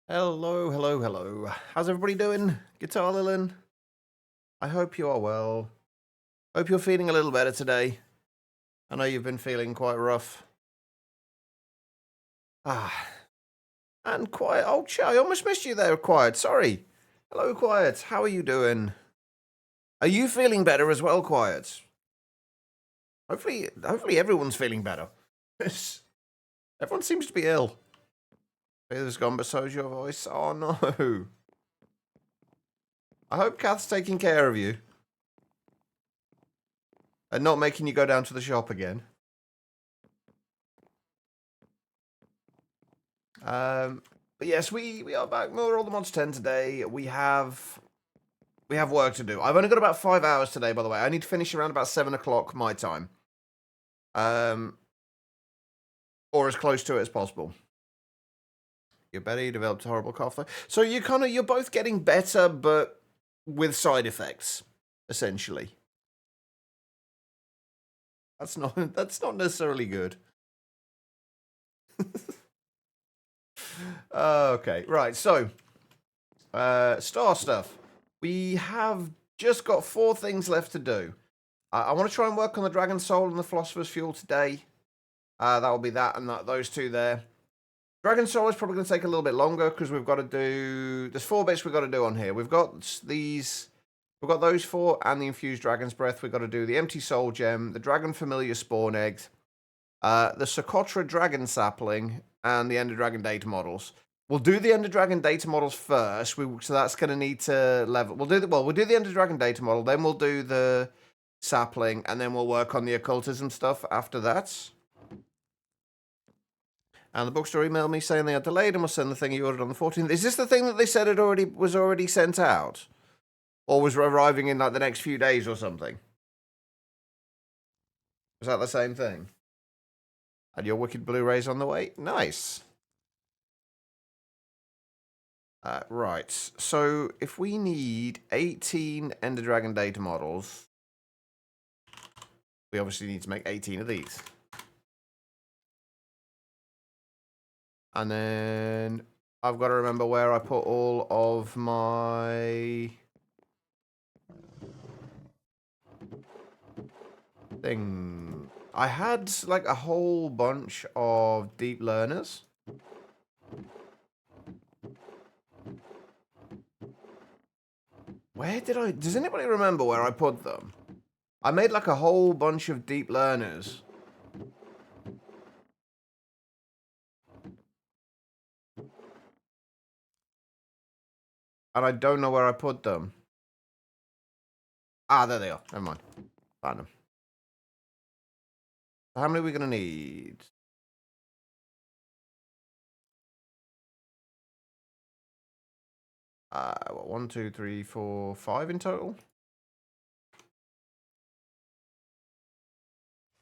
Hello, hello, hello. How's everybody doing? Guitar Lilin? I hope you are well. Hope you're feeling a little better today. I know you've been feeling quite rough. And Quiet. Oh, shit, I almost missed you there, Quiet. Sorry. Hello, Quiet. How are you doing? Are you feeling better as well, Quiet? Hopefully everyone's feeling better. Everyone seems to be ill. Fever's gone, but so's your voice. Oh, no. I hope Kath's taking care of you. And not making you go down to the shop again. But yes, we are back. More All the Mods 10 today. We have work to do. I've only got about 5 hours today, by the way. I need to finish around about 7 o'clock my time. Or as close to it as possible. You're better. You developed a horrible cough though. So you're both getting better, but with side effects, essentially. That's not necessarily good. Okay, right. So, star stuff. We have just got 4 things left to do. I want to try and work on the Dragon Soul and the Philosopher's Fuel today. That will be that and those 2 there. Dragon Soul is probably going to take a little bit longer because we've got to do... There's 4 bits we've got to do on here. We've got these... We've got those 4 and the Infused Dragon's Breath. We've got to do the Empty Soul Gem, the Dragon Familiar Spawn Eggs, the Socotra Dragon Sapling, and the Ender Dragon Data Models. We'll do the Ender Dragon Data Models first, so that's going to need to level... We'll do the Ender Dragon Data Model, then we'll do the Sapling, and then we'll work on the Occultism stuff after that. And the bookstore emailed me saying they are delayed and will send the thing you ordered on the 14th. Is this the thing that they said was already sent out? Or was arriving in like the next few days or something? Was that the same thing? And your Wicked Blu-ray's on the way? Nice. Right. So if we need 18 Ender Dragon Data Models, we obviously need to make 18 of these. And then I've got to remember where I put all of my thing. I had like a whole bunch of deep learners. Where did I... Does anybody remember where I put them? I made like a whole bunch of deep learners. And I don't know where I put them. Ah, there they are. Never mind. Found them. How many are we going to need? What, 1, 2, 3, 4, 5 in total?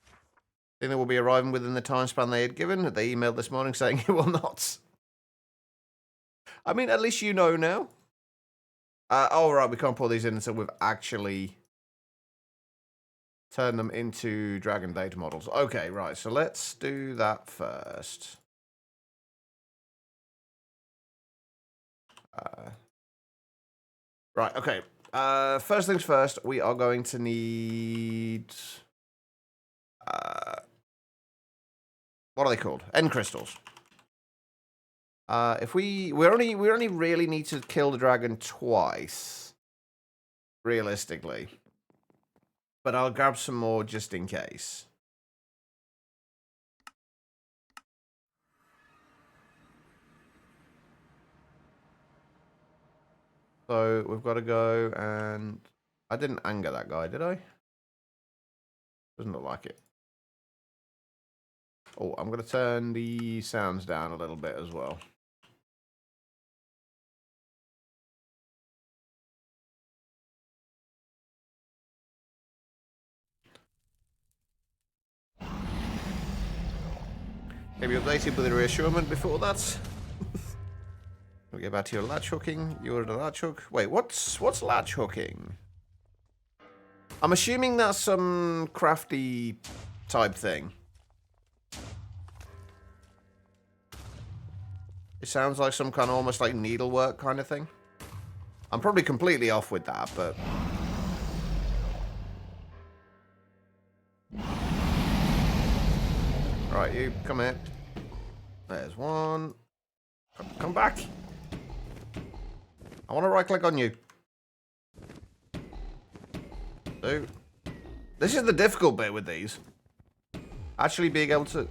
I think they will be arriving within the time span they had given. They emailed this morning saying it will not. I mean, at least you know now. Oh, right, we can't pull these in until we've actually turned them into Dragon Data Models. Okay, right, so let's do that first. Right, okay. First things first, we are going to need... what are they called? End crystals. If we only really need to kill the dragon twice, realistically. But I'll grab some more just in case. So we've got to go and... I didn't anger that guy, did I? Doesn't look like it. Oh, I'm going to turn the sounds down a little bit as well. Maybe updated with a reassurance before that. We'll get back to your latch hooking. You ordered a latch hook. Wait, what's latch hooking? I'm assuming that's some crafty type thing. It sounds like some kind of almost like needlework kind of thing. I'm probably completely off with that, but... Right, you, come here. There's one. Come back. I want to right-click on you. Two. This is the difficult bit with these. Actually being able to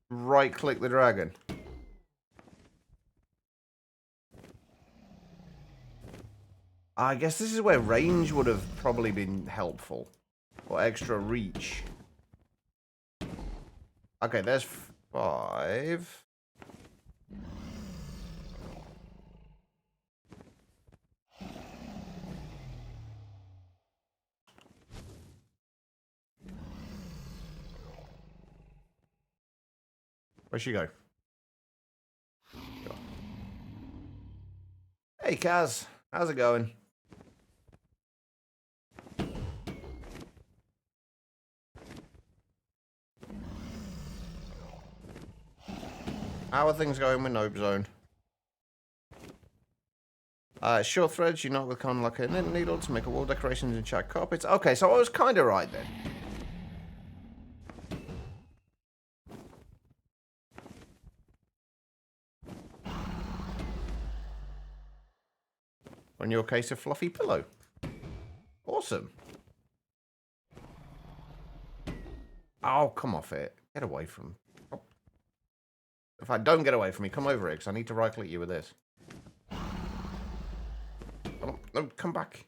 right-click the dragon. I guess this is where range would have probably been helpful. Or extra reach. Okay, there's 5. Where'd she go? Hey, Kaz. How's it going? How are things going with Nope Zone? Short threads, you knock with kind of like a knitting needle to make a wall decorations and chat carpets. Okay, so I was kind of right then. On your case of fluffy pillow. Awesome. Oh, come off it. Get away from... Oh. If I don't get away from me, come over here, because I need to right-click you with this. Oh, no, come back.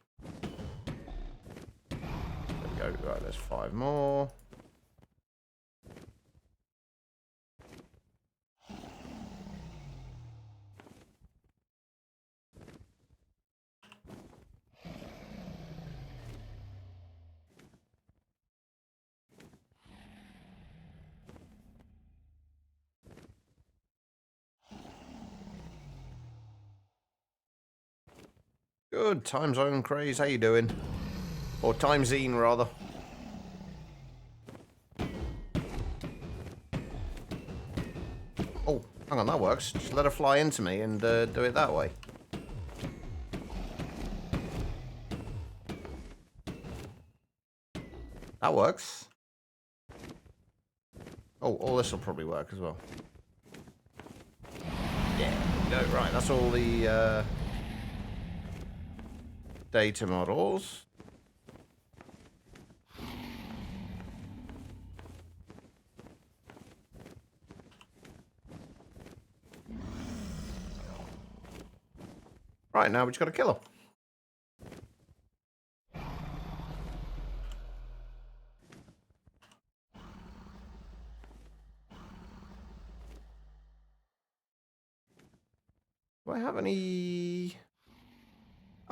There we go. Right, there's 5 more. Good. Time Zone Craze. How you doing? Or Time Zine, rather. Oh, hang on. That works. Just let her fly into me and do it that way. That works. Oh, all this will probably work as well. Yeah, there we go. Right, that's all the data models. Right, now we just got to kill her. Do I have any...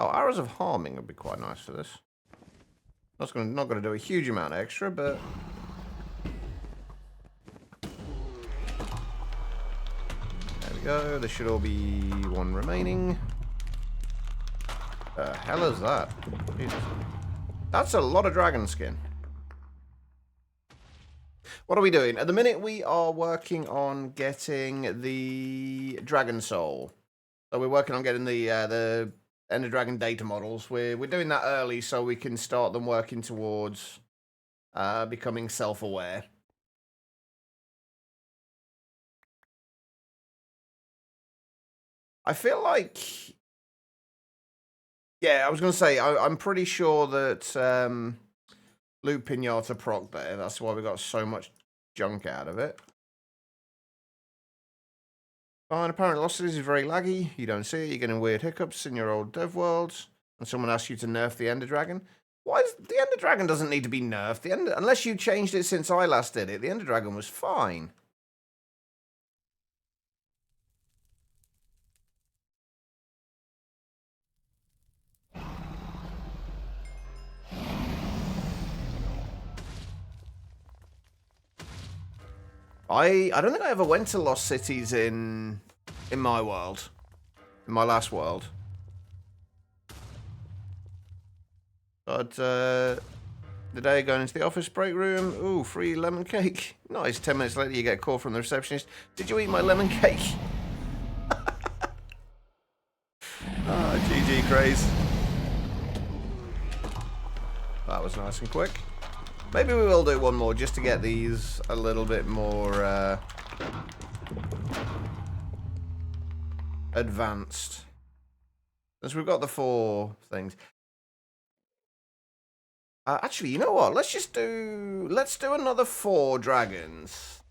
Oh, arrows of harming would be quite nice for this. Not gonna do a huge amount extra, but... There we go. There should all be 1 remaining. The hell is that? Jesus. That's a lot of dragon skin. What are we doing? At the minute, we are working on getting the dragon soul. So we're working on getting the Ender Dragon data models. We're doing that early so we can start them working towards becoming self-aware. I feel like... Yeah, I was going to say, I'm pretty sure that Loot Pinata proc there. That's why we got so much junk out of it. Fine, apparently Lost Cities is very laggy. You don't see it. You're getting weird hiccups in your old dev worlds. And someone asks you to nerf the Ender Dragon. Why is the Ender Dragon doesn't need to be nerfed? Unless you changed it since I last did it, the Ender Dragon was fine. I don't think I ever went to Lost Cities in my world. In my last world. But the day going into the office break room. Ooh, free lemon cake. Nice. 10 minutes later, you get a call from the receptionist. Did you eat my lemon cake? Ah, GG craze. That was nice and quick. Maybe we will do one more just to get these a little bit more advanced. Since we've got the 4 things. Actually, you know what? Let's do another 4 dragons.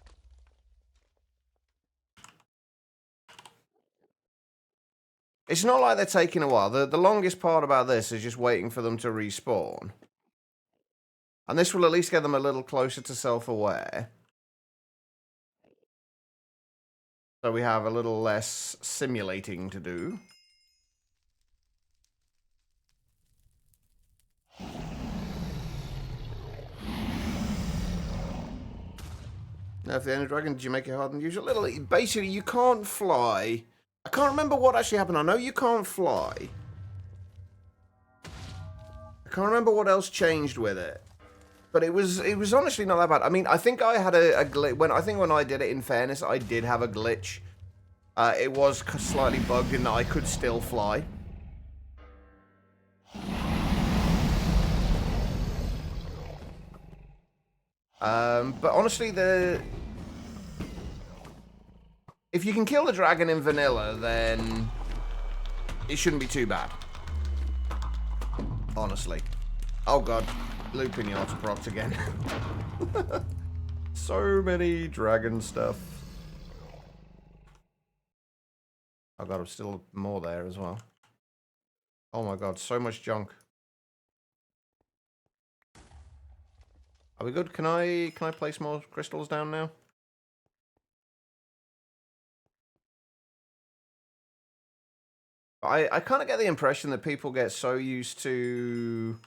It's not like they're taking a while. The longest part about this is just waiting for them to respawn. And this will at least get them a little closer to self-aware. So we have a little less simulating to do. Now, if the Ender Dragon, did you make it harder than usual? Basically, you can't fly. I can't remember what actually happened. I know you can't fly. I can't remember what else changed with it. But it was honestly not that bad. I mean, I think I had a glitch. When I did it, in fairness, I did have a glitch. It was slightly bugged in that I could still fly. But honestly, if you can kill the dragon in vanilla, then it shouldn't be too bad. Honestly. Oh god, looping the autoproct again. So many dragon stuff. Oh god, there's still more there as well. Oh my god, so much junk. Are we good? Can I place more crystals down now? I kind of get the impression that people get so used to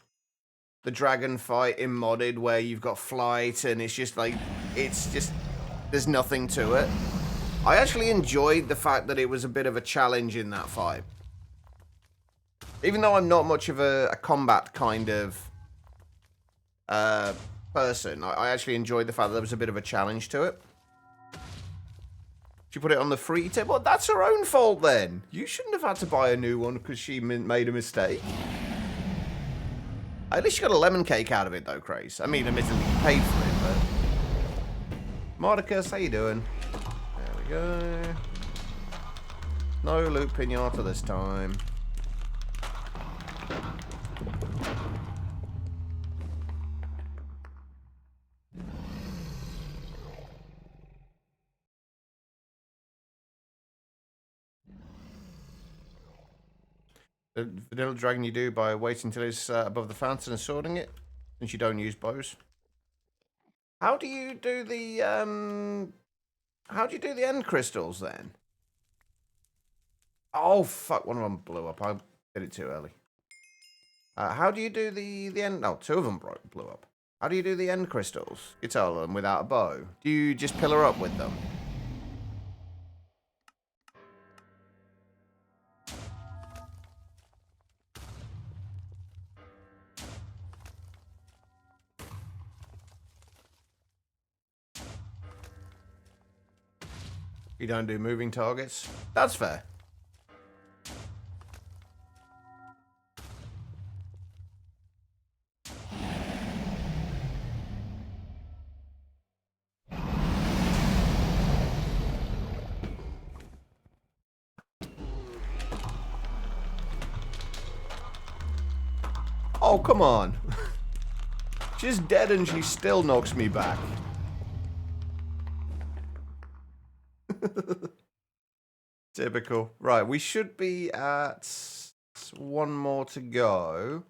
the dragon fight in modded where you've got flight and it's just like, there's nothing to it. I actually enjoyed the fact that it was a bit of a challenge in that fight. Even though I'm not much of a combat kind of person, I actually enjoyed the fact that there was a bit of a challenge to it. She put it on the free table. Well, that's her own fault then. You shouldn't have had to buy a new one because she made a mistake. At least you got a lemon cake out of it though, Craze. I mean, admittedly you paid for it, but... Mordicus, how you doing? There we go. No loot pinata this time. The vanilla dragon you do by waiting until it's above the fountain and sorting it, since you don't use bows. How do you do the how do you do the end crystals then? Oh fuck! One of them blew up. I did it too early. How do you do the end? No, 2 of them blew up. How do you do the end crystals? You tell them without a bow. Do you just pillar up with them? You don't do moving targets? That's fair. Oh, come on. She's dead and she still knocks me back. Typical. Right, we should be at 1 more to go.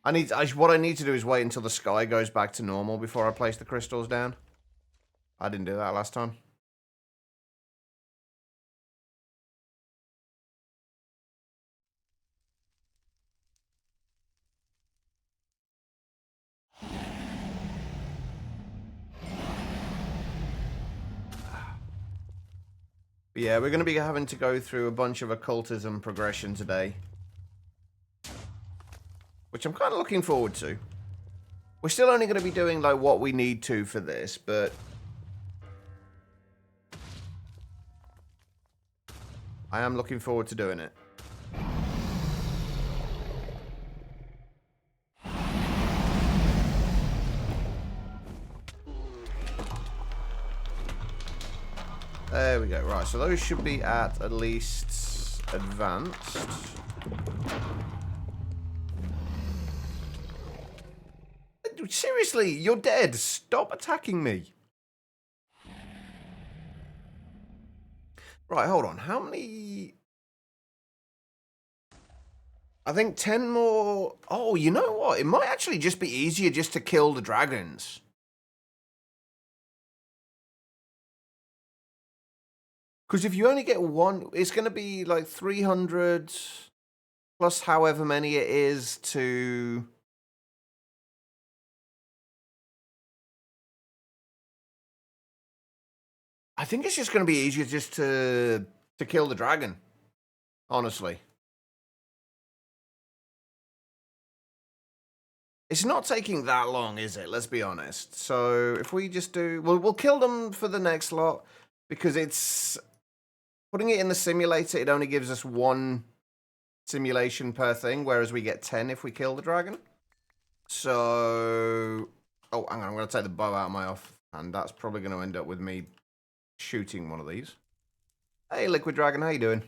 What I need to do is wait until the sky goes back to normal before I place the crystals down. I didn't do that last time. But yeah, we're going to be having to go through a bunch of occultism progression today. Which I'm kind of looking forward to. We're still only going to be doing like what we need to for this, but I am looking forward to doing it. There we go. Right, so those should be at least advanced. Seriously, you're dead. Stop attacking me. Right, hold on. How many... I think 10 more... Oh, you know what? It might actually just be easier just to kill the dragons. Because if you only get one, it's going to be like 300 plus however many it is to... I think it's just going to be easier just to kill the dragon, honestly. It's not taking that long, is it? Let's be honest. So if we just do... We'll kill them for the next lot because it's... Putting it in the simulator, it only gives us one simulation per thing, whereas we get 10 if we kill the dragon. So... Oh, hang on, I'm going to take the bow out of my off, and that's probably going to end up with me shooting one of these. Hey, Liquid Dragon, how you doing?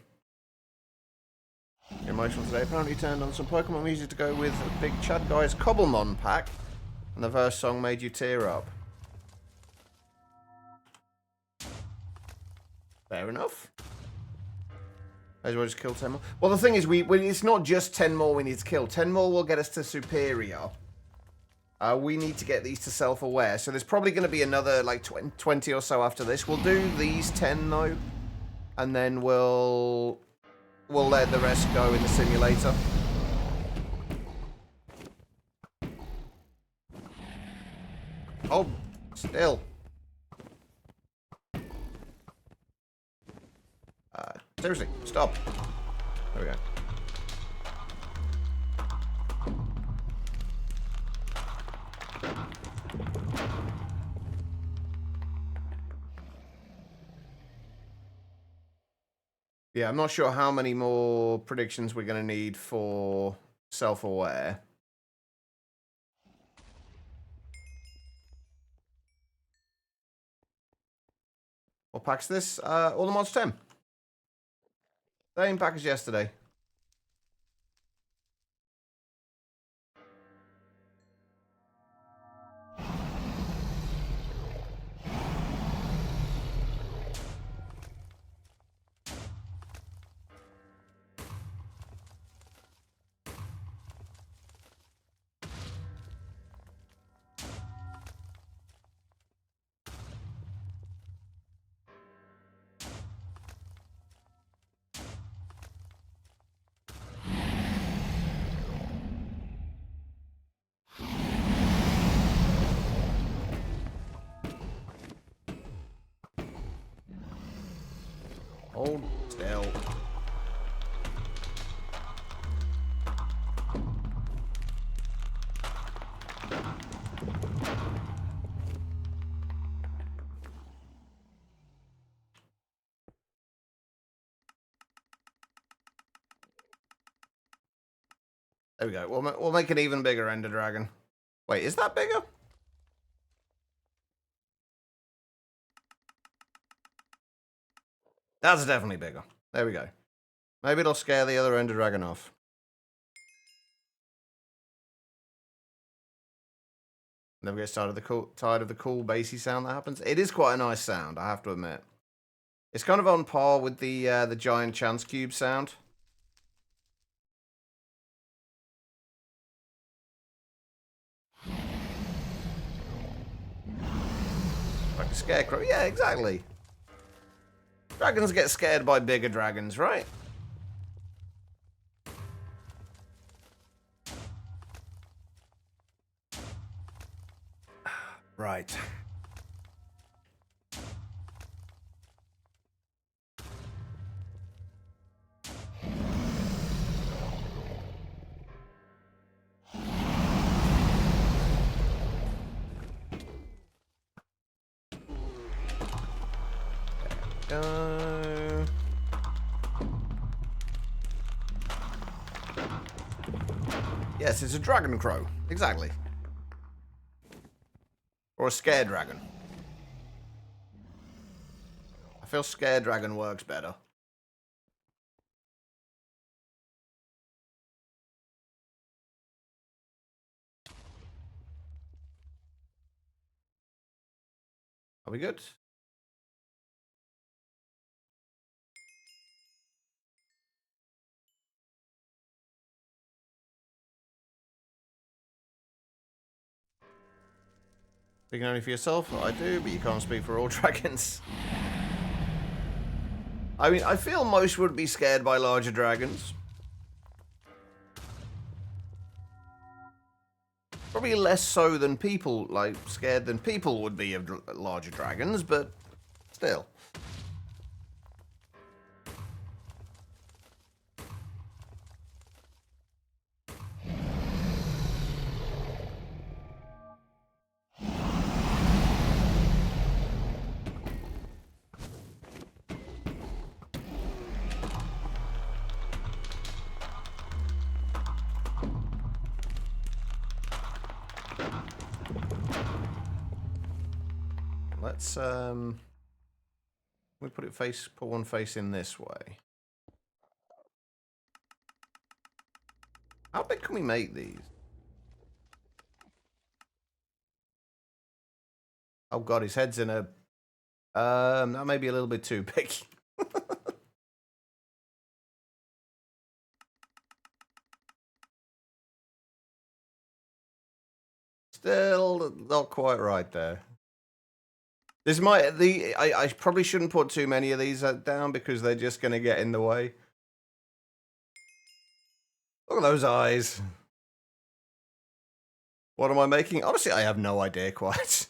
You're emotional today. Apparently you turned on some Pokemon music to go with Big Chad Guy's Cobblemon pack, and the verse song made you tear up. Fair enough. As well, just kill 10 more. Well, the thing is, it's not just 10 more we need to kill. 10 more will get us to Superior. We need to get these to Self-Aware. So there's probably going to be another, like, 20 or so after this. We'll do these 10, though. And then we'll let the rest go in the simulator. Oh, still. Seriously, stop. There we go. Yeah, I'm not sure how many more predictions we're going to need for Self-Aware. What pack's this? All the mods 10. Same pack as yesterday. Hold still. There we go. We'll make an even bigger Ender Dragon. Wait, is that bigger? That's definitely bigger. There we go. Maybe it'll scare the other Ender Dragon off. Never get tired of the cool bassy sound that happens. It is quite a nice sound, I have to admit. It's kind of on par with the giant chance cube sound. Like a scarecrow. Yeah, exactly. Dragons get scared by bigger dragons, right? Right. go. Yes, it's a dragon crow. Exactly. Or a scare dragon. I feel scare dragon works better. Are we good? Speaking only for yourself, I do, but you can't speak for all dragons. I mean, I feel most would be scared by larger dragons. Probably less so than people, like, scared than people would be of larger dragons, but still. Let's, we put one face in this way. How big can we make these? Oh god, his head's in a... that may be a little bit too big. Still not quite right there. This might... I probably shouldn't put too many of these down because they're just going to get in the way. Look at those eyes. What am I making? Honestly, I have no idea quite.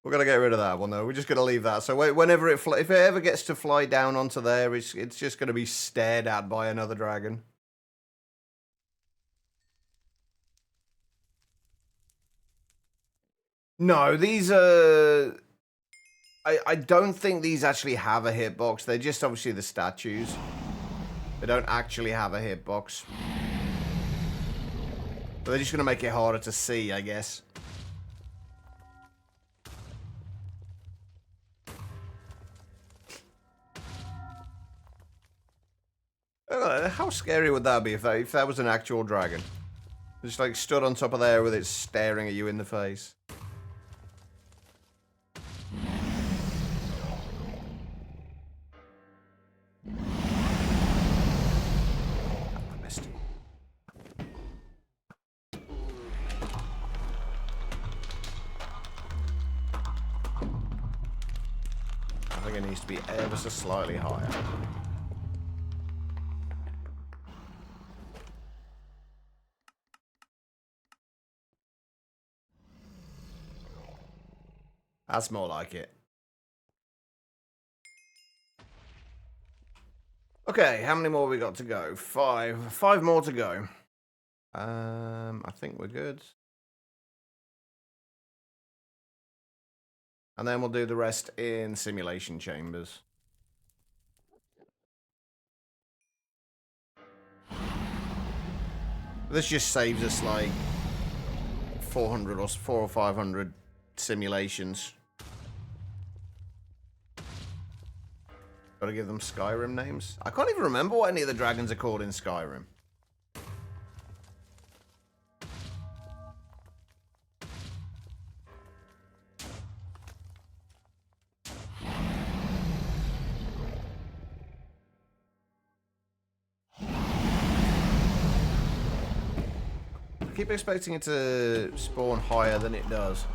We're going to get rid of that one, though. We're just going to leave that. So whenever if it ever gets to fly down onto there, it's just going to be stared at by another dragon. No, these are... I don't think these actually have a hitbox. They're just obviously the statues. They don't actually have a hitbox. But they're just going to make it harder to see, I guess. How scary would that be if that was an actual dragon? Just like stood on top of there with it staring at you in the face. I missed it. I think it needs to be ever so slightly higher. That's more like it. Okay, how many more we got to go? 5. 5 more to go. I think we're good. And then we'll do the rest in simulation chambers. This just saves us like 400 or 400 or 500 simulations. Gotta give them Skyrim names. I can't even remember what any of the dragons are called in Skyrim. I keep expecting it to spawn higher than it does.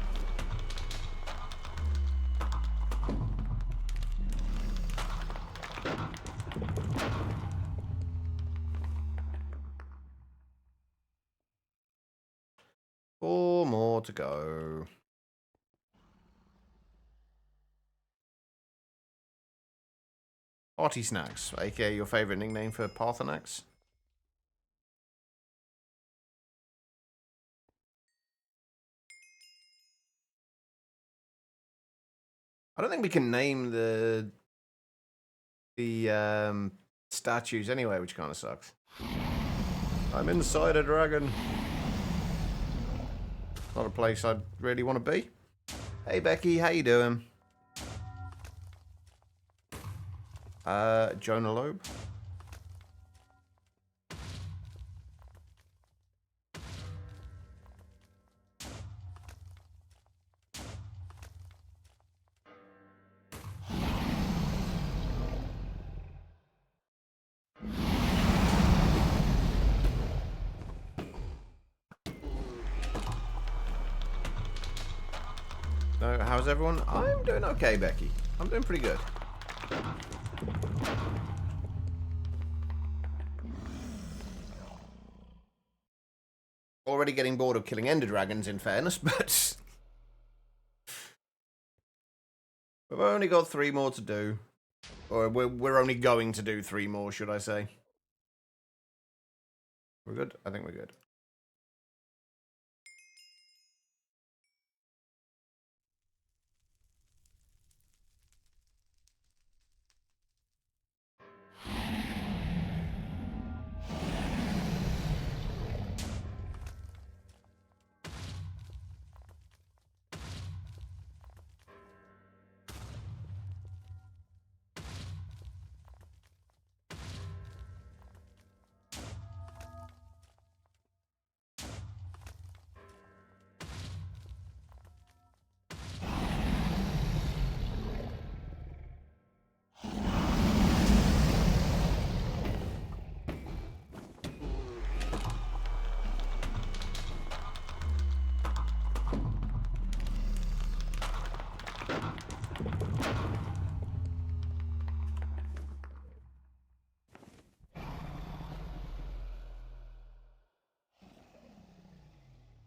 Four more to go. Party Snacks, aka your favorite nickname for Parthenax. I don't think we can name the statues anyway, which kind of sucks. I'm inside a dragon. Not a place I'd really want to be. Hey Becky, how you doing? Jonah Loeb. No, how's everyone? I'm doing okay, Becky. I'm doing pretty good. Already getting bored of killing ender dragons, in fairness, but we've only got 3 more to do. Or we're only going to do 3 more, should I say. We're good? I think we're good.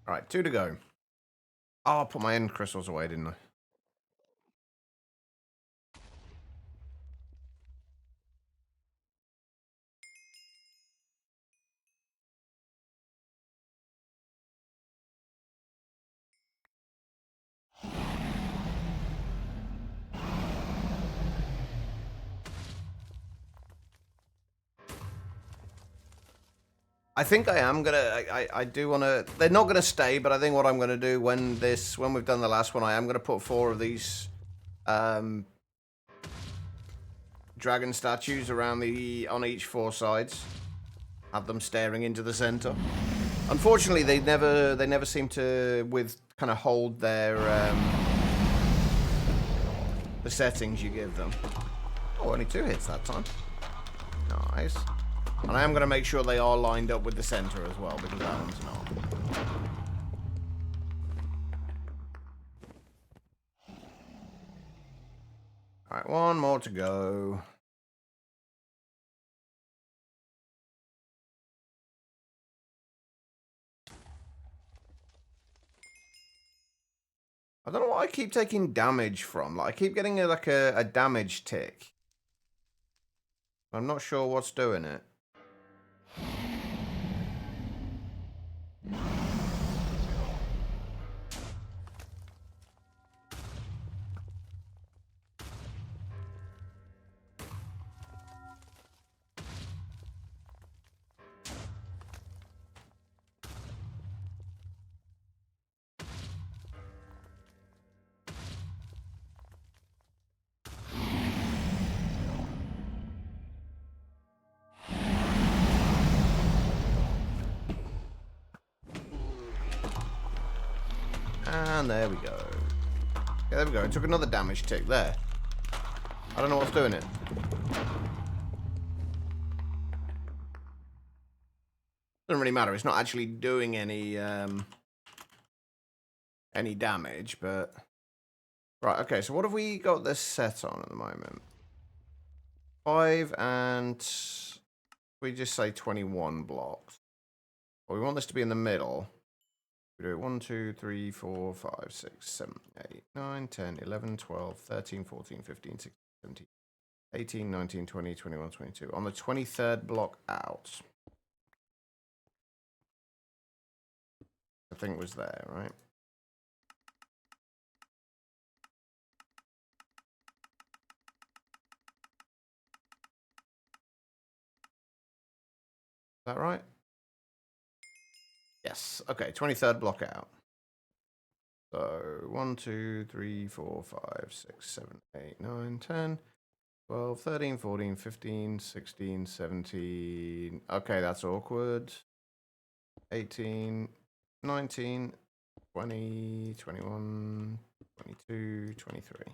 Alright, 2 to go. Oh, I put my end crystals away, didn't I? I think I am gonna. I do want to. They're not gonna stay, but I think what I'm gonna do when we've done the last one, I am gonna put 4 of these dragon statues around on each 4 sides. Have them staring into the center. Unfortunately, they never seem to kind of hold their the settings you give them. Oh, only 2 hits that time. Nice. And I am going to make sure they are lined up with the center as well, because that one's not. Alright, 1 more to go. I don't know what I keep taking damage from. Like, I keep getting a damage tick. I'm not sure what's doing it. And there we go. Yeah, there we go. It took another damage tick there. I don't know what's doing it. Doesn't really matter. It's not actually doing any damage, but right. Okay, so what have we got this set on at the moment? 5 and we just say 21 blocks. Well, we want this to be in the middle. We do it 1, 2, 3, 4, 5, 6, 7, 8, 9, 10, 11, 12, 13, 14, 15, 16, 17, 18, 19, 20, 21, 22. On the 23rd block out. I think it was there, right? that right? Yes. Okay, 23rd block out. So 1, 2, 3, 4, 5, 6, 7, 8, 9, 10, 12, 13, 14, 15, 16, 17. Okay, that's awkward. 18, 19, 20, 21, 22, 23.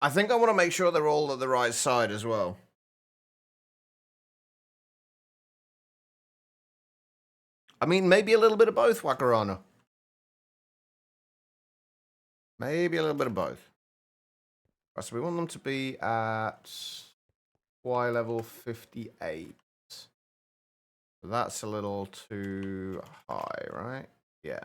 I think I want to make sure they're all at the right side as well. I mean, maybe a little bit of both, Wakarana. Maybe a little bit of both. Right, so we want them to be at Y level 58. So that's a little too high, right? Yeah.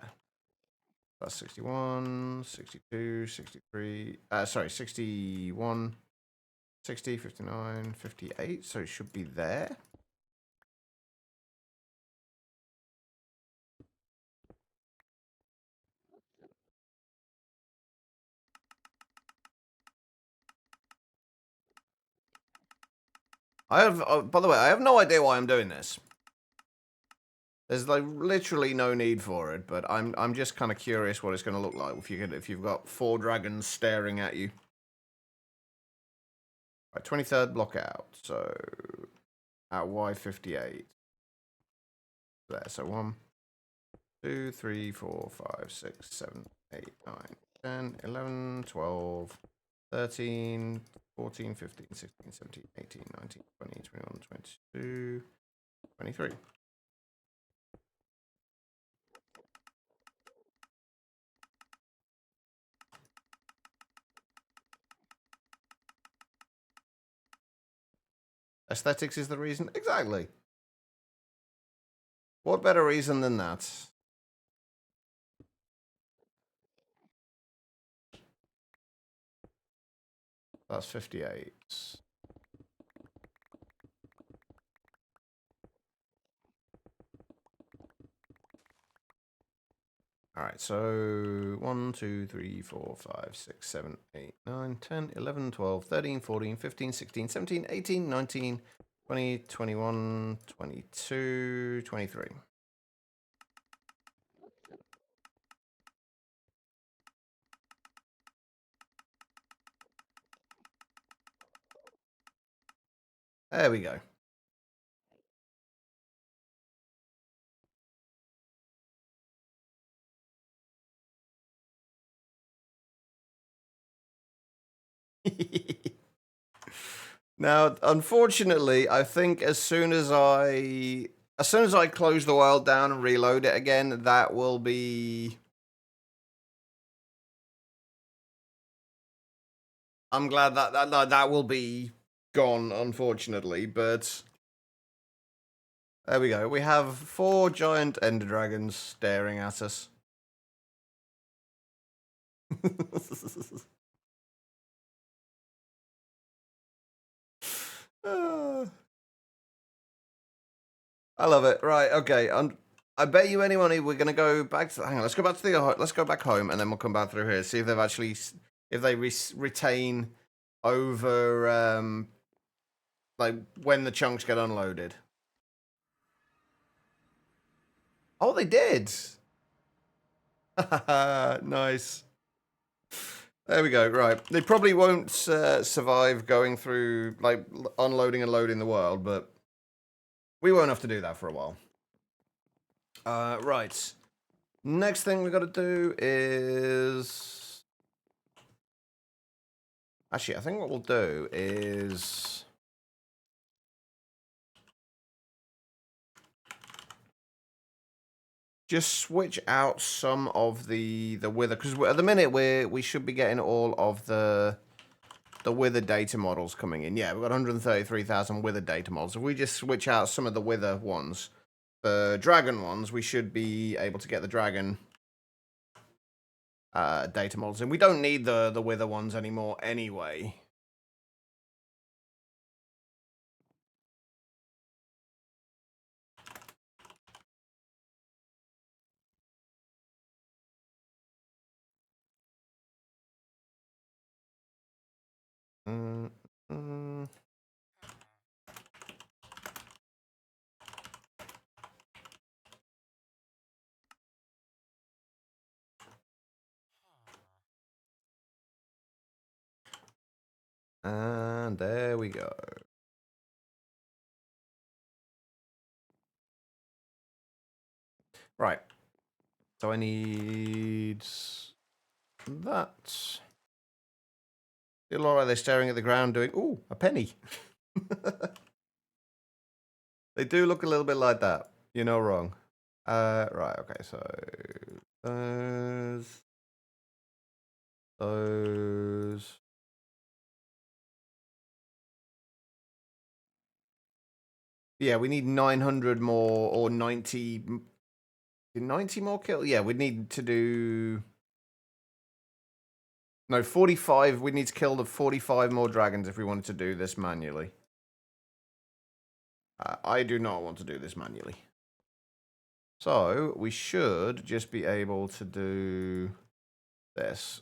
That's 61, 62, 63. Sorry, 61, 60, 59, 58. So it should be there. I have, by the way, I have no idea why I'm doing this. There's like literally no need for it, but I'm just kind of curious what it's going to look like if you've got 4 dragons staring at you. Right, 23rd block out. So at Y58. There. So 1, 2, 3, 4, 5, 6, 7, 8, 9, 10, 11, 12, 13, 14, 15, 16, 17, 18, 19, 20, 21, 22, 23. Aesthetics is the reason? Exactly. What better reason than that? That's 58. Alright, so 1, 2, 3, 4, 5, 6, 7, 8, 9, 10, 11, 12, 13, 14, 15, 16, 17, 18, 19, 20, 21, 22, 23. There we go. Now, unfortunately, I think as soon as I close the world down and reload it again, that will be... I'm glad that will be gone, unfortunately, but there we go. We have 4 giant ender dragons staring at us. I love it. Right, okay. I bet you any money we're gonna go back to. Hang on, let's go back to the. Let's go back home, and then we'll come back through here. See if they've actually, if they retain over, like when the chunks get unloaded. Oh, they did. Nice. There we go. Right, they probably won't survive going through like unloading and loading the world, but we won't have to do that for a while. Right. Next thing we got to do is... Actually, I think what we'll do is... just switch out some of the wither, because at the minute we should be getting all of the wither data models coming in. Yeah, we've got 133,000 wither data models. If we just switch out some of the wither ones, the dragon ones, we should be able to get the dragon data models. And we don't need the wither ones anymore anyway. Mm, mm. And there we go. Right. So I need that. Still all right, they're staring at the ground doing, ooh, a penny. They do look a little bit like that. You're not wrong. Right, okay, so those. Yeah, we need 900 more or 90 more kills. Yeah, we need to do no 45. We need to kill the 45 more dragons if we wanted to do this manually. I do not want to do this manually. So we should just be able to do this.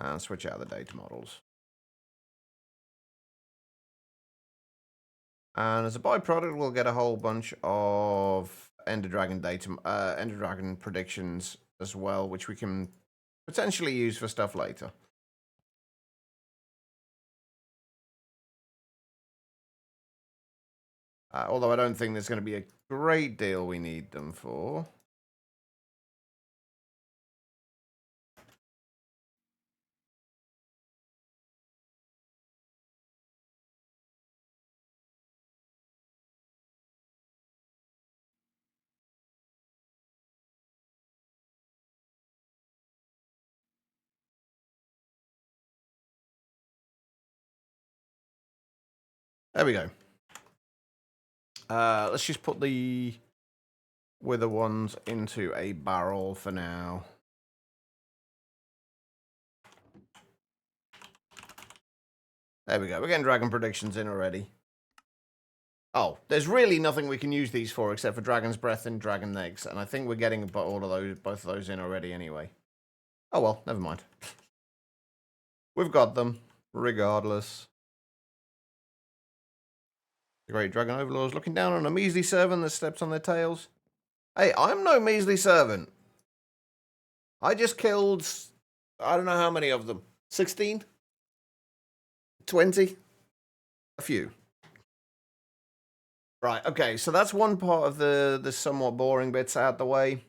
And switch out the data models. And as a byproduct, we'll get a whole bunch of Ender Dragon data, Ender Dragon predictions as well, which we can potentially use for stuff later. Although I don't think there's going to be a great deal we need them for. There we go. Let's just put the wither ones into a barrel for now. There we go. We're getting dragon predictions in already. Oh, there's really nothing we can use these for except for Dragon's Breath and Dragon Eggs, and I think we're getting all of those, both of those in already anyway. Oh well, never mind. We've got them, regardless. The Great Dragon Overlords looking down on a measly servant that steps on their tails. Hey, I'm no measly servant. I just killed, I don't know how many of them. 16? 20? A few. Right, okay, so that's one part of the somewhat boring bits out the way.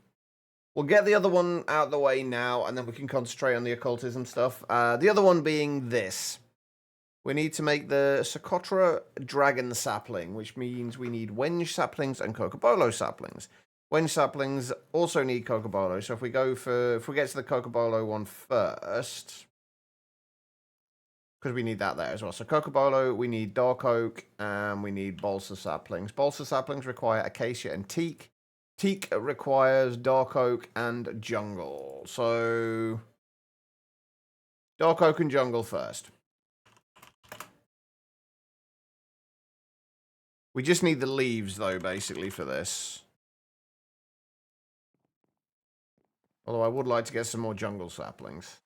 We'll get the other one out the way now, and then we can concentrate on the occultism stuff. The other one being this. We need to make the Socotra Dragon Sapling, which means we need Wenge saplings and Cocobolo saplings. Wenge saplings also need Cocobolo, so if we get to the Cocobolo one first, because we need that there as well. So Cocobolo, we need Dark Oak, and we need Balsa saplings. Balsa saplings require Acacia and Teak. Teak requires Dark Oak and Jungle. So Dark Oak and Jungle first. We just need the leaves, though, basically, for this. Although I would like to get some more jungle saplings.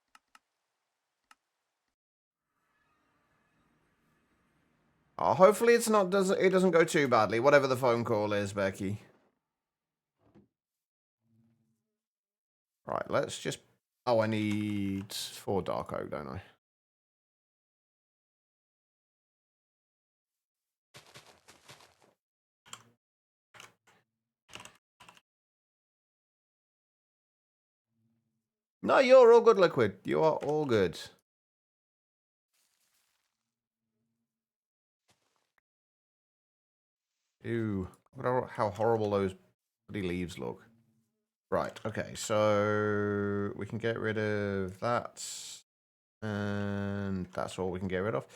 Hopefully it doesn't go too badly. Whatever the phone call is, Becky. Right, let's just... Oh, I need 4 Dark Oak, don't I? No, you're all good, Liquid. You are all good. Ew. Look at how horrible those bloody leaves look. Right, okay, so we can get rid of that. And that's all we can get rid of.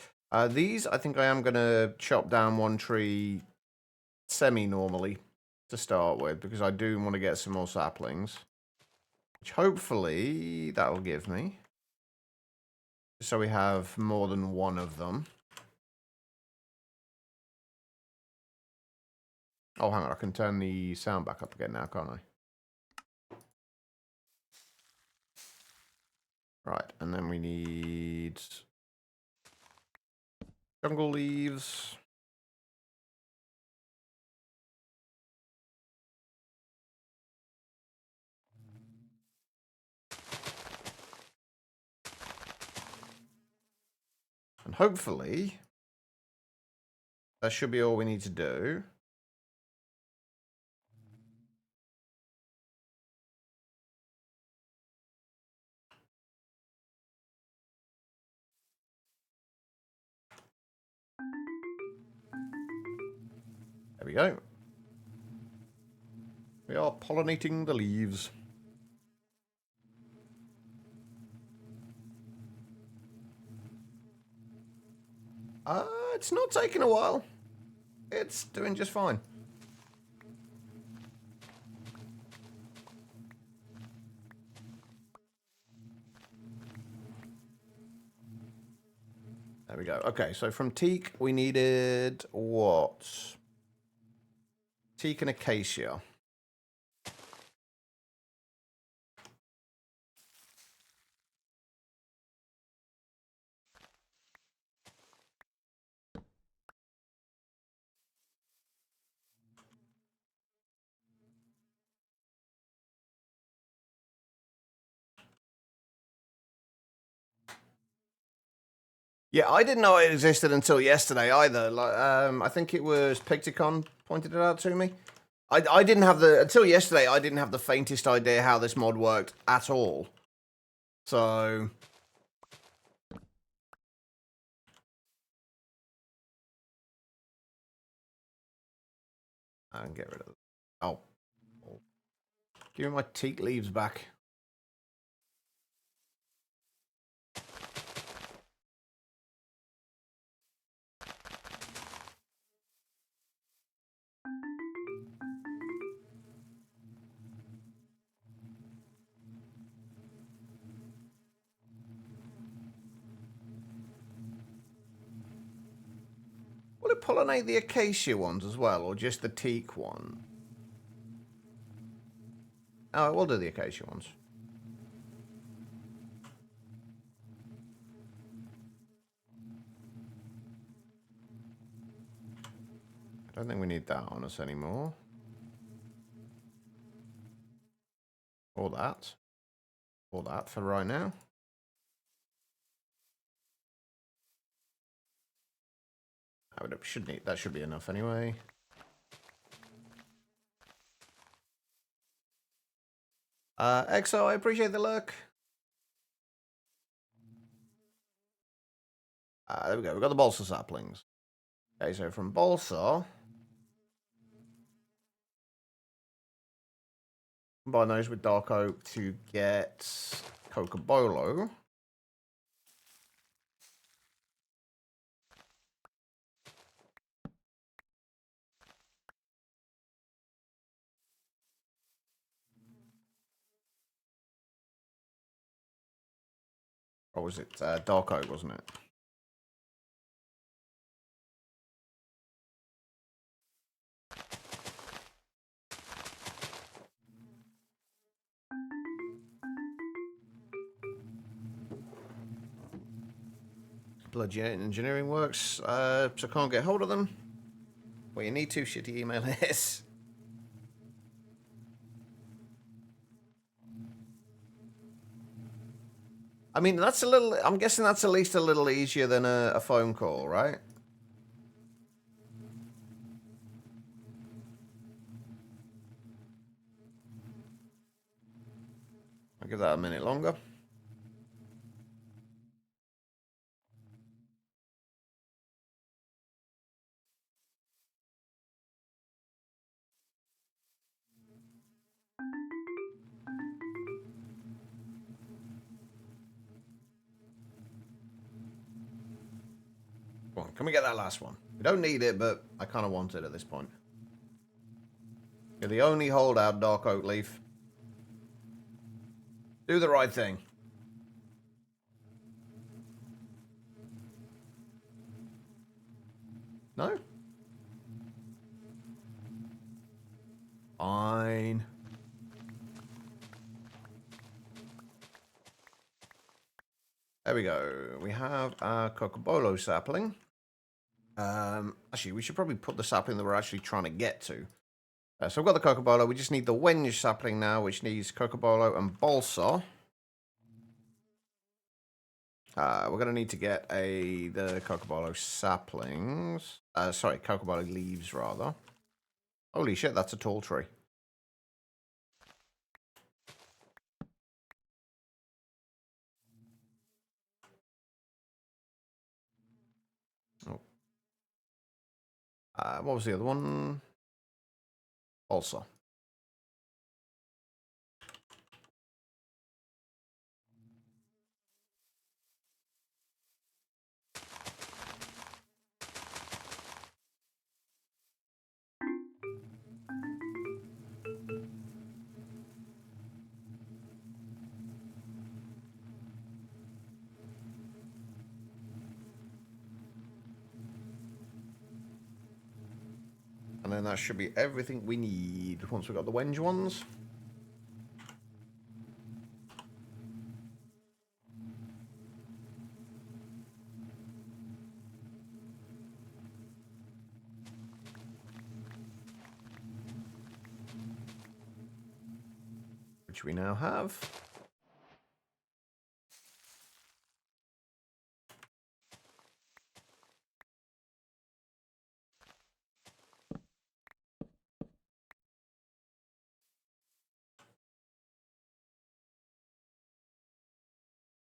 These, I think I am going to chop down one tree semi-normally to start with, because I do want to get some more saplings. Which hopefully that'll give me. So we have more than one of them. Oh, hang on, I can turn the sound back up again now, can't I? Right, and then we need jungle leaves. And hopefully, that should be all we need to do. There we go. We are pollinating the leaves. It's not taking a while. It's doing just fine. There we go. Okay, so from teak, we needed what? Teak and acacia. Yeah, I didn't know it existed until yesterday either. Like, I think it was Picticon pointed it out to me. I didn't have until yesterday. I didn't have the faintest idea how this mod worked at all. So I can get rid of it. Oh, give me my teak leaves back. Will it pollinate the acacia ones as well, or just the teak one? Oh, it will do the acacia ones. I don't think we need that on us anymore. Or that. Or that for right now. That should be enough anyway. Exo, I appreciate the look. There we go. We've got the balsa saplings. Okay, so from balsa, combine those with dark oak to get cocobolo. Or was it dark oak, wasn't it? Bloody engineering works, so I can't get hold of them. Well, you need to shitty email is. I mean, that's a little. I'm guessing that's at least a little easier than a phone call, right? I'll give that a minute longer. Come on, can we get that last one? We don't need it, but I kind of want it at this point. You're the only holdout, Dark Oak Leaf. Do the right thing. No? Fine. There we go. We have our Cocobolo sapling. Actually, we should probably put the sapling that we're actually trying to get to. So we've got the Cocobolo. We just need the Wenge sapling now, which needs Cocobolo and Balsa. We're going to need to get the Cocobolo saplings. Sorry, Cocobolo leaves, rather. Holy shit, that's a tall tree. Oh. What was the other one? Balsa. And then that should be everything we need once we've got the Wenge ones. Which we now have.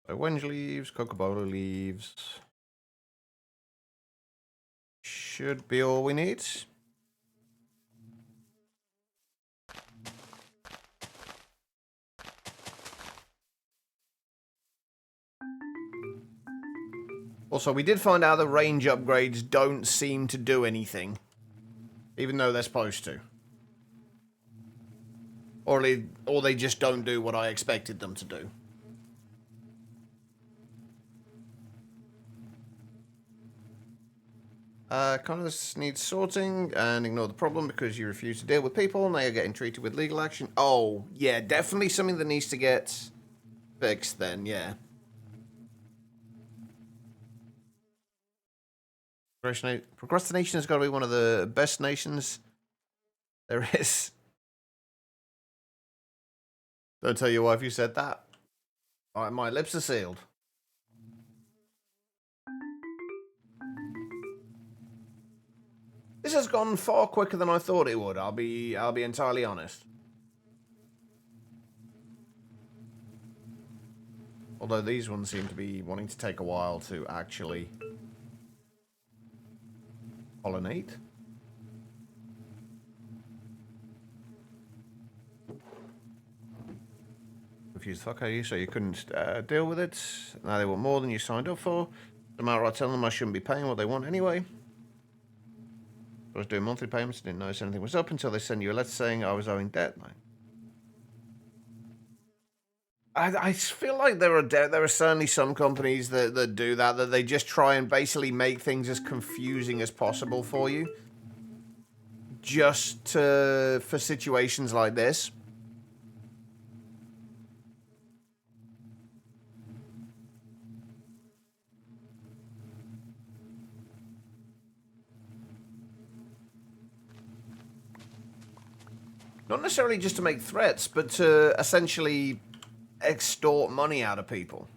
So Wenge leaves, Cocobolo leaves. Should be all we need. Also, we did find out the range upgrades don't seem to do anything. Even though they're supposed to. Or they just don't do what I expected them to do. Kind of this needs sorting, and ignore the problem because you refuse to deal with people, and they are getting treated with legal action. Oh, yeah, definitely something that needs to get fixed then, yeah. Procrastination has got to be one of the best nations there is. Don't tell your wife you said that. Alright, my lips are sealed. This has gone far quicker than I thought it would. I'll be entirely honest. Although these ones seem to be wanting to take a while to actually pollinate. Confused the fuck out of you, so you couldn't deal with it. Now they want more than you signed up for. No matter what I tell them, I shouldn't be paying what they want anyway. I was doing monthly payments, didn't notice anything was up until they sent you a letter saying I was owing debt. I feel like there are certainly some companies that do that they just try and basically make things as confusing as possible for you. Just for situations like this. Not necessarily just to make threats, but to essentially extort money out of people.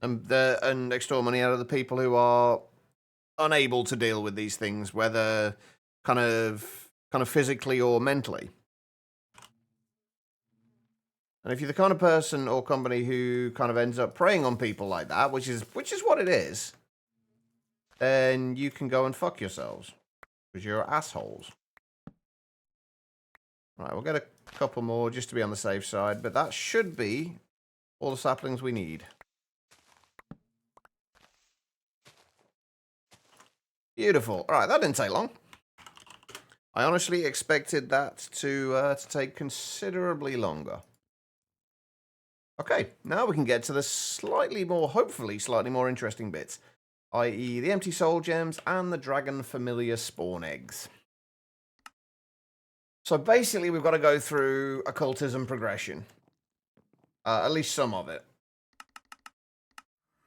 And extort money out of the people who are unable to deal with these things, whether kind of physically or mentally. And if you're the kind of person or company who kind of ends up preying on people like that, which is what it is, then you can go and fuck yourselves. Because you're assholes. Right, we'll get a couple more just to be on the safe side, but that should be all the saplings we need. Beautiful. All right, that didn't take long. I honestly expected that to take considerably longer. Okay, now we can get to the hopefully slightly more interesting bits, i.e. the empty soul gems and the dragon familiar spawn eggs. So basically, we've got to go through occultism progression. At least some of it.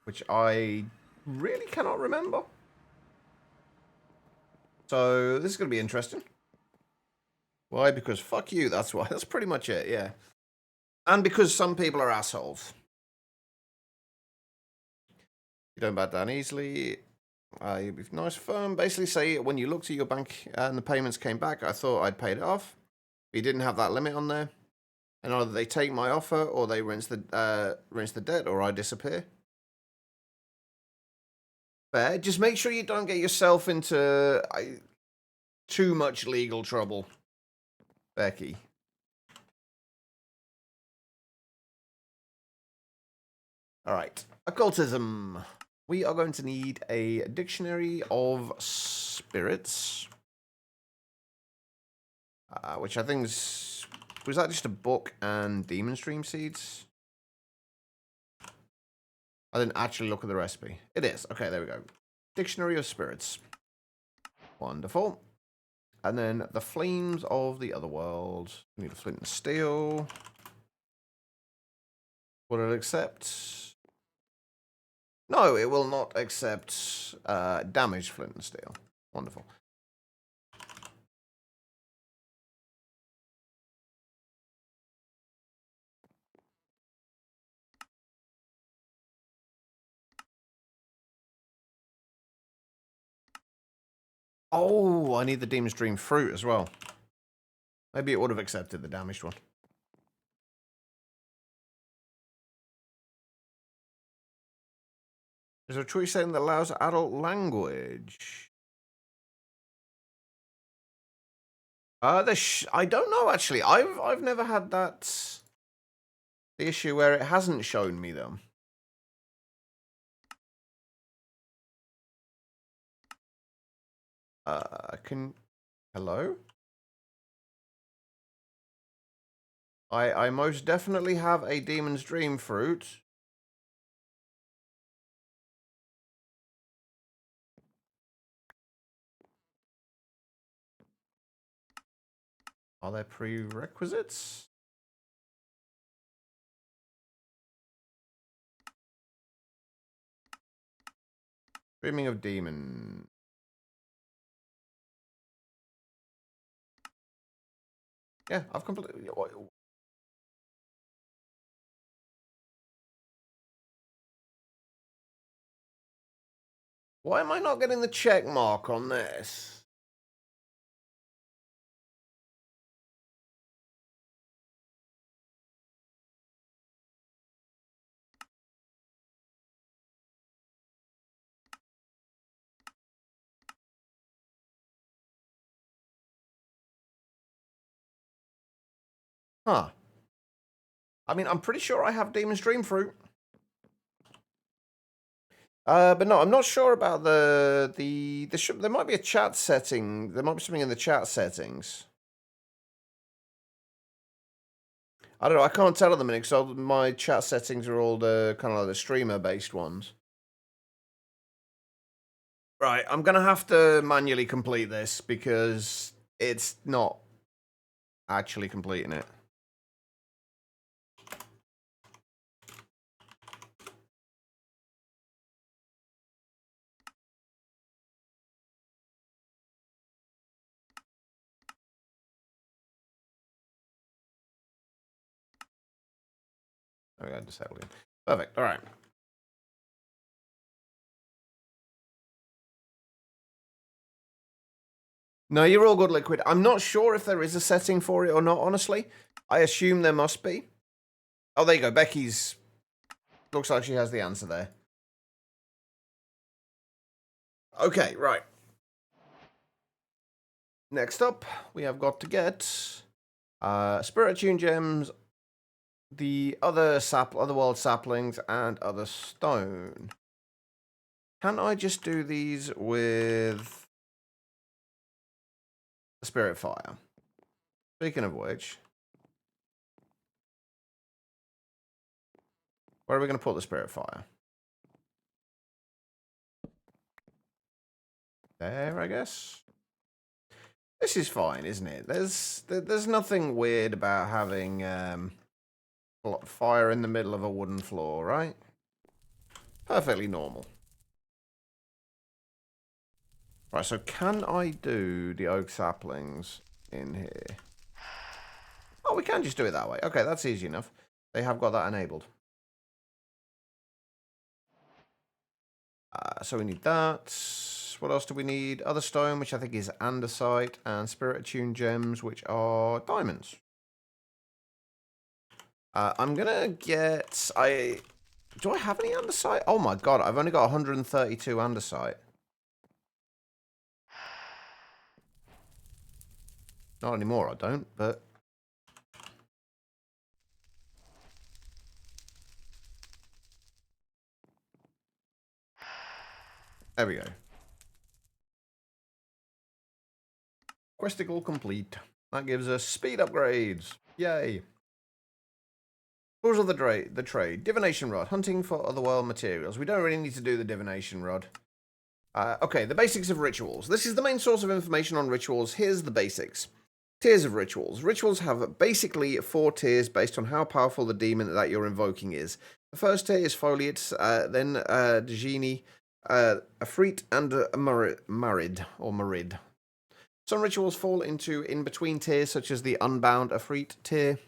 Which I really cannot remember. So this is going to be interesting. Why? Because fuck you, that's why. That's pretty much it, yeah. And because some people are assholes. You don't back down easily. You'd be nice firm. Basically say, when you looked at your bank and the payments came back, I thought I'd paid it off. But you didn't have that limit on there. And either they take my offer, or they rinse the debt, or I disappear. Fair. Just make sure you don't get yourself into too much legal trouble, Becky. All right. Occultism. We are going to need a dictionary of spirits. Which I think is... Was that just a book and demon stream seeds? I didn't actually look at the recipe. It is. Okay, there we go. Dictionary of spirits. Wonderful. And then the flames of the other world. We need a flint and steel. Will it accept? No, it will not accept damaged flint and steel. Wonderful. Oh, I need the Demon's Dream fruit as well. Maybe it would have accepted the damaged one. Is there a choice setting that allows adult language? I don't know actually. I've never had that the issue where it hasn't shown me them. Hello? I most definitely have a Demon's Dream fruit. Are there prerequisites? Dreaming of Demon. Yeah, I've completely... Why am I not getting the check mark on this? Huh. I mean, I'm pretty sure I have Demon's Dream fruit. But no, I'm not sure about there might be a chat setting. There might be something in the chat settings. I don't know. I can't tell at the minute because my chat settings are all the kind of like the streamer-based ones. Right, I'm gonna have to manually complete this because it's not actually completing it. There we go, disable it. Perfect. All right. No, you're all good, Liquid. I'm not sure if there is a setting for it or not, honestly. I assume there must be. Oh, there you go. Becky's... Looks like she has the answer there. Okay, right. Next up, we have got to get... Spirit Tune Gems, the other world saplings, and other stone. Can I just do these with... Spirit Fire? Speaking of which... Where are we going to put the Spirit Fire? There, I guess. This is fine, isn't it? There's nothing weird about having fire in the middle of a wooden floor, right? Perfectly normal. Right, so can I do the oak saplings in here? Oh, we can just do it that way. Okay, that's easy enough. They have got that enabled. So we need that. What else do we need? Other stone, which I think is andesite, and spirit attuned gems, which are diamonds. I'm gonna get... Do I have any andesite? Oh my god, I've only got 132 andesite. Not anymore, I don't, but... There we go. Questicle complete. That gives us speed upgrades. Yay. Rules of the trade. Divination rod. Hunting for otherworld materials. We don't really need to do the divination rod. Okay, the basics of rituals. This is the main source of information on rituals. Here's the basics. Tiers of rituals. Rituals have basically 4 tiers based on how powerful the demon that you're invoking is. The first tier is Foliate, then Djinni, Afrit, and Marid. Some rituals fall into in-between tiers, such as the Unbound Afrit tier.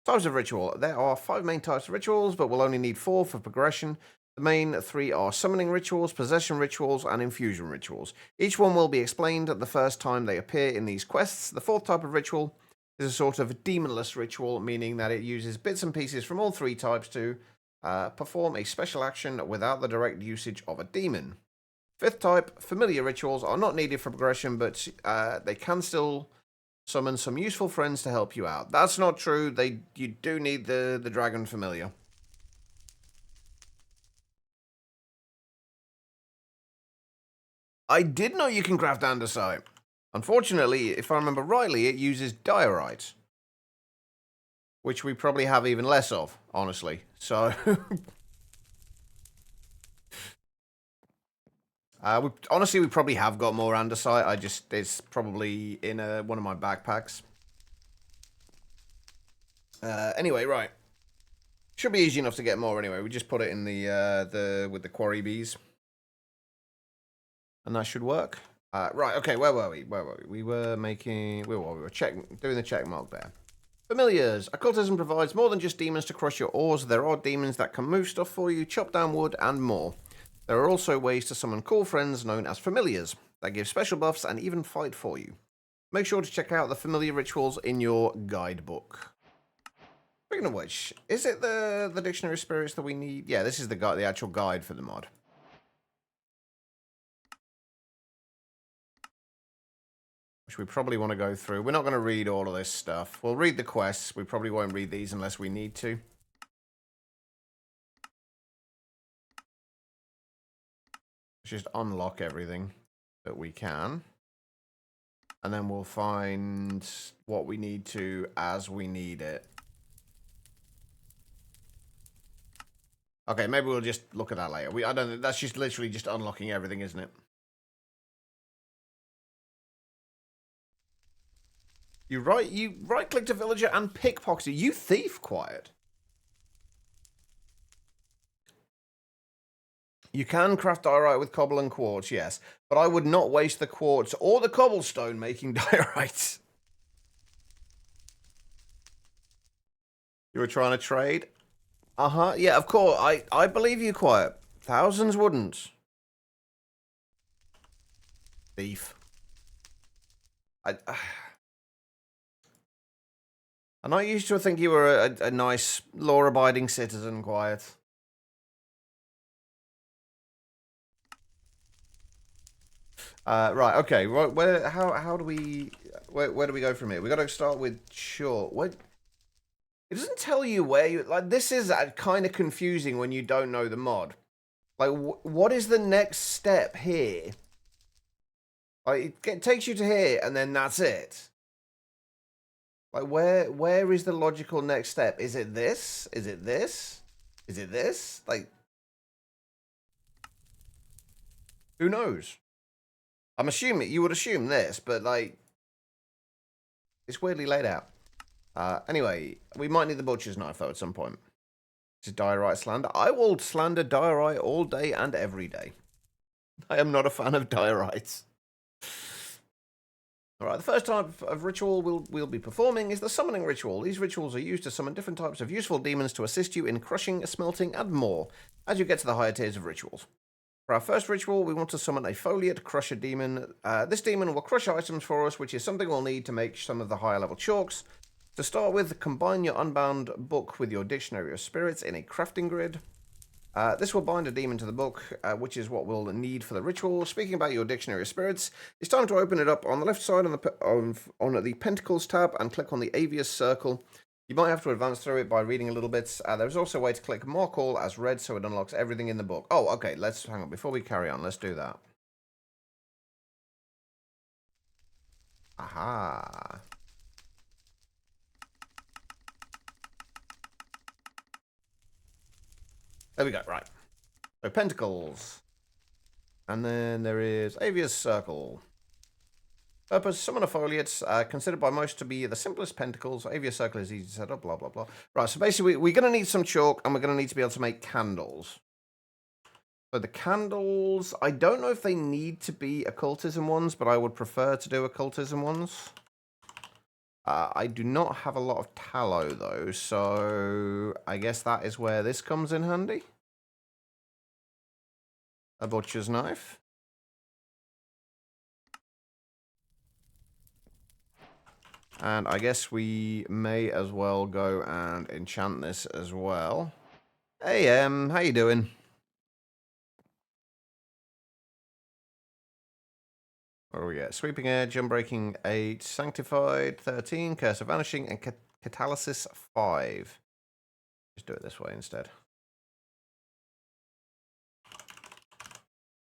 Types of ritual. There are 5 main types of rituals, but we'll only need 4 for progression. The main 3 are summoning rituals, possession rituals, and infusion rituals. Each one will be explained the first time they appear in these quests. The 4th type of ritual is a sort of demonless ritual, meaning that it uses bits and pieces from all 3 types to perform a special action without the direct usage of a demon. 5th type, familiar rituals, are not needed for progression, but they can still summon some useful friends to help you out. That's not true. You do need the dragon familiar. I did know you can craft andesite. Unfortunately, if I remember rightly, it uses diorite. Which we probably have even less of, honestly. So... honestly, we probably have got more andesite. It's probably in one of my backpacks. Anyway, right. Should be easy enough to get more anyway. We just put it in with the quarry bees. And that should work. Right, okay, where were we? We were doing the check mark there. Familiars. Occultism provides more than just demons to crush your ores. There are demons that can move stuff for you, chop down wood, and more. There are also ways to summon cool friends known as familiars that give special buffs and even fight for you. Make sure to check out the familiar rituals in your guidebook. Speaking of which, is it the dictionary of spirits that we need? Yeah, this is the actual guide for the mod. Which we probably want to go through. We're not going to read all of this stuff. We'll read the quests. We probably won't read these unless we need to. Let's just unlock everything that we can. And then we'll find what we need to as we need it. Okay, maybe we'll just look at that later. I don't think that's just literally just unlocking everything, isn't it? You right-clicked a villager and pickpocketed. You thief, Quiet. You can craft diorite with cobble and quartz, yes. But I would not waste the quartz or the cobblestone making diorite. You were trying to trade? Uh-huh. Yeah, of course. I believe you, Quiet. Thousands wouldn't. Thief. I'm not used to think you were a nice, law-abiding citizen, Quiet. Right, okay. How do we... Where do we go from here? We got to start with short. It doesn't tell you where you... Like, this is kind of confusing when you don't know the mod. Like, what is the next step here? Like, it takes you to here, and then that's it. Like, where is the logical next step? Is it this? Is it this? Is it this? Like, who knows? I'm assuming, you would assume this, but, like, It's weirdly laid out. Anyway, we might need the butcher's knife, though, at some point. This is diorite slander. I will slander diorite all day and every day. I am not a fan of diorites. Alright, the first type of ritual we'll be performing is the summoning ritual. These rituals are used to summon different types of useful demons to assist you in crushing, smelting, and more as you get to the higher tiers of rituals. For our first ritual, we want to summon a Foliate Crusher demon. This demon will crush items for us, which is something we'll need to make some of the higher level chalks. To start with, combine your Unbound book with your Dictionary of Spirits in a crafting grid. This will bind a demon to the book, which is what we'll need for the ritual. Speaking about your Dictionary of Spirits, it's time to open it up on the left side on the Pentacles tab and click on the Avius Circle. You might have to advance through it by reading a little bit. There's also a way to click Mark All as read so it unlocks everything in the book. Oh, okay, let's hang on. Before we carry on, let's do that. Aha. There we go, right. So Pentacles. And then there is Avius Circle. Purpose, summon a foliate, considered by most to be the simplest pentacles. Avius Circle is easy to set up, blah, blah, blah. Right, so basically we're going to need some chalk and we're going to need to be able to make candles. So the candles, I don't know if they need to be occultism ones, but I would prefer to do occultism ones. I do not have a lot of tallow, though, so I guess that is where this comes in handy. A butcher's knife. And I guess we may as well go and enchant this as well. Hey, how you doing? What do we get? Sweeping Edge, Unbreaking 8, Sanctified 13, Curse of Vanishing, and Catalysis 5. Just do it this way instead.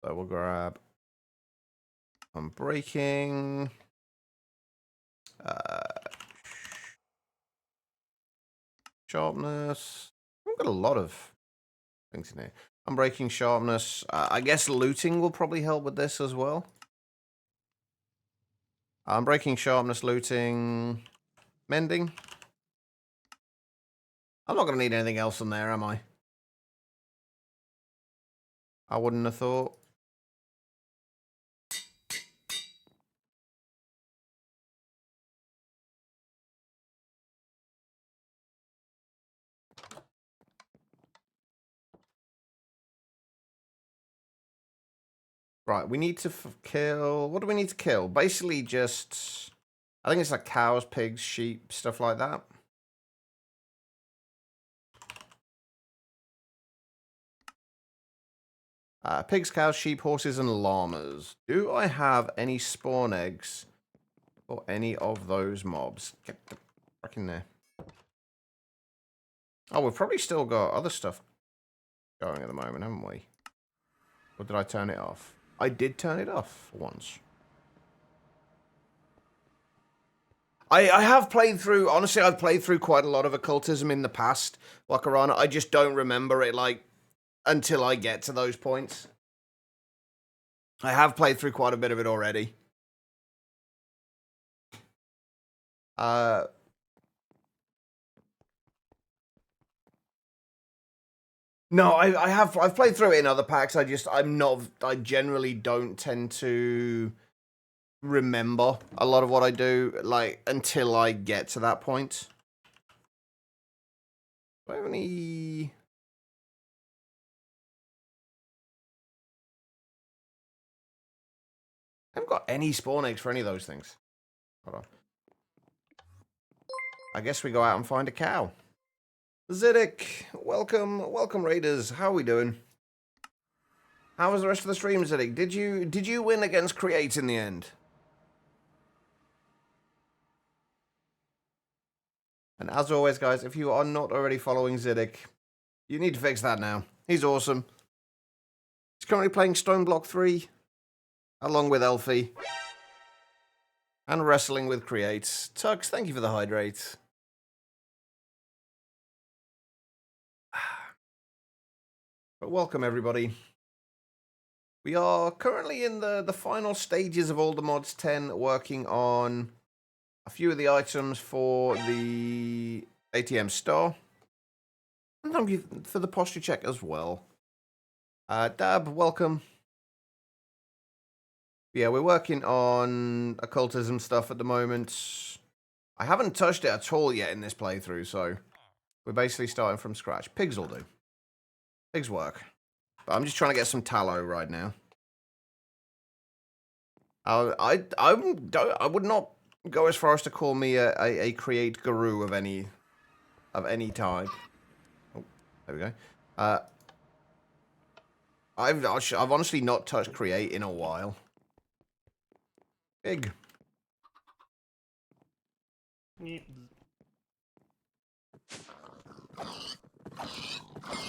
So we'll grab Unbreaking. Sharpness. We've got a lot of things in here. Unbreaking, Sharpness. I guess looting will probably help with this as well. Unbreaking, Sharpness, Looting, Mending. I'm not going to need anything else on there, am I? I wouldn't have thought. Right, we need to kill... What do we need to kill? Basically just... I think it's like cows, pigs, sheep, stuff like that. Pigs, cows, sheep, horses, and llamaas. Do I have any spawn eggs for any of those mobs? Get the frick in there. Oh, we've probably still got other stuff going at the moment, haven't we? Or did I turn it off? I did turn it off once. I have played through, honestly, I've played through quite a lot of occultism in the past, Wakarana. I just don't remember it, like, until I get to those points. I have played through quite a bit of it already. No, I've played through it in other packs. I generally don't tend to remember a lot of what I do, like, until I get to that point. Do I have any... I haven't got any spawn eggs for any of those things. Hold on. I guess we go out and find a cow. Ziddick, welcome Raiders. How are we doing? How was the rest of the stream, Ziddick? Did you win against Create in the end? And as always, guys, if you are not already following Ziddick, you need to fix that now. He's awesome. He's currently playing Stone Block 3, along with Elfie, and wrestling with Creates. Tux, thank you for the hydrate. But welcome, everybody. We are currently in the final stages of all the mods 10, working on a few of the items for the ATM star. And thank you for the posture check as well. Dab, welcome. Yeah, we're working on occultism stuff at the moment. I haven't touched it at all yet in this playthrough, so we're basically starting from scratch. Pigs will do. Pigs work. But I'm just trying to get some tallow right now. I would not go as far as to call me a create guru of any type. Oh, there we go. I've honestly not touched create in a while. Pig.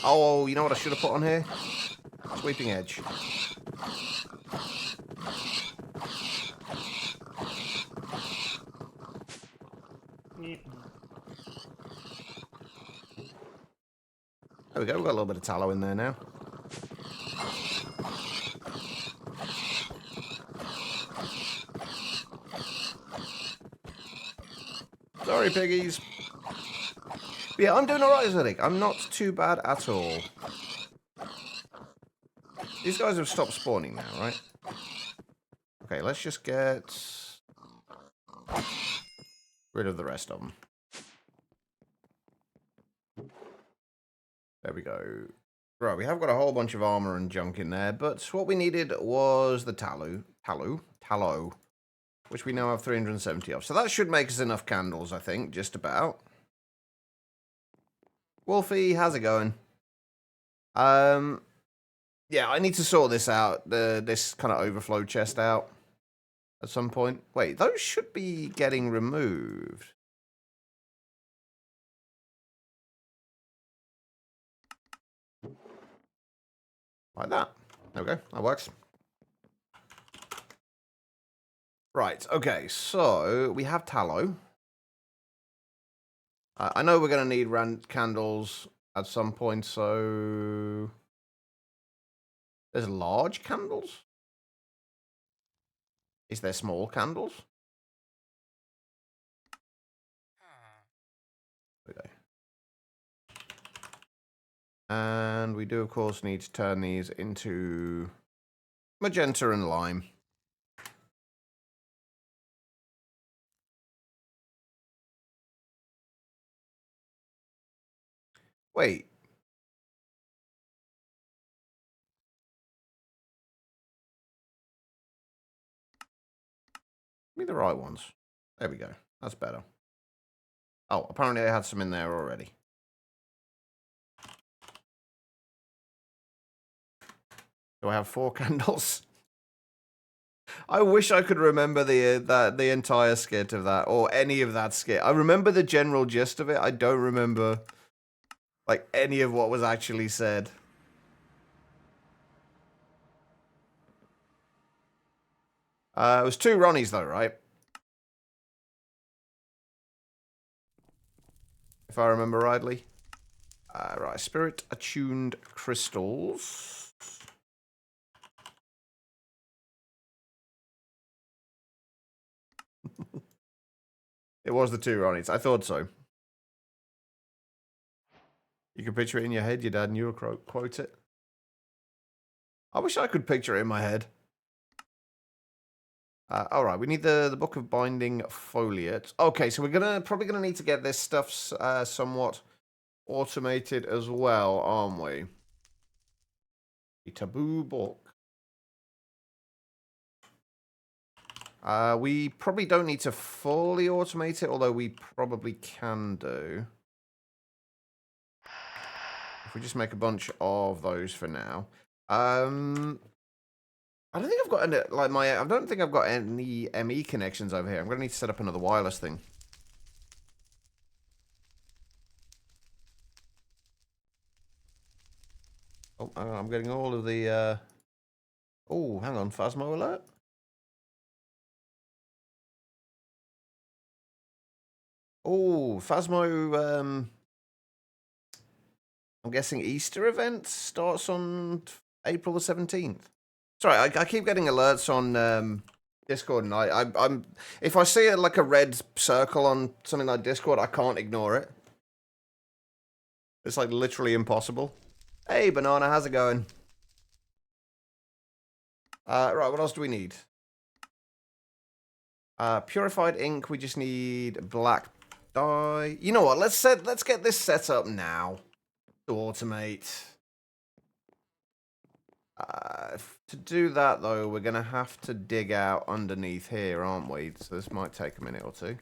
Oh, you know what I should have put on here? Sweeping edge. There we go, we've got a little bit of tallow in there now. Sorry, piggies. But yeah, I'm doing alright, Zedek. I'm not too bad at all. These guys have stopped spawning now, right? Okay, let's just get rid of the rest of them. There we go. Right, we have got a whole bunch of armor and junk in there, but what we needed was the tallow, which we now have 370 of. So that should make us enough candles, I think, just about. Wolfie, how's it going? Yeah, I need to sort this out, this kind of overflow chest out at some point. Wait, those should be getting removed. Like that. There we go, that works. Right, okay, so we have tallow. I know we're going to need candles at some point, so... There's large candles? Is there small candles? Okay. And we do, of course, need to turn these into magenta and lime. Wait. Give me the right ones. There we go. That's better. Oh, apparently I had some in there already. Do I have 4 candles? I wish I could remember the entire skit of that, or any of that skit. I remember the general gist of it. I don't remember, like, any of what was actually said. It was 2 Ronnies, though, right? If I remember rightly. Right, spirit attuned crystals. It was the 2 Ronnies. I thought so. You can picture it in your head. Your dad knew a quote it. I wish I could picture it in my head. All right, we need the Book of Binding Foliate. Okay, so we're probably gonna need to get this stuff somewhat automated as well, aren't we? The taboo book. We probably don't need to fully automate it, although we probably can do. If we just make a bunch of those for now. I don't think I've got any, like I don't think I've got any ME connections over here. I'm gonna need to set up another wireless thing. Oh, I'm getting all of the. Oh, hang on, Phasmo alert. Oh, Phasmo. I'm guessing Easter event starts on April the 17th. Sorry, I keep getting alerts on Discord, and I'm if I see it like a red circle on something like Discord, I can't ignore it. It's like literally impossible. Hey, Banana, how's it going? Right, what else do we need? Purified ink. We just need black dye. You know what? Let's get this set up now to automate. To do that though, we're gonna have to dig out underneath here, aren't we? So this might take a minute or two.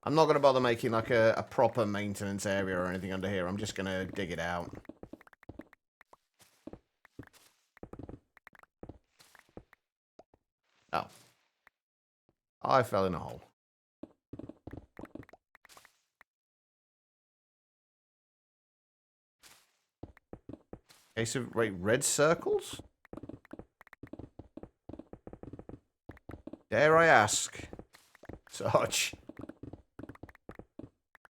I'm not going to bother making like a proper maintenance area or anything under here. I'm just going to dig it out. Oh. I fell in a hole. Okay, so, wait, red circles? Dare I ask? Sarge.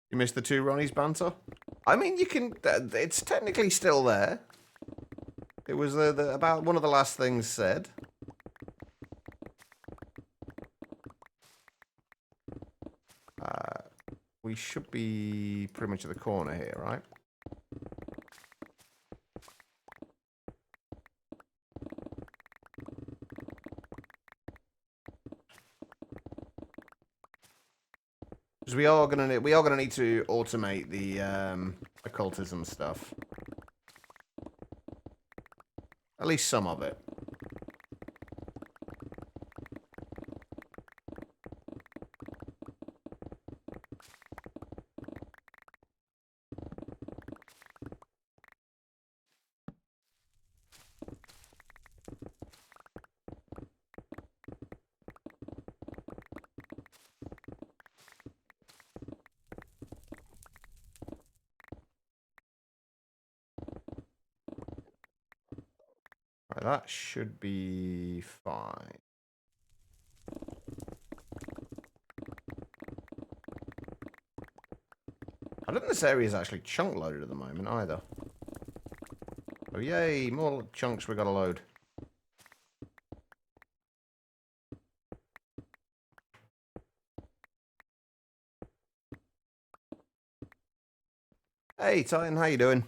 You missed the two Ronnies banter? I mean, you can... it's technically still there. It was about one of the last things said. We should be pretty much at the corner here, right? Because we are gonna need to automate the occultism stuff. At least some of it. Right, that should be fine. I don't think this area is actually chunk loaded at the moment either. Oh yay, more chunks we gotta load. Hey Titan, how you doing?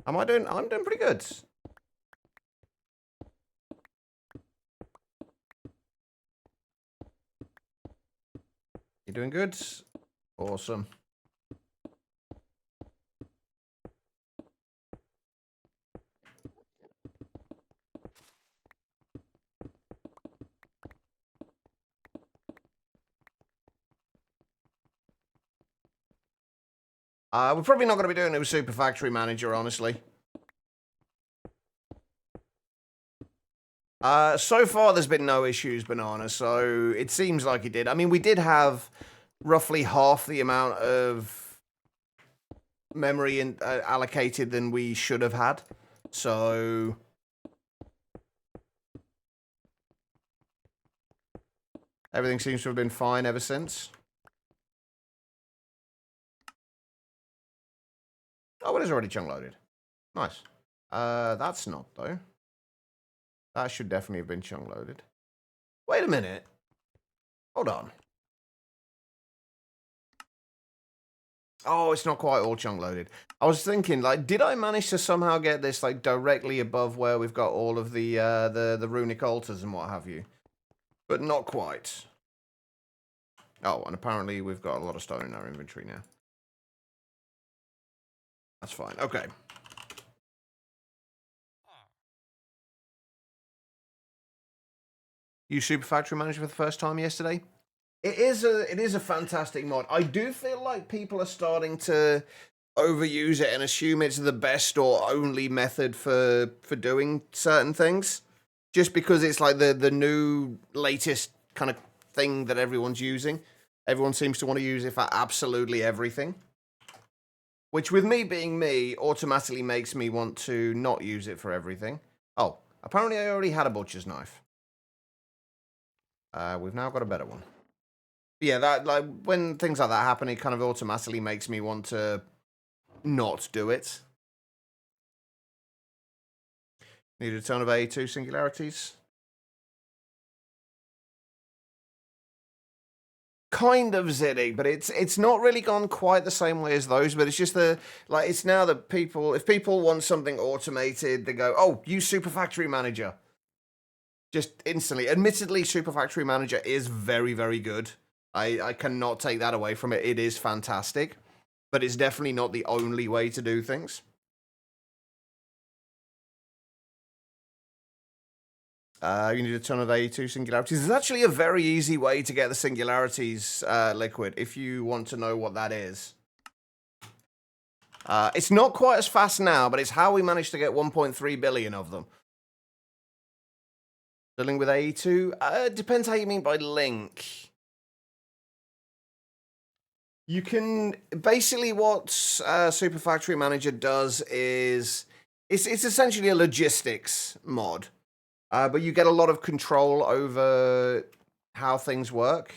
I'm doing pretty good. You doing good? Awesome. We're probably not going to be doing it with Super Factory Manager, honestly. So far there's been no issues, Banana, so it seems like it did. I mean, we did have roughly half the amount of memory allocated than we should have had, so... everything seems to have been fine ever since. Oh, it is already chunk loaded. Nice. That's not, though. That should definitely have been chunk loaded. Wait a minute. Hold on. Oh, it's not quite all chunk loaded. I was thinking, like, did I manage to somehow get this, like, directly above where we've got all of the runic altars and what have you? But not quite. Oh, and apparently we've got a lot of stone in our inventory now. That's fine. Okay. You Super Factory Manager for the first time yesterday? It is a fantastic mod. I do feel like people are starting to overuse it and assume it's the best or only method for doing certain things, just because it's like the new latest kind of thing that everyone's using. Everyone seems to want to use it for absolutely everything, which with me being me automatically makes me want to not use it for everything. Oh, apparently I already had a butcher's knife. We've now got a better one. But yeah, that like when things like that happen, it kind of automatically makes me want to not do it. Need a ton of A2 singularities. Kind of zitty, but it's not really gone quite the same way as those. But it's just it's now that if people want something automated, they go, oh, use Super Factory Manager, just instantly. Admittedly, Super Factory Manager is very, very good. I cannot take that away from it. It is fantastic, but it's definitely not the only way to do things. You need a ton of A2 singularities. There's actually a very easy way to get the singularities liquid, if you want to know what that is. It's not quite as fast now, but it's how we managed to get 1.3 billion of them. Dealing with A2? Depends how you mean by link. You can... Basically what Super Factory Manager does is... It's essentially a logistics mod. But you get a lot of control over how things work.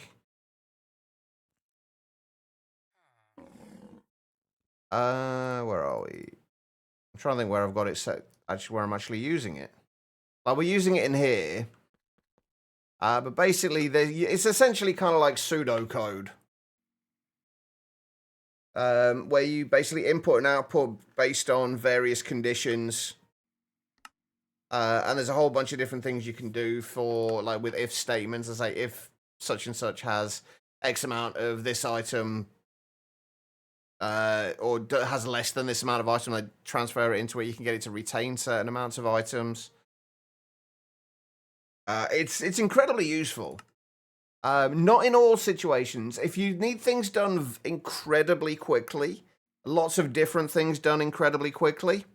Where are we? I'm trying to think where I've got it set. Actually, where I'm actually using it. Well, we're using it in here. But basically, it's essentially kind of like pseudocode. Where you basically input and output based on various conditions. And there's a whole bunch of different things you can do for, like, with if statements. I say, if such and such has X amount of this item, or has less than this amount of item, like, transfer it into it. You can get it to retain certain amounts of items. It's incredibly useful. Not in all situations. If you need things done incredibly quickly, lots of different things done incredibly quickly,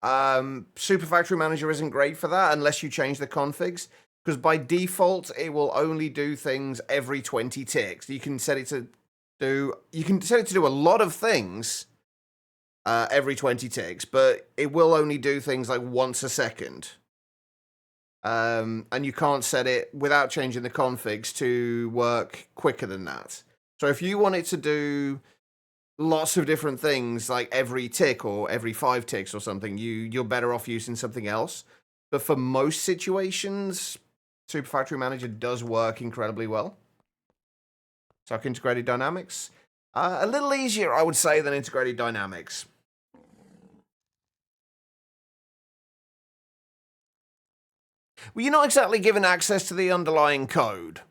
Super Factory Manager isn't great for that unless you change the configs, because by default it will only do things every 20 ticks. You can set it to do a lot of things every 20 ticks, but it will only do things like once a second. And you can't set it without changing the configs to work quicker than that. So if you want it to do lots of different things like every tick or every 5 ticks or something, you're better off using something else. But for most situations, Super Factory Manager does work incredibly well. So integrated dynamics, a little easier, I would say, than integrated dynamics. Well, you're not exactly given access to the underlying code.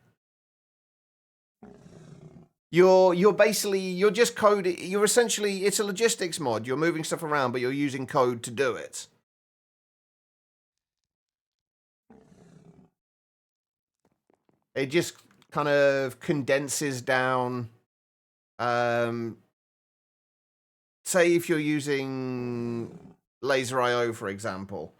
You're just coding. You're essentially, it's a logistics mod. You're moving stuff around, but you're using code to do it. It just kind of condenses down. Say if you're using Laser IO, for example,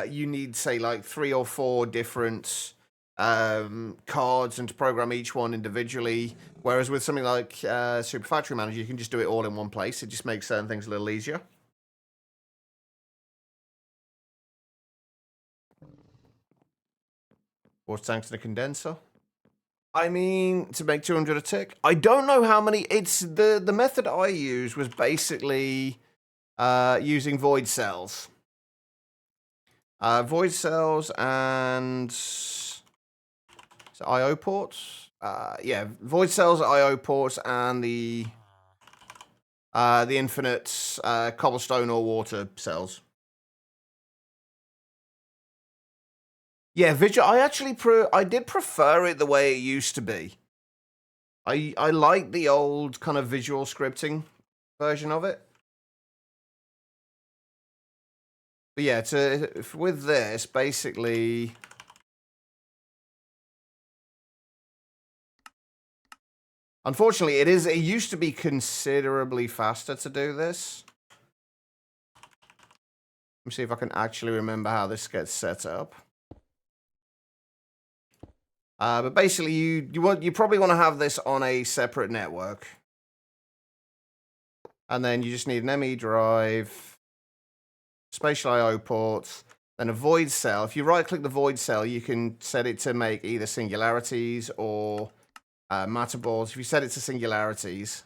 you need, say, like 3 or 4 different cards, and to program each one individually. Whereas with something like Super Factory Manager, you can just do it all in one place. It just makes certain things a little easier. Water tanks and a condenser. I mean, to make 200 a tick. I don't know how many. It's the method I used was basically using void cells. Void cells and IO ports. Yeah, void cells, IO ports, and the infinite cobblestone or water cells. Yeah, visual. I did prefer it the way it used to be. I like the old kind of visual scripting version of it. But yeah, with this, basically, unfortunately, it used to be considerably faster to do this. Let me see if I can actually remember how this gets set up. But basically, you probably want to have this on a separate network. And then you just need an ME drive, spatial IO ports, Then a void cell. If you right-click the void cell, you can set it to make either singularities or matter balls. If you set it to singularities,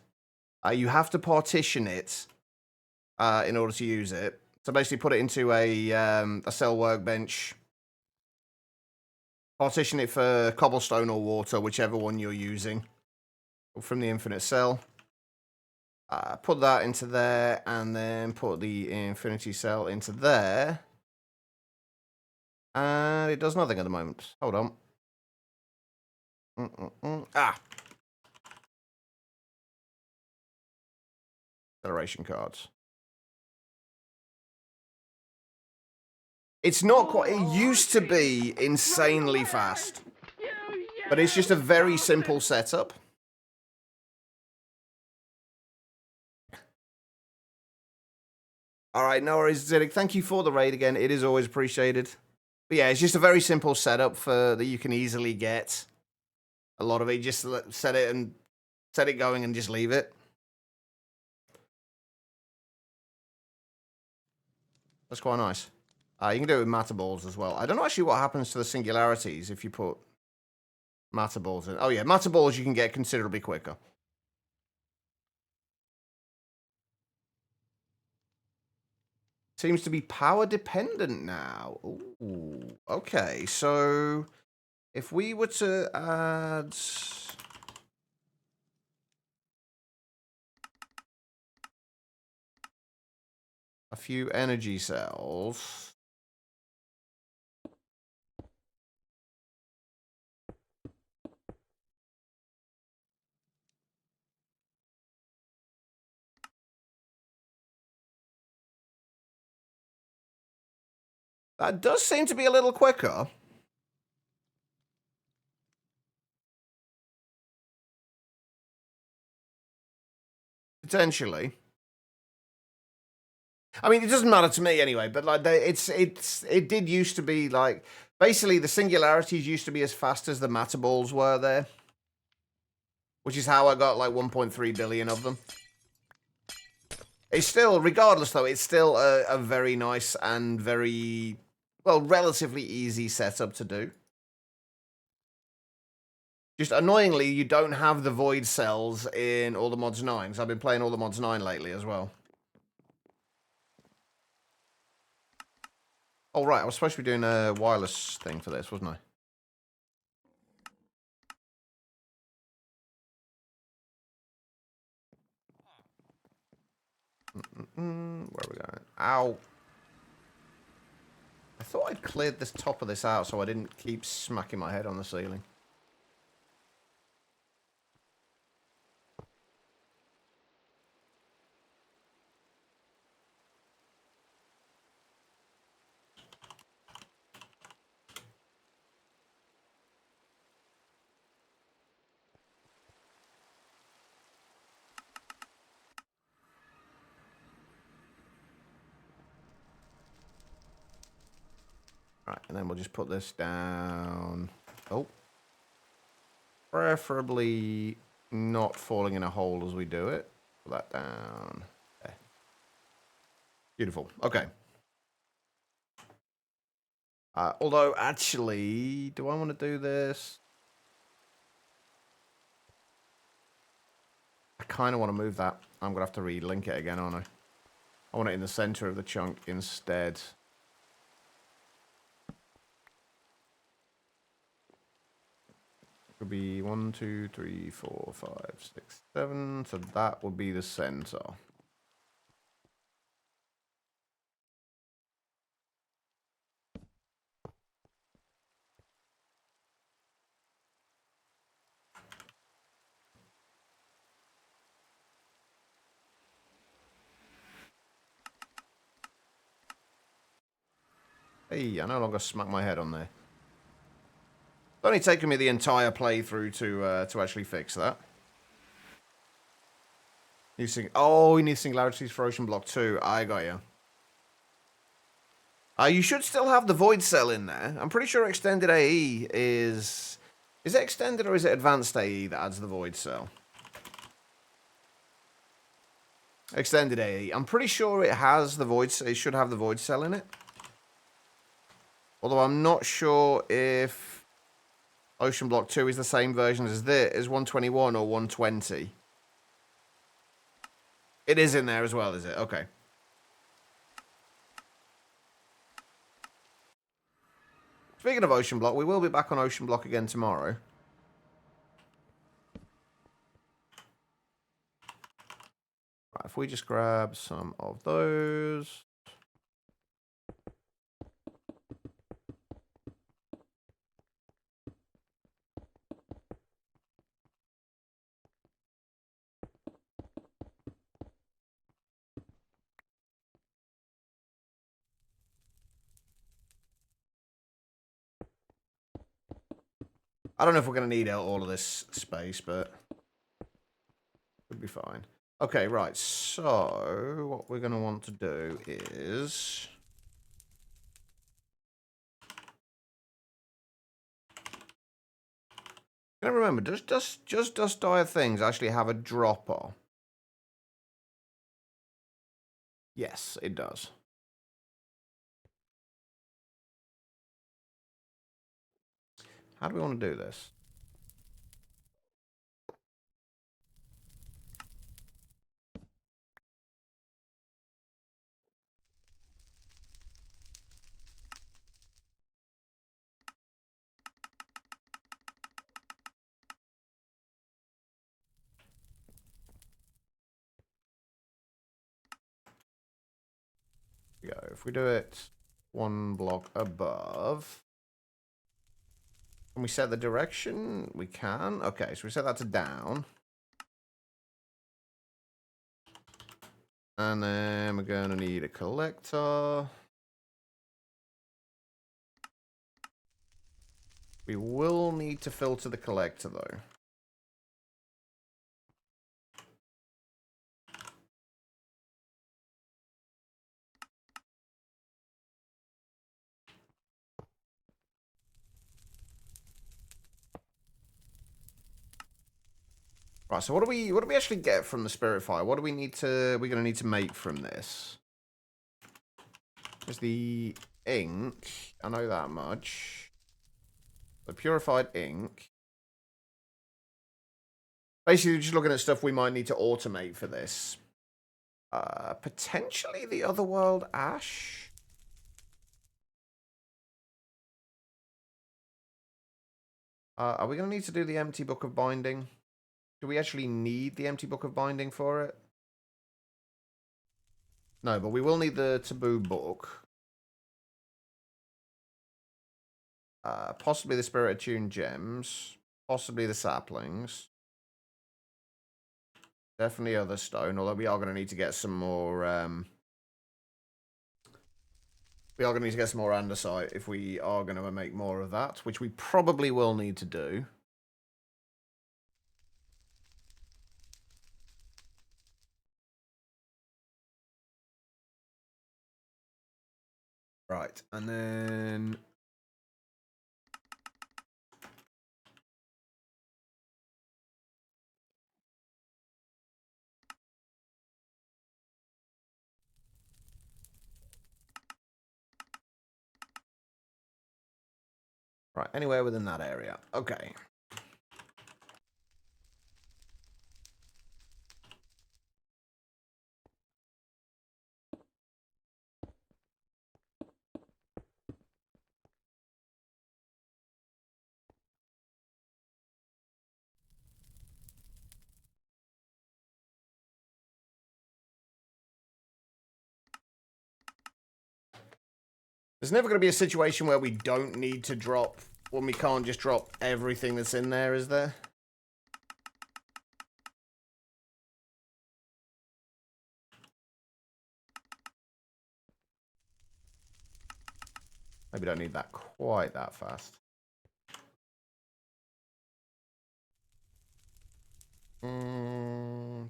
you have to partition it in order to use it. So basically put it into a cell workbench. Partition it for cobblestone or water, whichever one you're using. From the infinite cell. Put that into there, and then put the infinity cell into there. And it does nothing at the moment. Hold on. Acceleration cards. It's not quite... It used to be insanely fast. But it's just a very simple setup. Alright, no worries, Ziddick. Thank you for the raid again. It is always appreciated. But yeah, it's just a very simple setup for that you can easily get. A lot of it, just set it going and just leave it. That's quite nice. You can do it with matter balls as well. I don't know actually what happens to the singularities if you put matter balls in. Oh yeah, matter balls you can get considerably quicker. Seems to be power dependent now. Ooh, okay, so if we were to add a few energy cells. That does seem to be a little quicker. Potentially. I mean, it doesn't matter to me anyway, but like it did used to be like basically the singularities used to be as fast as the matter balls were there. Which is how I got like 1.3 billion of them. It's still, regardless though, it's still a very nice and very, well, relatively easy setup to do. Just annoyingly, you don't have the void cells in all the mods 9, so I've been playing all the mods 9 lately as well. Oh, right, I was supposed to be doing a wireless thing for this, wasn't I? Where are we going? Ow. I thought I'd cleared this top of this out so I didn't keep smacking my head on the ceiling. Right, and then we'll just put this down. Oh. Preferably not falling in a hole as we do it. Put that down. Okay. Beautiful. Okay. Although, actually, do I want to do this? I kind of want to move that. I'm going to have to relink it again, aren't I? I want it in the center of the chunk instead. Could be 1, 2, 3, 4, 5, 6, 7. So that would be the center. Hey, I no longer smack my head on there. It's only taken me the entire playthrough to actually fix that. Oh, you need singularities for Ocean Block 2. I got you. You should still have the void cell in there. I'm pretty sure extended AE is... Is it extended or is it advanced AE that adds the void cell? Extended AE. I'm pretty sure it has the void... It should have the void cell in it. Although I'm not sure if Ocean Block 2 is the same version as this, as 121 or 120. It is in there as well, is it? Okay. Speaking of Ocean Block, we will be back on Ocean Block again tomorrow. Right, if we just grab some of those. I don't know if we're going to need all of this space, but we'll be fine. Okay, right. So what we're going to want to do is... Now remember, does Dust Dire things actually have a dropper? Yes, it does. How do we want to do this? Go. If we do it one block above, can we set the direction? We can. Okay, so we set that to down. And then we're going to need a collector. We will need to filter the collector, though. Right, so what do we actually get from the Spirit Fire? What do we need to... We're going to need to make from this? There's the ink. I know that much. The purified ink. Basically, just looking at stuff we might need to automate for this. Potentially the Otherworld Ash. Are we going to need to do the Empty Book of Binding? Do we actually need the Empty Book of Binding for it? No, but we will need the Taboo Book. Possibly the Spirit Attuned Gems. Possibly the Saplings. Definitely other stone, although we are going to need to get some more... we are going to need to get some more andesite if we are going to make more of that, which we probably will need to do. Right, and then... Right, anywhere within that area. Okay. There's never going to be a situation where we don't need to drop, when we can't just drop everything that's in there, is there? Maybe don't need that quite that fast.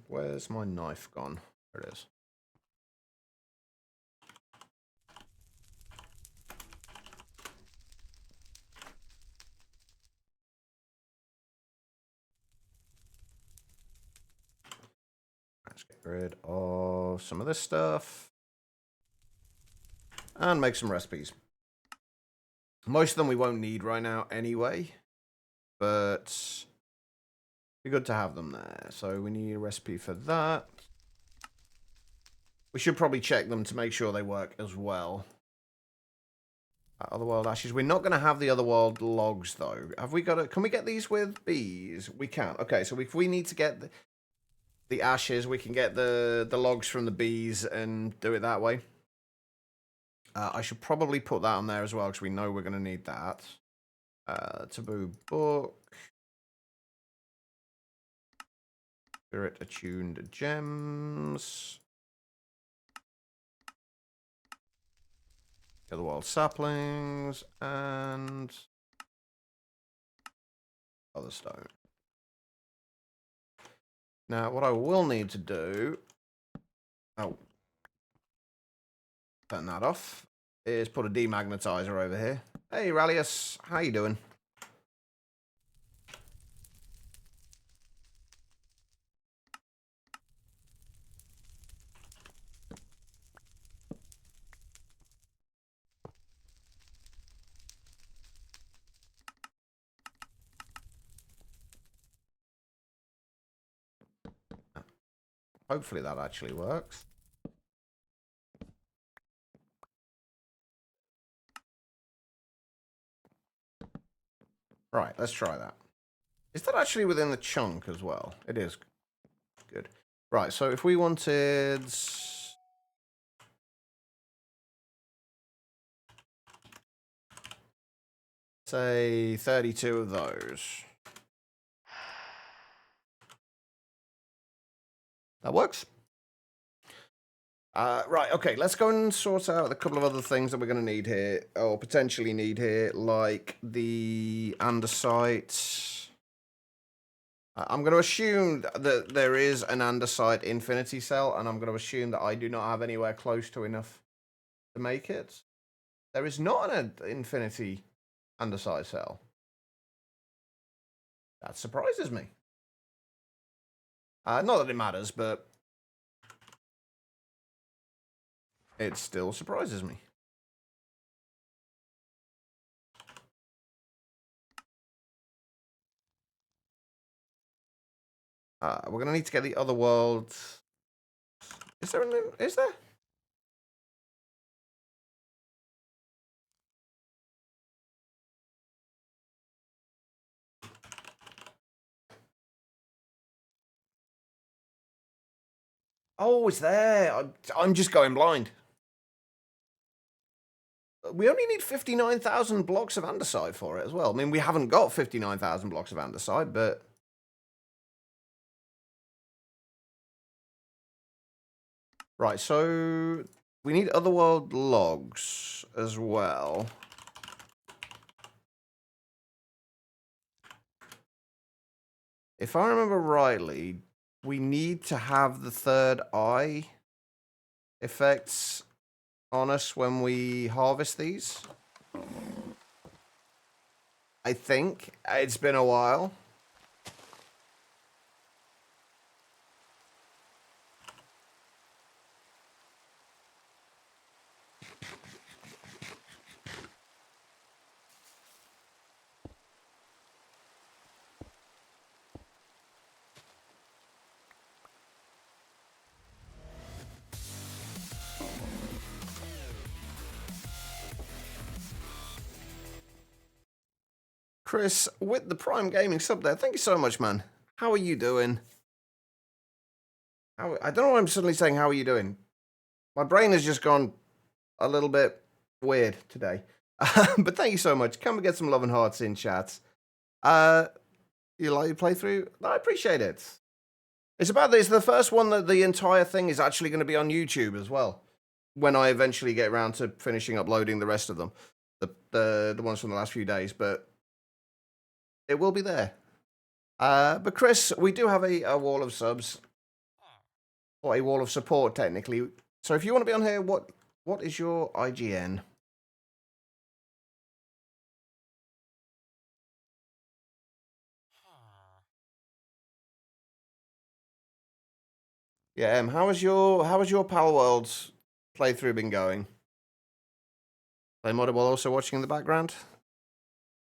Where's my knife gone? There it is. Let's get rid of some of this stuff. And make some recipes. Most of them we won't need right now anyway, but it'd be good to have them there. So we need a recipe for that. We should probably check them to make sure they work as well. Otherworld ashes. We're not going to have the otherworld logs though. Have we got it? Can we get these with bees? We can. Okay, so if we need to get the ashes, we can get the logs from the bees and do it that way. I should probably put that on there as well because we know we're going to need that. Taboo book. Spirit attuned gems. Otherworld saplings and other stone. Now, what I will need to do, turn that off, is put a demagnetizer over here. Hey, Rallius, how you doing? Hopefully that actually works. Right, let's try that. Is that actually within the chunk as well? It is. Good. Right, so if we wanted... say 32 of those. That works. Right, okay, let's go and sort out a couple of other things that we're going to need here, or potentially need here, like the andesite. I'm going to assume that there is an andesite infinity cell, and I'm going to assume that I do not have anywhere close to enough to make it. There is not an infinity andesite cell. That surprises me. Not that it matters, but it still surprises me. We're going to need to get the other world. Is there? Is there? Oh, it's there. I'm just going blind. We only need 59,000 blocks of andesite for it as well. I mean, we haven't got 59,000 blocks of andesite, but... Right, so we need otherworld logs as well. If I remember rightly, we need to have the third eye effects on us when we harvest these. I think. It's been a while. Chris, with the Prime Gaming sub there, thank you so much, man. How are you doing? I don't know why I'm suddenly saying, how are you doing? My brain has just gone a little bit weird today. But thank you so much. Come and get some love and hearts in chat. You like your playthrough? I appreciate it. It's about this. The first one that the entire thing is actually going to be on YouTube as well. When I eventually get around to finishing uploading the rest of them. The ones from the last few days. But it will be there. But Chris, we do have a wall of subs. Or a wall of support, technically. So if you want to be on here, what is your IGN? Yeah, how has your Power Worlds playthrough been going? Play Mod while also watching in the background?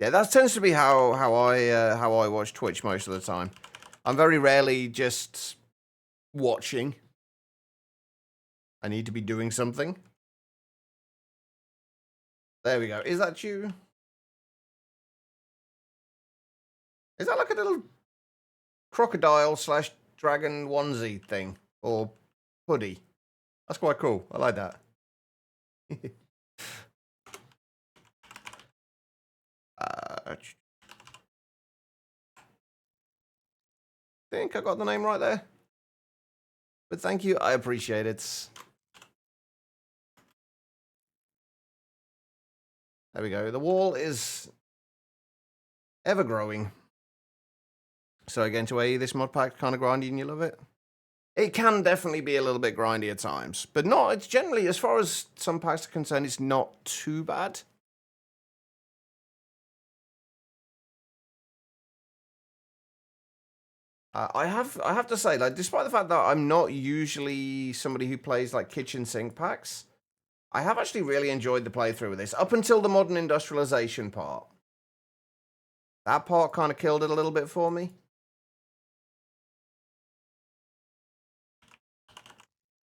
Yeah, that tends to be how I watch Twitch most of the time. I'm very rarely just watching. I need to be doing something. There we go. Is that you? Is that like a little crocodile / dragon onesie thing? Or hoodie? That's quite cool. I like that. I think I got the name right there. But thank you. I appreciate it. There we go. The wall is ever growing. So again, to AE, this mod pack kind of grindy and you love it? It can definitely be a little bit grindy at times, but not, it's generally, as far as some packs are concerned, it's not too bad. I have to say, like, despite the fact that I'm not usually somebody who plays like kitchen sink packs, I have actually really enjoyed the playthrough with this, up until the modern industrialization part. That part kind of killed it a little bit for me.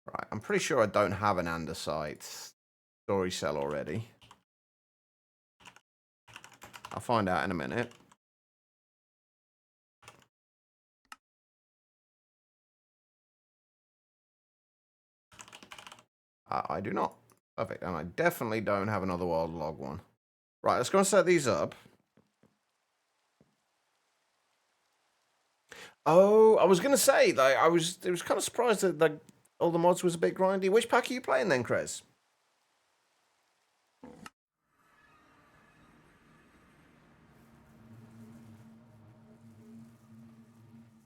Right, I'm pretty sure I don't have an andesite storage cell already. I'll find out in a minute. I do not. Perfect, and I definitely don't have another wild log one. Right, let's go and set these up. Oh, I was gonna say, like, it was kind of surprised that like all the mods was a bit grindy. Which pack are you playing then, Chris?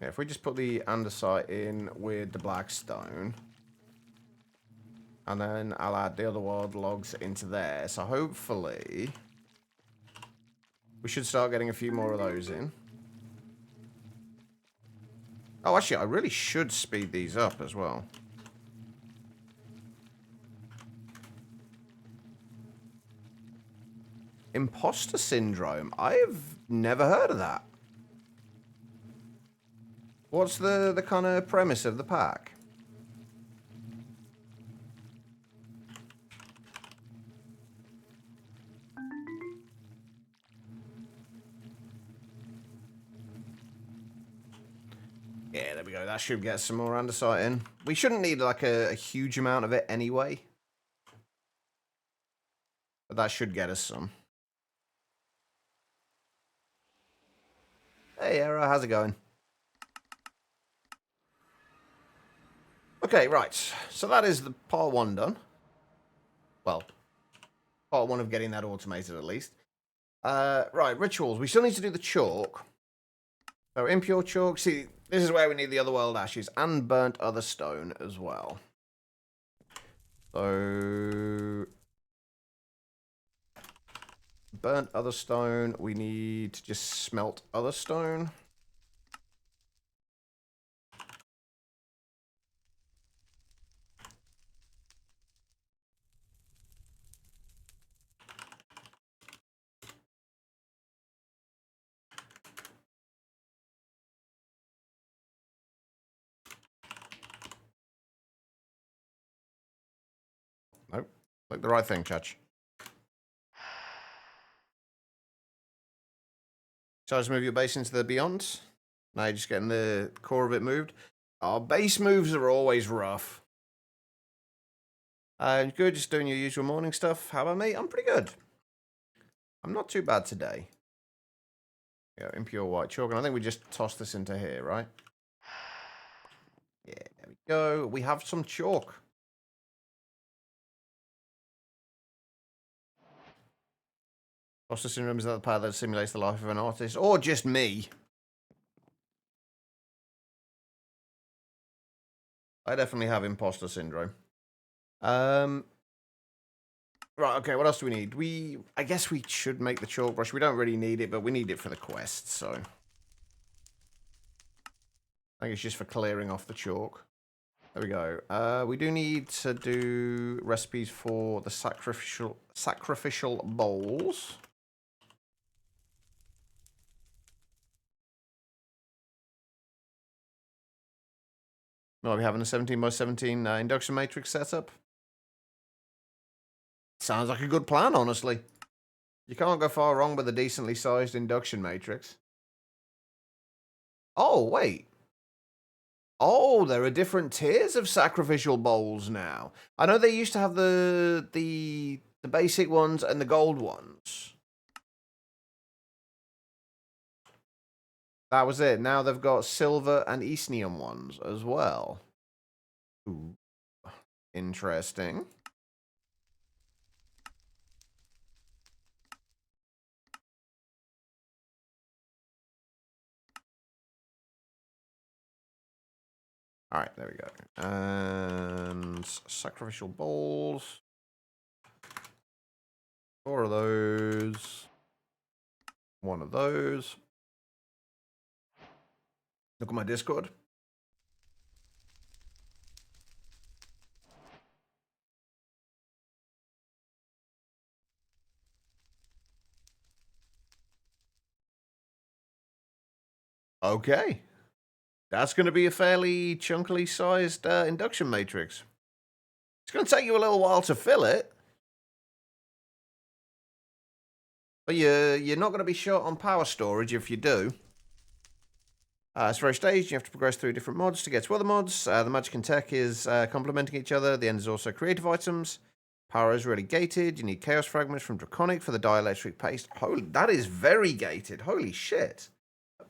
Yeah, if we just put the andesite in with the black stone, and then I'll add the other wild logs into there. So hopefully we should start getting a few more of those in. Oh, actually, I really should speed these up as well. Imposter syndrome. I have never heard of that. What's the kind of premise of the pack? Yeah, there we go. That should get some more andesite in. We shouldn't need like a huge amount of it anyway. But that should get us some. Hey, Era, how's it going? Okay, right. So that is the part one done. Well, part one of getting that automated at least. Right, rituals. We still need to do the chalk. So impure chalk. See, this is where we need the other world ashes and burnt other stone as well. So burnt other stone. We need to just smelt other stone. Nope. Like the right thing, Church. So just move your base into the beyond. Now you're just getting the core of it moved. Our base moves are always rough. Good, just doing your usual morning stuff. How about me? I'm pretty good. I'm not too bad today. Yeah, impure white chalk, and I think we just toss this into here, right? Yeah, there we go. We have some chalk. Imposter syndrome is that the power that simulates the life of an artist, or just me? I definitely have imposter syndrome. Right, okay, what else do we need? I guess we should make the chalk brush. We don't really need it, but we need it for the quest, so. I think it's just for clearing off the chalk. There we go. We do need to do recipes for the sacrificial bowls. Might be having a 17 by 17 induction matrix setup. Sounds like a good plan, honestly. You can't go far wrong with a decently sized induction matrix. Oh, wait. Oh, there are different tiers of sacrificial bowls now. I know they used to have the basic ones and the gold ones. That was it. Now they've got silver and Eastnium ones as well. Ooh. Interesting. All right, there we go. And sacrificial bowls. 4 of those. 1 of those. Look at my Discord. Okay. That's going to be a fairly chunkily sized induction matrix. It's going to take you a little while to fill it. But you're not going to be short on power storage if you do. It's very staged. You have to progress through different mods to get to other mods. The magic and tech is complementing each other. The end is also creative items. Power is really gated. You need chaos fragments from Draconic for the dielectric paste. Holy, that is very gated. Holy shit.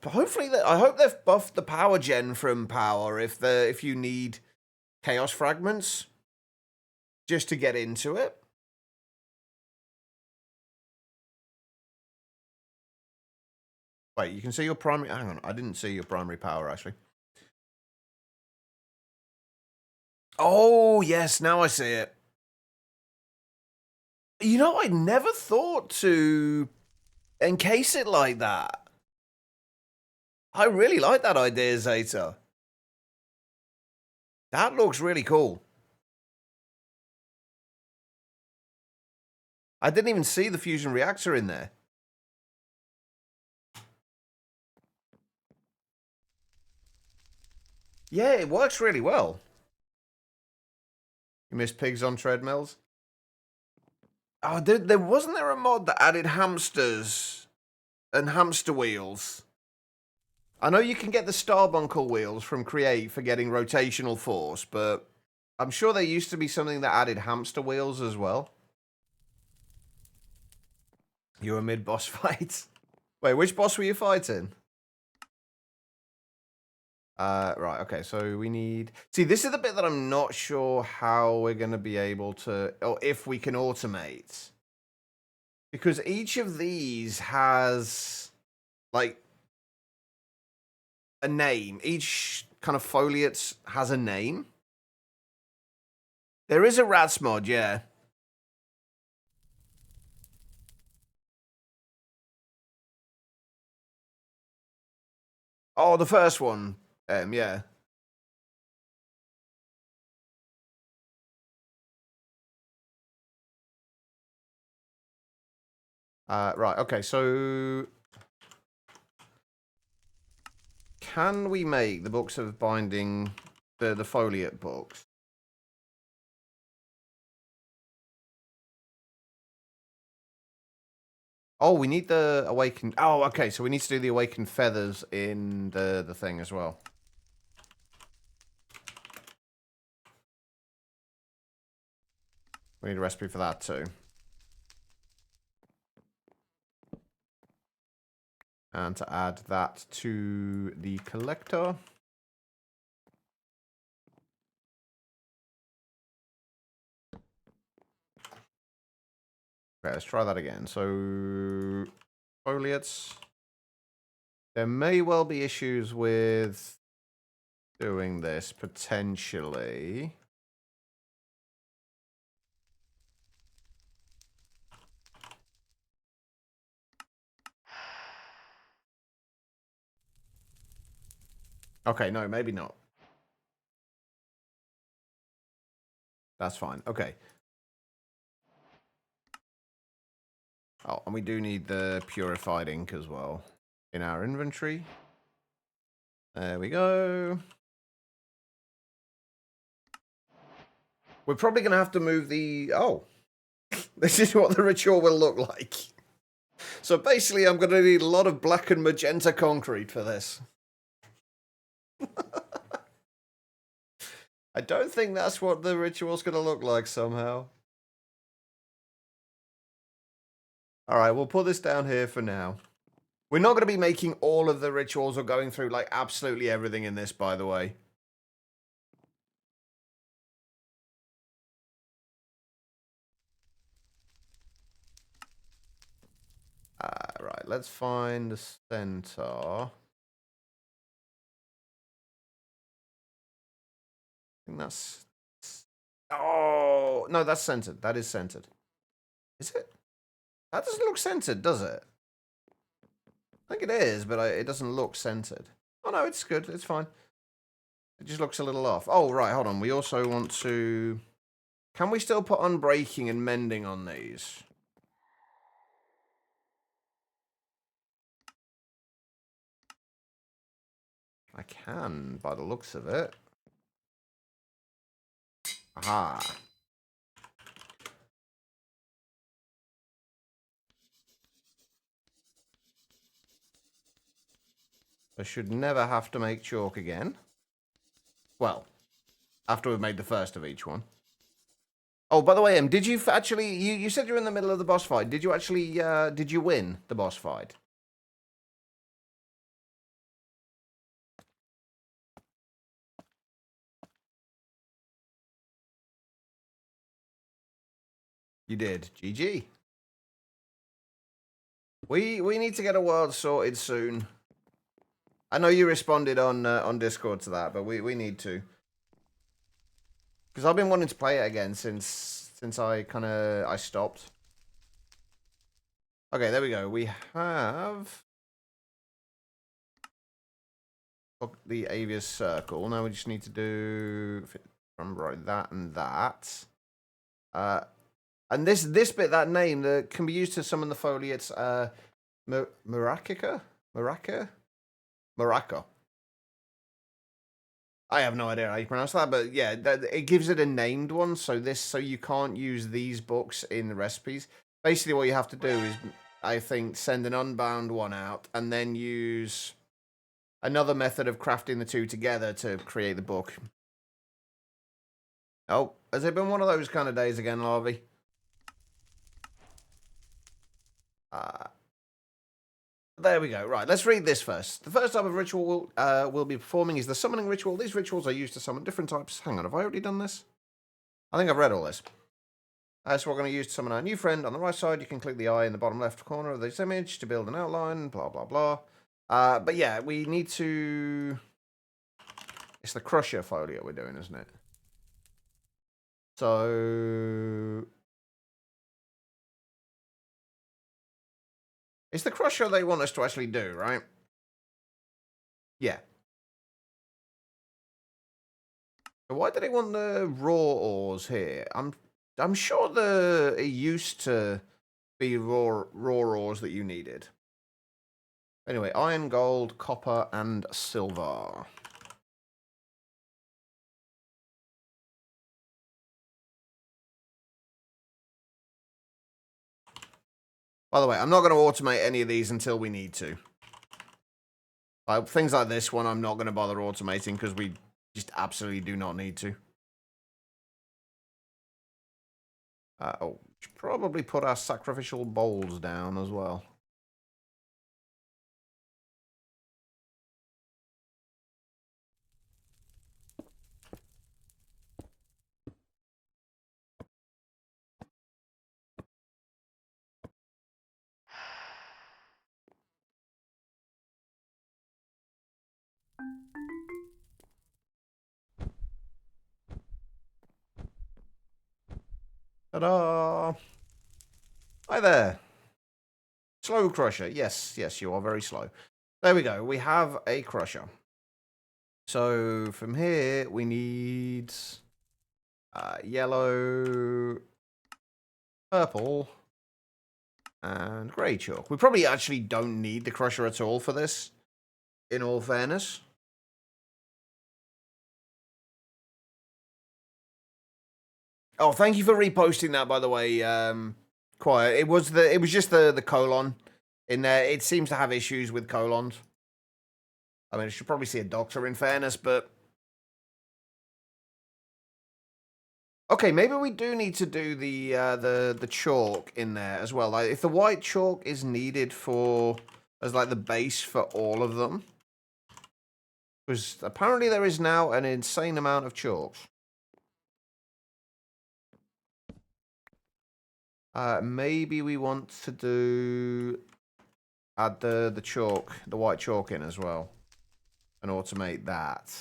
But hopefully, I hope they've buffed the power gen from power if you need chaos fragments just to get into it. Wait, you can see your primary... Hang on, I didn't see your primary power, actually. Oh, yes, now I see it. You know, I never thought to encase it like that. I really like that idea, Zeta. That looks really cool. I didn't even see the fusion reactor in there. Yeah, it works really well. You miss pigs on treadmills? Oh, there wasn't there a mod that added hamsters and hamster wheels? I know you can get the Starbuncle wheels from Create for getting rotational force, but I'm sure there used to be something that added hamster wheels as well. You were mid-boss fight? Wait, which boss were you fighting? Right, okay, so we need... See, this is the bit that I'm not sure how we're going to be able to... Or if we can automate. Because each of these has, like, a name. Each kind of foliate has a name. There is a rats mod, yeah. Oh, the first one. Yeah. Right, okay, so... Can we make the books of binding, the foliate books? Oh, we need the awakened... Oh, okay, so we need to do the awakened feathers in the thing as well. We need a recipe for that too. And to add that to the collector. Okay, let's try that again. So, foliates. There may well be issues with doing this, potentially. Okay, no, maybe not. That's fine. Okay. Oh, and we do need the purified ink as well in our inventory. There we go. We're probably going to have to move the... Oh. This is what the ritual will look like. So basically, I'm going to need a lot of black and magenta concrete for this. I don't think that's what the ritual's going to look like somehow. Alright, we'll put this down here for now. We're not going to be making all of the rituals or going through, like, absolutely everything in this, by the way. Right, let's find the centaur. I think that's... Oh, no, that's centered. That is centered. Is it? That doesn't look centered, does it? I think it is, but it doesn't look centered. Oh, no, it's good. It's fine. It just looks a little off. Oh, right, hold on. We also want to... Can we still put unbreaking and mending on these? I can, by the looks of it. Aha. I should never have to make chalk again. Well, after we've made the first of each one. Oh, by the way, did you actually... You said you're in the middle of the boss fight. Did you actually... did you win the boss fight? You did. GG. We need to get a world sorted soon. I know you responded on Discord to that, but we need to. Because I've been wanting to play it again since I stopped. Okay, there we go. We have the Avius circle. Now we just need to do right that and that. And this bit, that name, that can be used to summon the foliates. Maraca. I have no idea how you pronounce that, but yeah, it gives it a named one. So you can't use these books in the recipes. Basically, what you have to do is, I think, send an unbound one out, and then use another method of crafting the two together to create the book. Oh, has it been one of those kind of days again, Larvey? There we go. Right, let's read this first. The first type of ritual we'll be performing is the summoning ritual. These rituals are used to summon different types. Hang on, have I already done this? I think I've read all this. So we're going to use to summon our new friend. On the right side, you can click the eye in the bottom left corner of this image to build an outline, blah, blah, blah. But yeah, we need to... It's the Crusher folio we're doing, isn't it? So... It's the Crusher they want us to actually do, right? Yeah. So why do they want the raw ores here? I'm sure it used to be raw ores that you needed. Anyway, iron, gold, copper, and silver. By the way, I'm not going to automate any of these until we need to. Things like this one, I'm not going to bother automating because we just absolutely do not need to. We should probably put our sacrificial bowls down as well. Ta-da! Hi there. Slow crusher. Yes, you are very slow. There we go. We have a crusher. So from here, we need yellow, purple, and grey chalk. We probably actually don't need the crusher at all for this, in all fairness. Oh, thank you for reposting that, by the way. Quiet. It was just the colon in there. It seems to have issues with colons. I mean, I should probably see a doctor in fairness, but okay, maybe we do need to do the chalk in there as well. Like if the white chalk is needed for as like the base for all of them, because apparently there is now an insane amount of chalks. Maybe we want to add the chalk, the white chalk in as well, and automate that.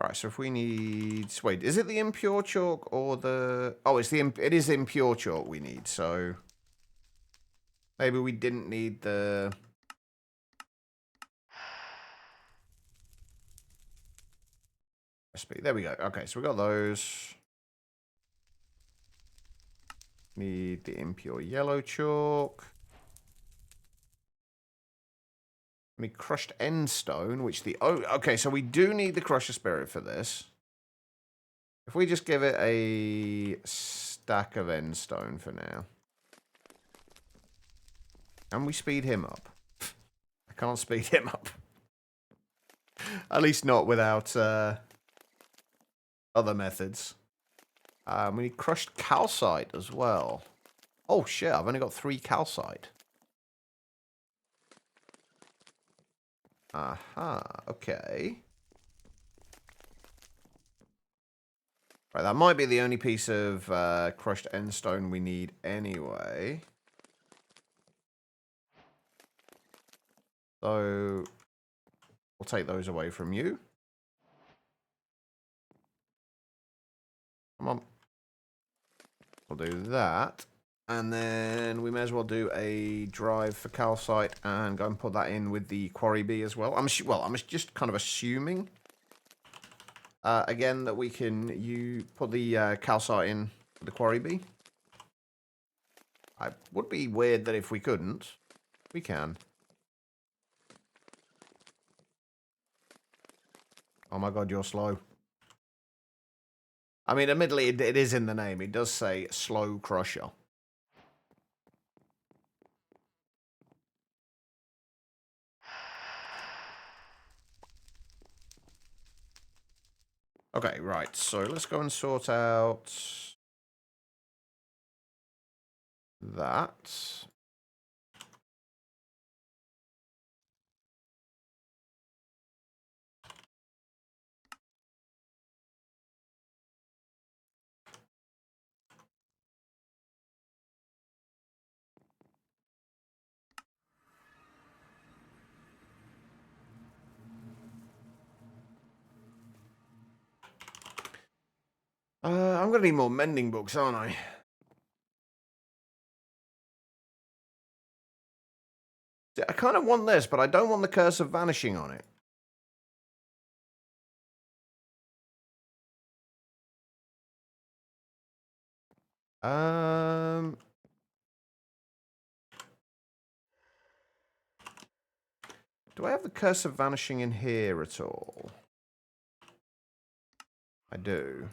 All right, so if we need, wait, is it the impure chalk or the? Oh, it is impure chalk we need. So maybe we didn't need the. Recipe. There we go. Okay, so we got those. Need the impure yellow chalk. We need crushed end stone, which okay, so we do need the crusher spirit for this. If we just give it a stack of end stone for now. Can we speed him up? I can't speed him up. At least not without other methods. We need crushed calcite as well. Oh shit, I've only got 3 calcite. Aha, okay. Right, that might be the only piece of crushed end stone we need anyway. So, we'll take those away from you. Come on. We'll do that. And then we may as well do a drive for calcite and go and put that in with the quarry bee as well. I'm just kind of assuming, again, that we can put the calcite in the quarry bee. It would be weird that if we couldn't. We can. Oh my god, you're slow. I mean, admittedly, it is in the name. It does say slow crusher. Okay, right. So let's go and sort out that. I'm going to need more mending books, aren't I? I kind of want this, but I don't want the curse of vanishing on it. Do I have the curse of vanishing in here at all? I do.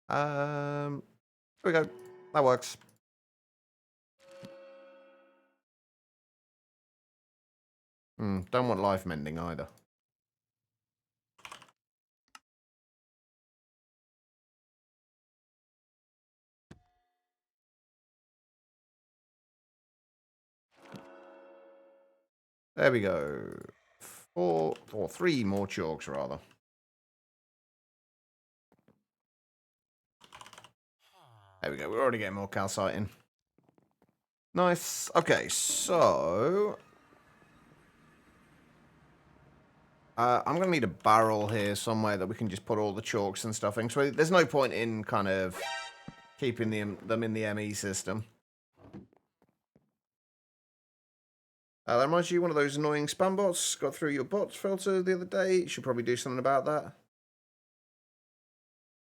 Here we go. That works. Don't want life mending either. There we go. 3 more chalks, rather. There we go. We're already getting more calcite in. Nice. Okay, so I'm going to need a barrel here somewhere that we can just put all the chalks and stuff in. So there's no point in kind of Keeping them in the ME system. That reminds you, one of those annoying spam bots got through your bots filter the other day. You should probably do something about that.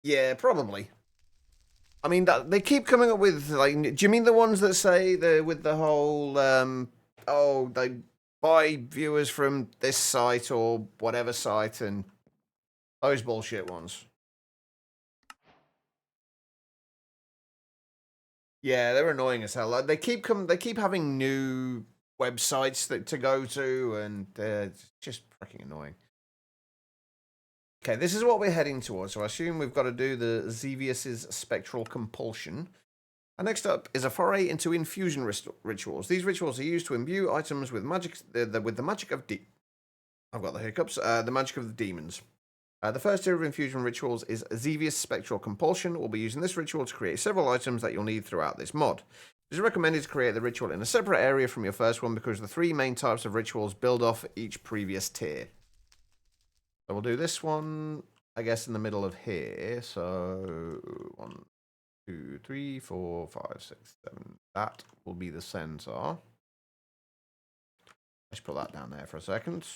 Yeah, probably. I mean, they keep coming up with, like, do you mean the ones that say with the whole, oh, they buy viewers from this site or whatever site, and those bullshit ones? Yeah, they're annoying as hell. Like, they keep having new websites to go to, and it's just freaking annoying. Okay, this is what we're heading towards. So I assume we've got to do the Xevious' spectral compulsion. And next up is a foray into infusion rituals. These rituals are used to imbue items with magic, with the magic of I've got the hiccups. The magic of the demons. The first tier of infusion rituals is Xevious Spectral Compulsion. We'll be using this ritual to create several items that you'll need throughout this mod. It is recommended to create the ritual in a separate area from your first one because the three main types of rituals build off each previous tier. So we'll do this one, I guess, in the middle of here. So 1, 2, 3, 4, 5, 6, 7. That will be the centaur. Let's put that down there for a second.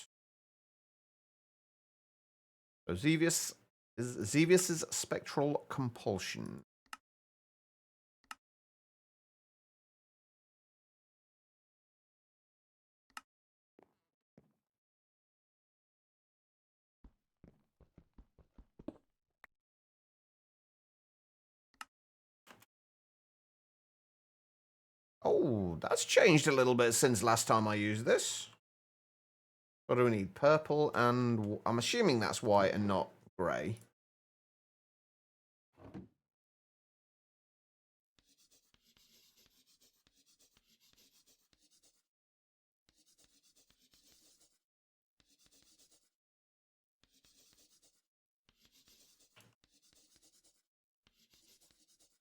So Xevious' spectral compulsion. Oh, that's changed a little bit since last time I used this. What do we need? Purple and I'm assuming that's white and not grey.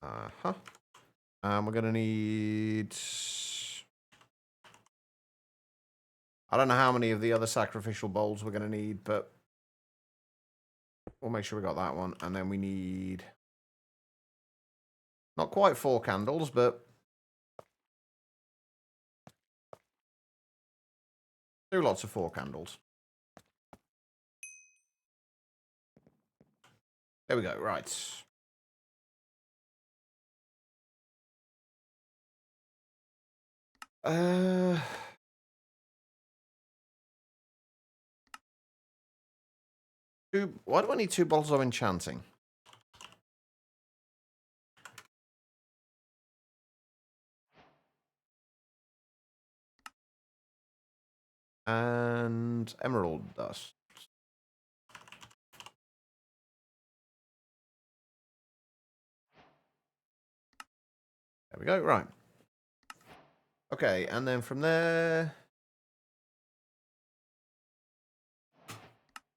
Uh-huh. And we're going to need... I don't know how many of the other sacrificial bowls we're going to need, but we'll make sure we got that one. And then we need... not quite 4 candles, but... 2 lots of 4 candles. There we go, right. Why do I need 2 bottles of enchanting? And emerald dust. There we go, right. Okay, and then from there...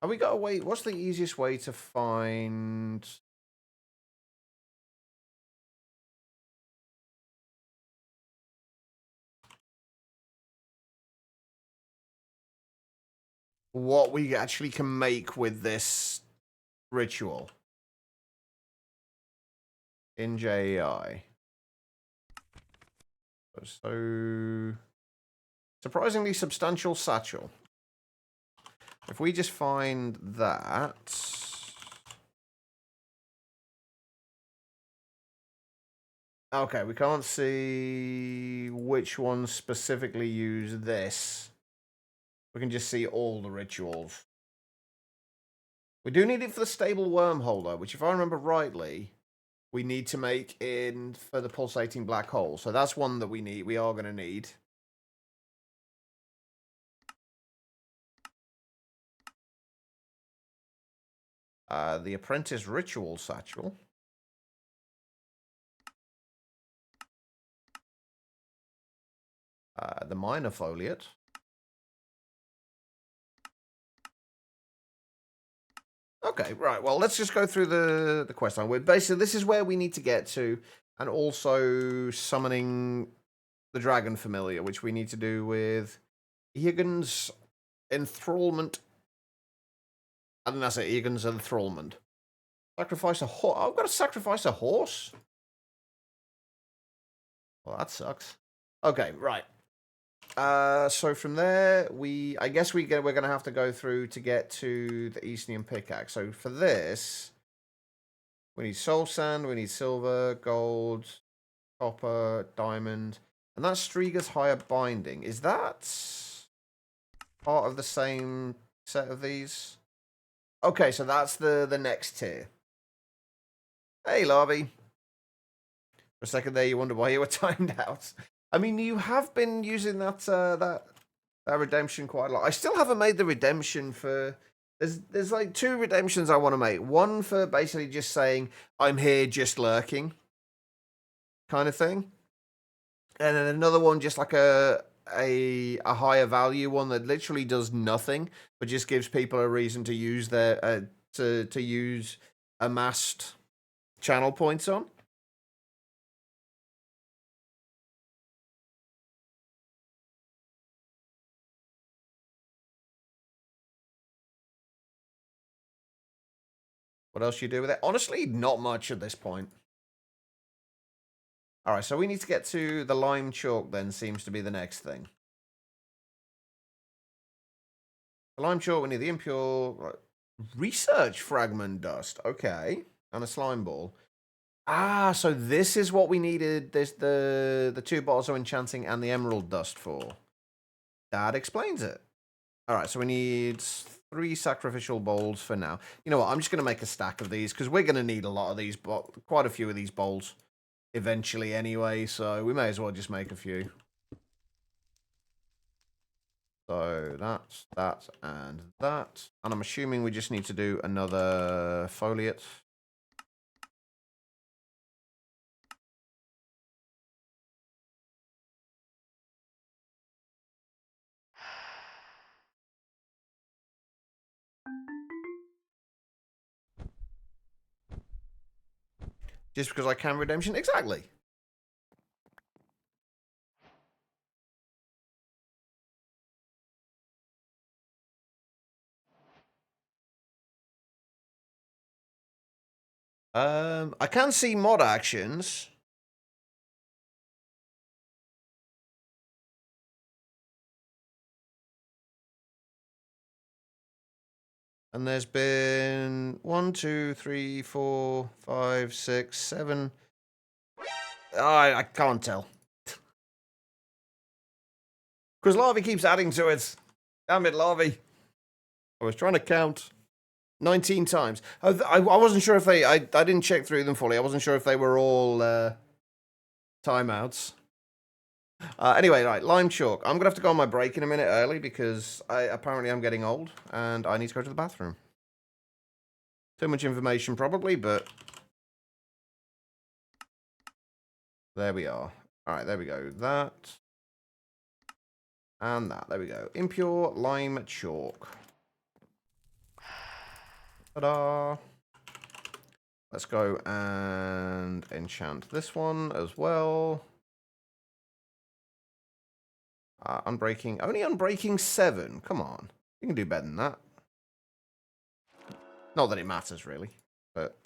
have we got a way... what's the easiest way to find... what we actually can make with this ritual in JEI? So... surprisingly substantial satchel. If we just find that... okay, we can't see which ones specifically use this. We can just see all the rituals. We do need it for the stable wormhole, though, which, if I remember rightly, we need to make in for the pulsating black hole. So that's one that we need. We are going to need. The apprentice ritual satchel. The minor foliate. Okay, right. Well, let's just go through the quest line. Basically, this is where we need to get to, and also summoning the dragon familiar, which we need to do with Egan's enthrallment. I think that's it. Egan's enthrallment. Sacrifice a horse. I've got to sacrifice a horse. Well, that sucks. Okay, right. So from there, I guess we're gonna have to go through to get to the Eastern pickaxe. So for this, we need soul sand, we need silver, gold, copper, diamond, and that's Striga's higher binding. Is that part of the same set of these? Okay, so that's the next tier. Hey, Larby. For a second there, you wonder why you were timed out. I mean, you have been using that redemption quite a lot. I still haven't made the redemption for. There's like 2 redemptions I want to make. One for basically just saying I'm here, just lurking, kind of thing, and then another one just like a higher value one that literally does nothing but just gives people a reason to use their to use amassed channel points on. What else you do with it? Honestly, not much at this point. All right, so we need to get to the lime chalk then, seems to be the next thing. The lime chalk, we need the impure research fragment dust. Okay. And a slime ball. Ah, so this is what we needed the 2 bottles of enchanting and the emerald dust for. That explains it. All right, so we need 3 sacrificial bowls for now. You know what? I'm just going to make a stack of these because we're going to need a lot of these, quite a few of these bowls eventually anyway, so we may as well just make a few. So that's that and that. And I'm assuming we just need to do another foliate. Just because I can redemption? Exactly. I can see mod actions. And there's been 1, 2, 3, 4, 5, 6, 7. Oh, I can't tell. Because Larvae keeps adding to it. Damn it, Larvae. I was trying to count 19 times. I wasn't sure if I didn't check through them fully. I wasn't sure if they were all timeouts. Anyway, right, lime chalk. I'm going to have to go on my break in a minute early because apparently I'm getting old and I need to go to the bathroom. Too much information probably, but there we are. All right, there we go. That and that. There we go. Impure lime chalk. Ta-da! Let's go and enchant this one as well. Unbreaking. Only unbreaking 7. Come on. You can do better than that. Not that it matters, really. But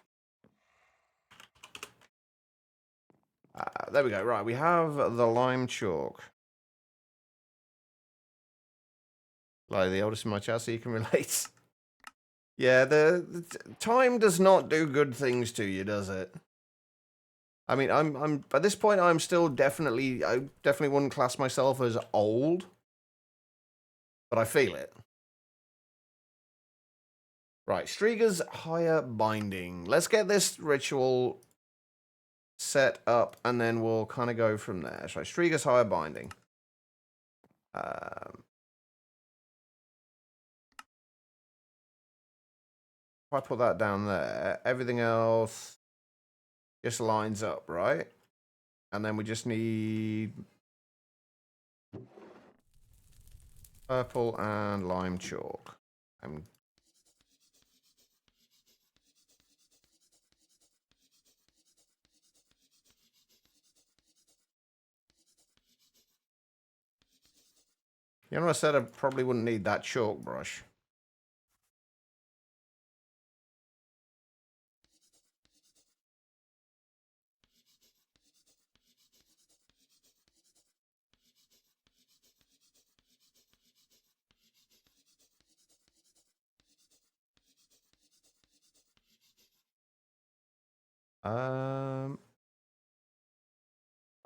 there we go. Right, we have the lime chalk. Like the oldest in my chat, so you can relate. Yeah, the time does not do good things to you, does it? I mean, I'm at this point, I'm still definitely, I definitely wouldn't class myself as old, but I feel it. Right, Striga's higher binding. Let's get this ritual set up, and then we'll kind of go from there. So, Striga's higher binding. If I put that down there, everything else just lines up, right? And then we just need purple and lime chalk. You know, I said I probably wouldn't need that chalk brush.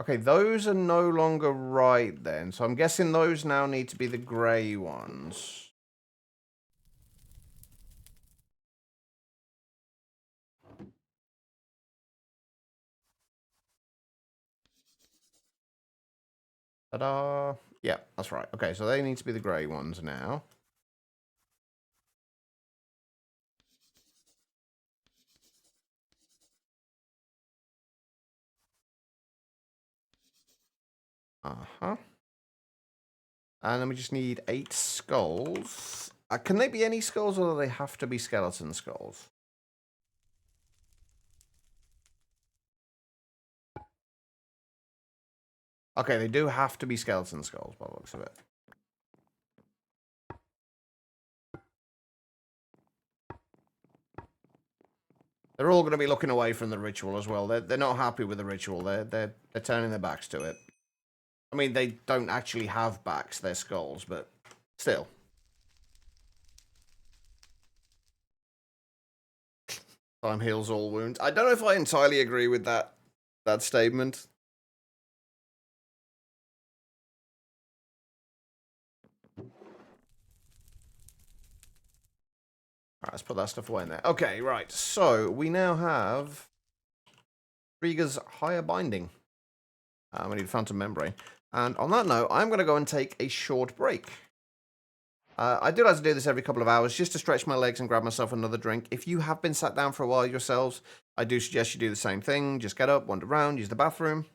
Okay, those are no longer right then. So I'm guessing those now need to be the grey ones. Ta-da! Yeah, that's right. Okay, so they need to be the grey ones now. Uh-huh. And then we just need 8 skulls. Can they be any skulls, or do they have to be skeleton skulls? Okay, they do have to be skeleton skulls by the looks of it. They're all going to be looking away from the ritual as well. They're not happy with the ritual. They're turning their backs to it. I mean, they don't actually have backs. They're skulls, but still. Time heals all wounds. I don't know if I entirely agree with that statement. Alright, let's put that stuff away in there. Okay, right. So we now have Rieger's higher binding. We need phantom membrane. And on that note, I'm going to go and take a short break. I do like to do this every couple of hours just to stretch my legs and grab myself another drink. If you have been sat down for a while yourselves, I do suggest you do the same thing. Just get up, wander around, use the bathroom.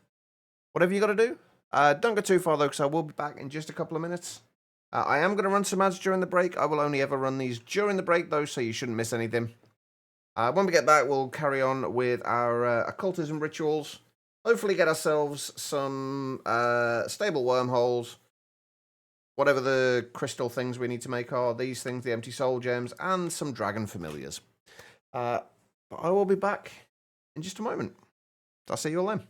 Whatever you got to do. Don't go too far though, because I will be back in just a couple of minutes. I am going to run some ads during the break. I will only ever run these during the break though, so you shouldn't miss anything. When we get back, we'll carry on with our occultism rituals. Hopefully get ourselves some stable wormholes. Whatever the crystal things we need to make are. These things, the empty soul gems, and some dragon familiars. But I will be back in just a moment. I'll see you all then.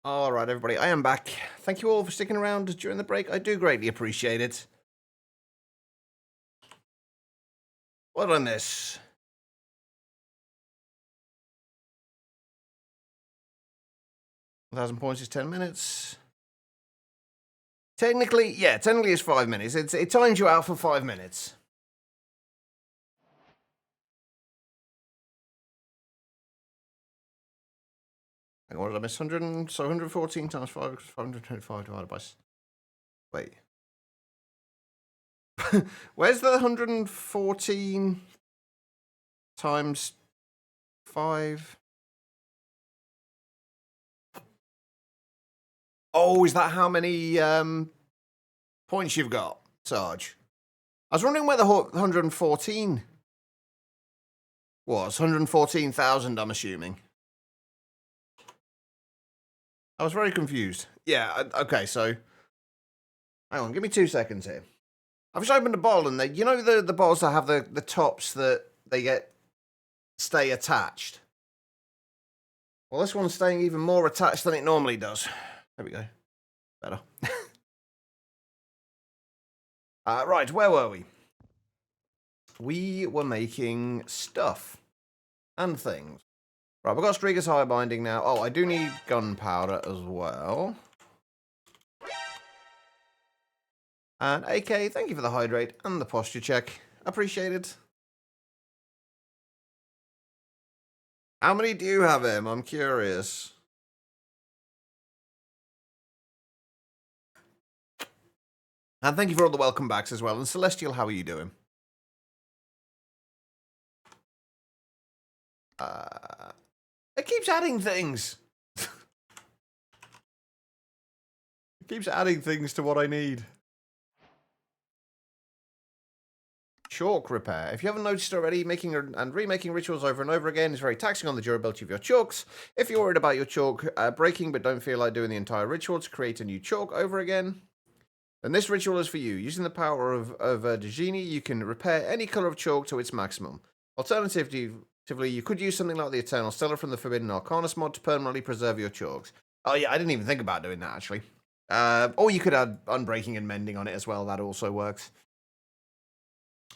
All right, everybody, I am back. Thank you all for sticking around during the break. I do greatly appreciate it. Well done, this. £1,000 is 10 minutes. Technically it's 5 minutes. It times you out for 5 minutes. Hang on, what did I miss? 100, so 114 times 5, 525 divided by... Wait. Where's the 114 times 5? Oh, is that how many points you've got, Sarge? I was wondering where the 114 was. 114,000, I'm assuming. I was very confused. Yeah, okay, so... Hang on, give me 2 seconds here. I've just opened a bottle, and you know the bottles that have the tops that they stay attached? Well, this one's staying even more attached than it normally does. There we go. Better. Right, where were we? We were making stuff and things. Right, we've got Strieger's High Binding now. Oh, I do need gunpowder as well. And AK, thank you for the hydrate and the posture check. Appreciate it. How many do you have, Em? I'm curious. And thank you for all the welcome backs as well. And Celestial, how are you doing? It keeps adding things. It keeps adding things to what I need. Chalk repair. If you haven't noticed already, making and remaking rituals over and over again is very taxing on the durability of your chalks. If you're worried about your chalk breaking but don't feel like doing the entire ritual to create a new chalk over again, then this ritual is for you. Using the power of Djinni, you can repair any color of chalk to its maximum. Alternatively, you could use something like the Eternal Stellar from the Forbidden Arcanus mod to permanently preserve your chalks. Oh yeah, I didn't even think about doing that, actually. Or you could add Unbreaking and Mending on it as well. That also works.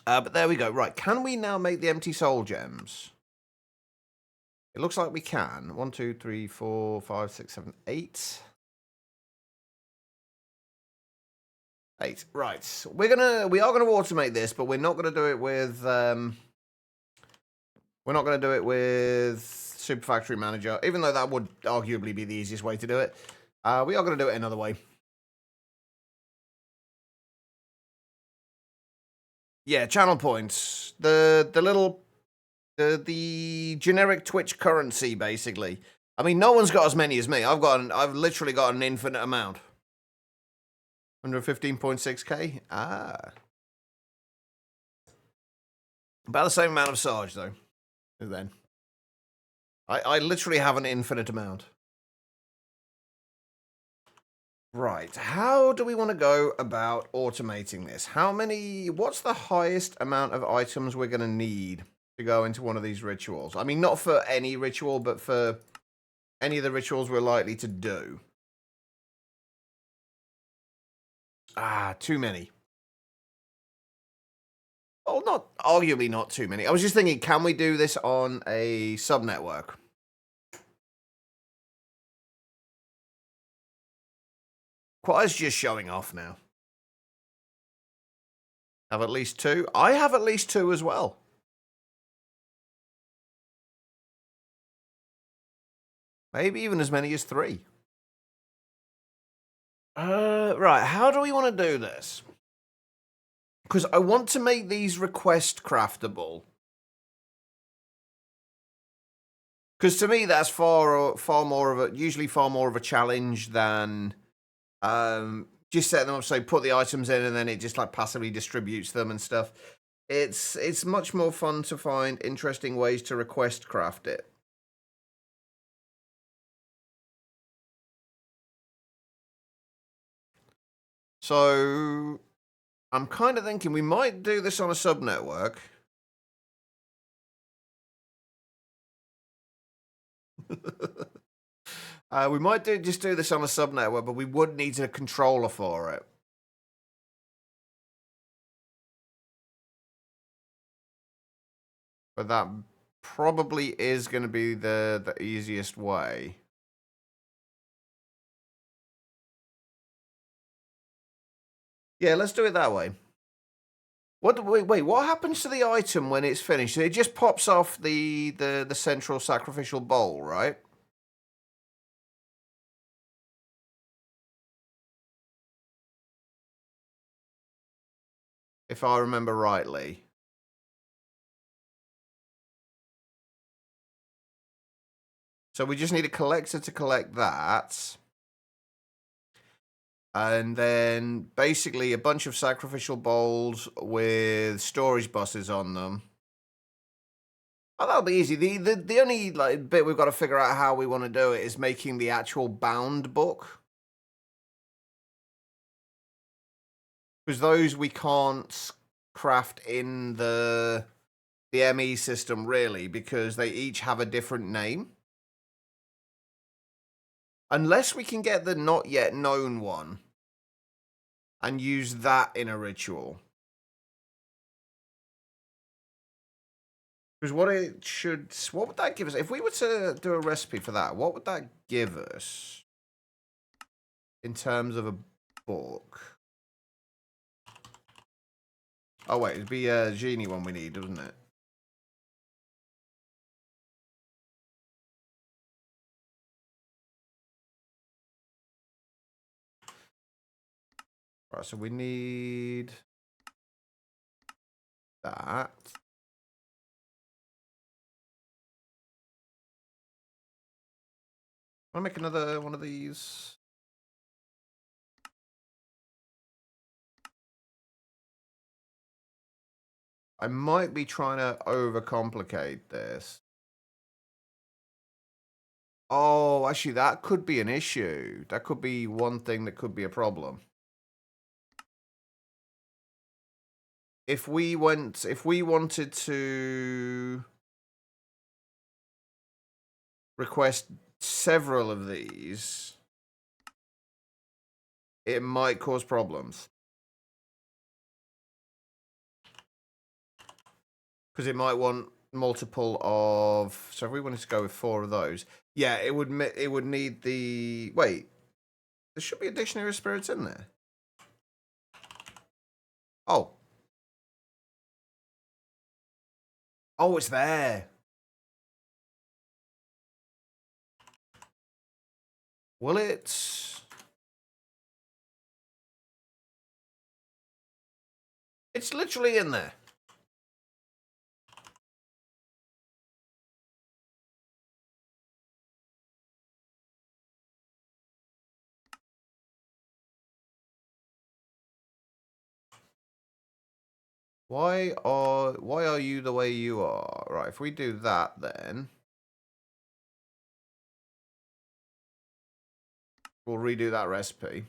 But there we go. Right, can we now make the empty soul gems? It looks like we can. 1, 2, 3, 4, 5, 6, 7, 8. 8. Right. We are gonna automate this, but we're not gonna do it with Super Factory Manager, even though that would arguably be the easiest way to do it. We are gonna do it another way. Yeah, channel points. The generic Twitch currency, basically. I mean, no one's got as many as me. I've literally got an infinite amount. 115.6k. About the same amount of Sarge, though. Then I literally have an infinite amount. Right, how do we want to go about automating this? What's the highest amount of items we're going to need to go into one of these rituals? I mean, not for any ritual, but for any of the rituals we're likely to do. Too many. Oh, arguably not too many. I was just thinking, can we do this on a sub-network? Quai's just showing off now. Have at least 2? I have at least 2 as well. Maybe even as many as 3. Right, how do we want to do this? Because I want to make these request craftable. Because to me, that's usually far more of a challenge than just set them up, so put the items in and then it just like passively distributes them and stuff. It's much more fun to find interesting ways to request craft it. So I'm kind of thinking we might do this on a sub-network. We might just do this on a subnetwork, but we would need a controller for it. But that probably is going to be the easiest way. Yeah, let's do it that way. Wait, what happens to the item when it's finished? It just pops off the central sacrificial bowl, right? If I remember rightly. So we just need a collector to collect that. And then basically a bunch of sacrificial bowls with storage buses on them. Oh, that'll be easy. The only bit we've got to figure out how we want to do it is making the actual bound book. Because those we can't craft in the ME system, really, because they each have a different name. Unless we can get the not yet known one and use that in a ritual. Because what would that give us? If we were to do a recipe for that, what would that give us in terms of a book? Oh, wait, it'd be a genie one we need, doesn't it? Right, so we need that. Want to make another one of these? I might be trying to overcomplicate this. Oh, actually, that could be an issue. That could be one thing that could be a problem. If we wanted to request several of these, it might cause problems. Because it might want multiple of... So if we wanted to go with 4 of those, yeah, it would need the... Wait, there should be a dictionary of spirits in there. Oh. Oh, it's there. Will it... It's literally in there. Why are you the way you are? Right, if we do that then we'll redo that recipe.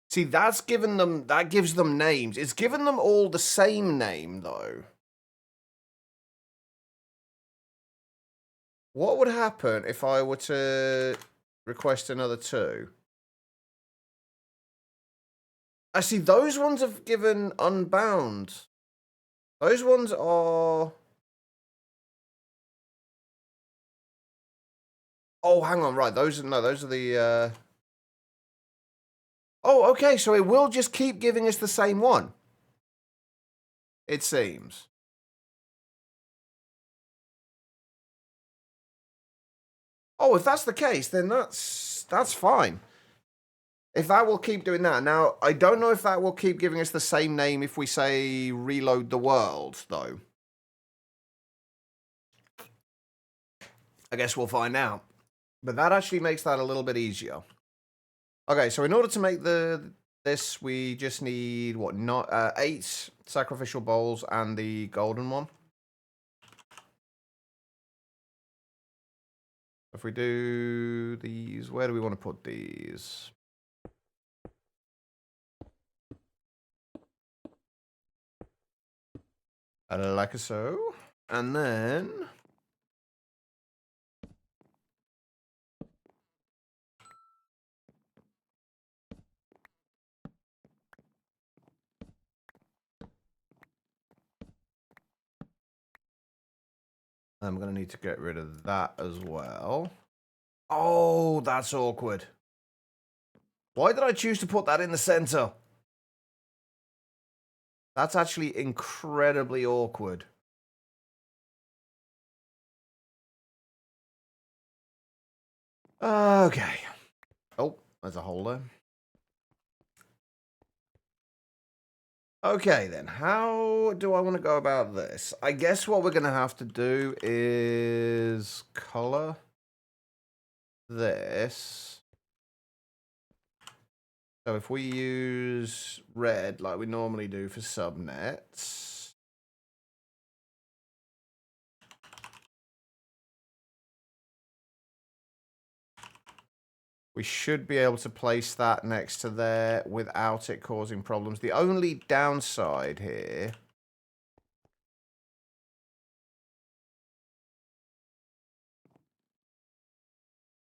See, that gives them names. It's given them all the same name though. What would happen if I were to request another 2? I see those ones have given unbound. Those ones are... Oh, hang on, right. Those are the... Oh, okay, so it will just keep giving us the same one. It seems. Oh, if that's the case, then that's fine. If that will keep doing that. Now, I don't know if that will keep giving us the same name if we say reload the world, though. I guess we'll find out. But that actually makes that a little bit easier. Okay, so in order to make the This, we just need, what, not 8 sacrificial bowls and the golden one. If we do these, where do we want to put these? Like so. And then... I'm going to need to get rid of that as well. Oh, that's awkward. Why did I choose to put that in the center? That's actually incredibly awkward. Okay. Oh, there's a hole there. Okay, then. How do I want to go about this? I guess what we're going to have to do is color this. So if we use red like we normally do for subnets, we should be able to place that next to there without it causing problems. The only downside here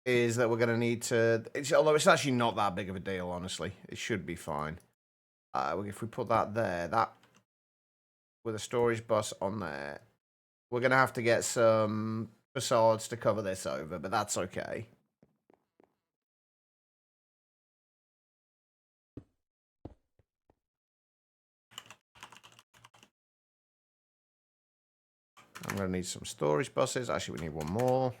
is that we're going to need to... although it's actually not that big of a deal, honestly. It should be fine. If we put that there, that with a storage bus on there, we're going to have to get some facades to cover this over, but that's okay. I'm going to need some storage buses. Actually, we need one more.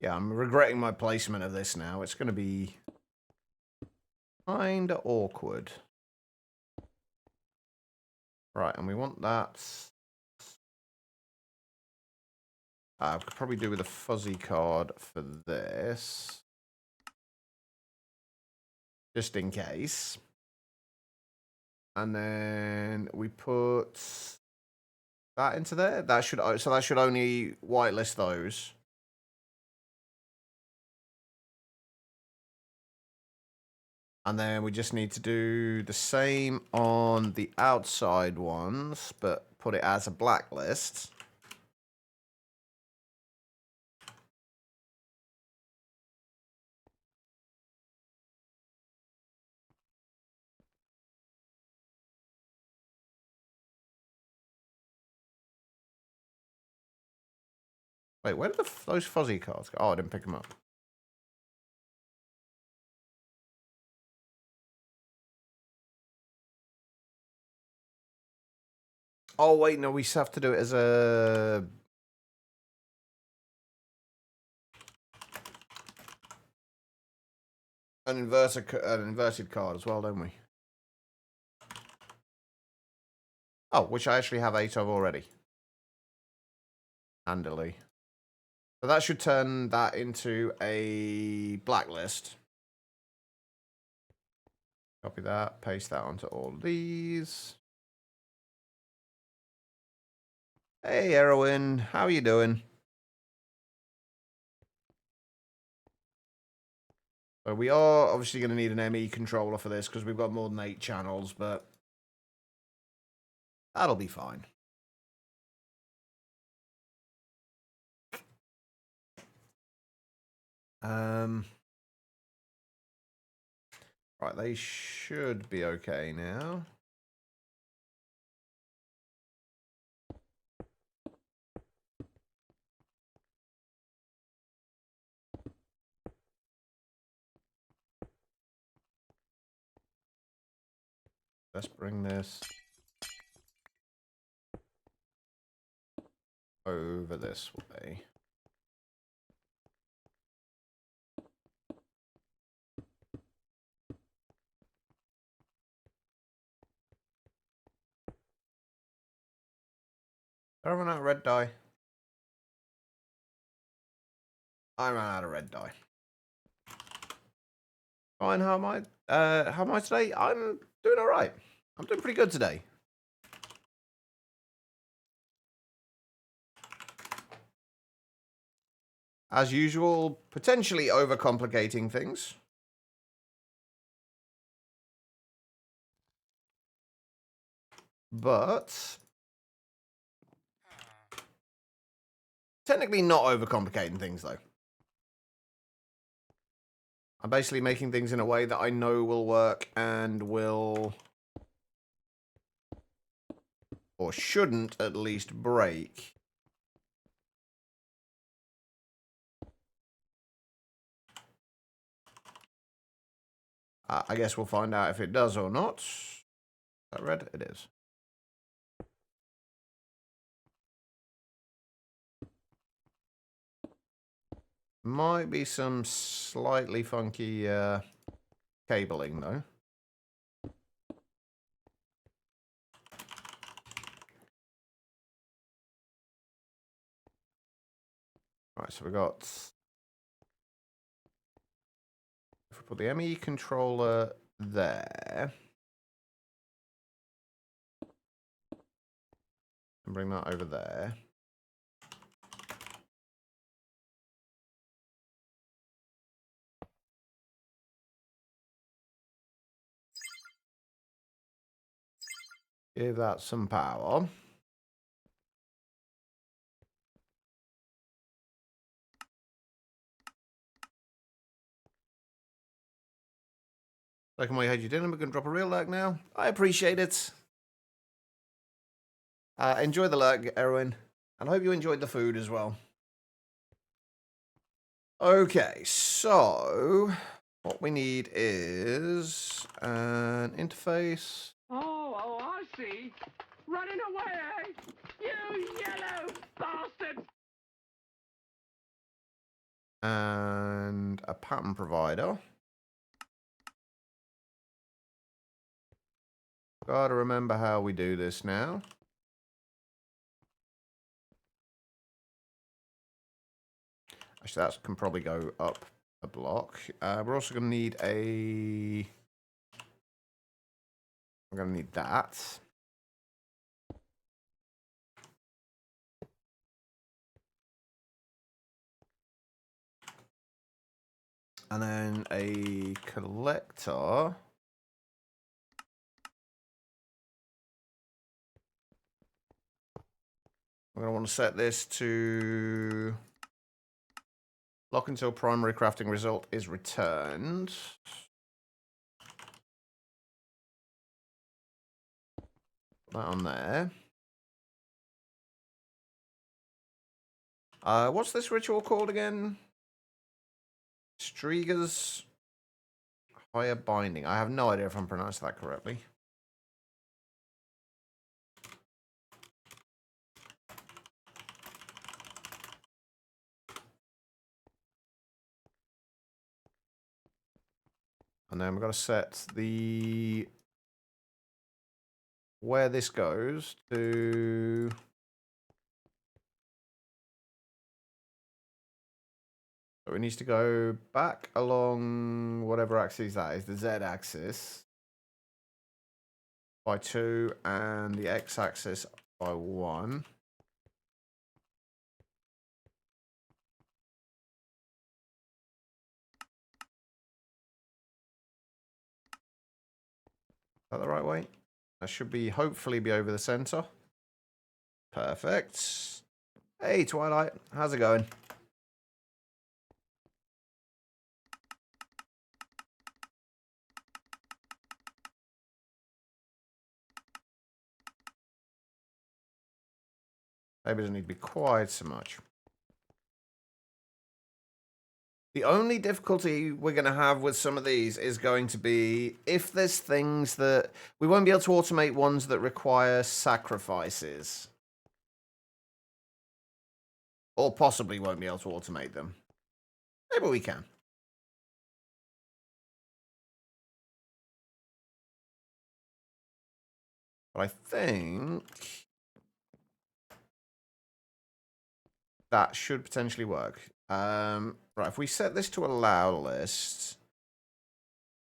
Yeah, I'm regretting my placement of this now. It's going to be kind of awkward. Right, and we want that. I could probably do with a fuzzy card for this. Just in case. And then we put that into there. That should, so that should only whitelist those. And then we just need to do the same on the outside ones, but put it as a blacklist. Wait, where did those fuzzy cards go? Oh, I didn't pick them up. Oh, wait, no, we have to do it as a... an inverted card as well, don't we? Oh, which I actually have 8 of already. Handily. So that should turn that into a blacklist. Copy that, paste that onto all these. Hey, Erwin, how are you doing? So we are obviously going to need an ME controller for this because we've got more than 8 channels, but that'll be fine. Right, they should be okay now. Let's bring this over this way. Did I run out of red dye? I ran out of red dye. Fine, how am I? How am I today? I'm doing all right. I'm doing pretty good today. As usual, potentially overcomplicating things. But technically not overcomplicating things, though. I'm basically making things in a way that I know will work and will, or shouldn't at least, break. I guess we'll find out if it does or not. Is that red? It is. Might be some slightly funky cabling, though. Right, so we got... If we put the ME controller there... And bring that over there. Give that some power. Second way, had you dinner? We're going to drop a real lurk now. I appreciate it. Enjoy the lurk, Erwin. And I hope you enjoyed the food as well. Okay, so what we need is an interface. Oh, I see. Running away, eh? You yellow bastard! And a pattern provider. Gotta remember how we do this now. Actually, that can probably go up a block. We're also going to need a... We're going to need that. And then a collector. We're going to want to set this to lock until primary crafting result is returned. Put that on there. What's this ritual called again? Strieger's Higher Binding. I have no idea if I'm pronouncing that correctly. And then we've got to set the where this goes to so it needs to go back along whatever axis that is, the Z axis by 2 and the X axis by 1. Is that the right way? That should be hopefully be over the center. Perfect. Hey Twilight, how's it going? Maybe it doesn't need to be quite so much. The only difficulty we're going to have with some of these is going to be if there's things that we won't be able to automate ones that require sacrifices. Or possibly won't be able to automate them. Maybe we can. But I think That should potentially work. Right, if we set this to allow list,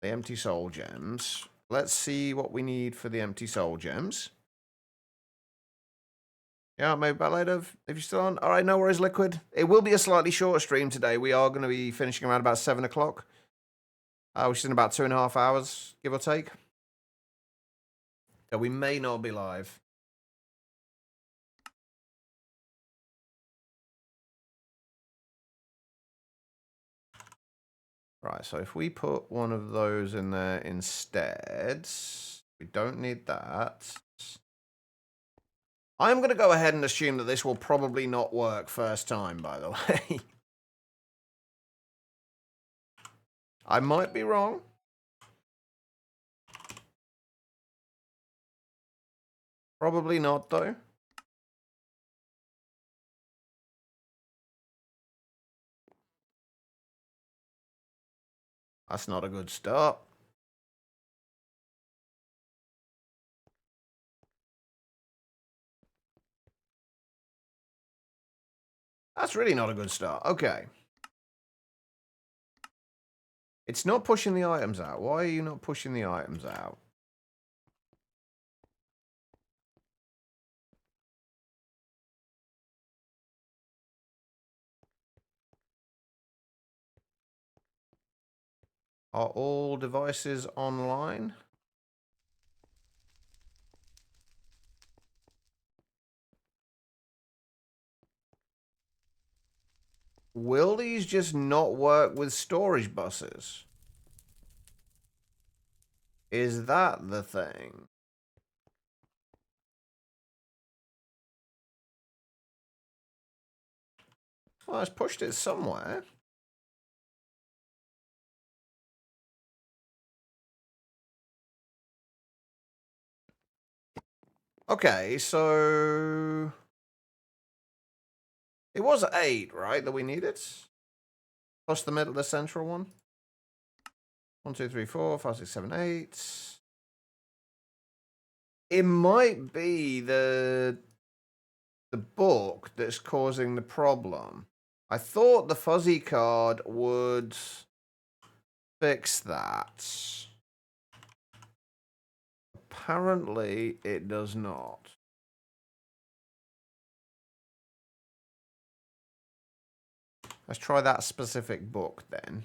the empty soul gems, let's see what we need for the empty soul gems. Yeah, maybe back later if you're still on. All right, no worries, Liquid. It will be a slightly shorter stream today. We are going to be finishing around about 7 o'clock, which is in about 2.5 hours, give or take. So we may not be live. Right, so if we put one of those in there instead, we don't need that. I'm going to go ahead and assume that this will probably not work first time, by the way. I might be wrong. Probably not, though. That's not a good start. That's really not a good start. Okay. It's not pushing the items out. Why are you not pushing the items out? Are all devices online? Will these just not work with storage buses? Is that the thing? Well, it's pushed it somewhere. Okay, so it was 8, right, that we needed? Plus the central one. 1, 2, 3, 4, 5, 6, 7, 8. It might be the book that's causing the problem. I thought the fuzzy card would fix that. Apparently, it does not. Let's try that specific book then.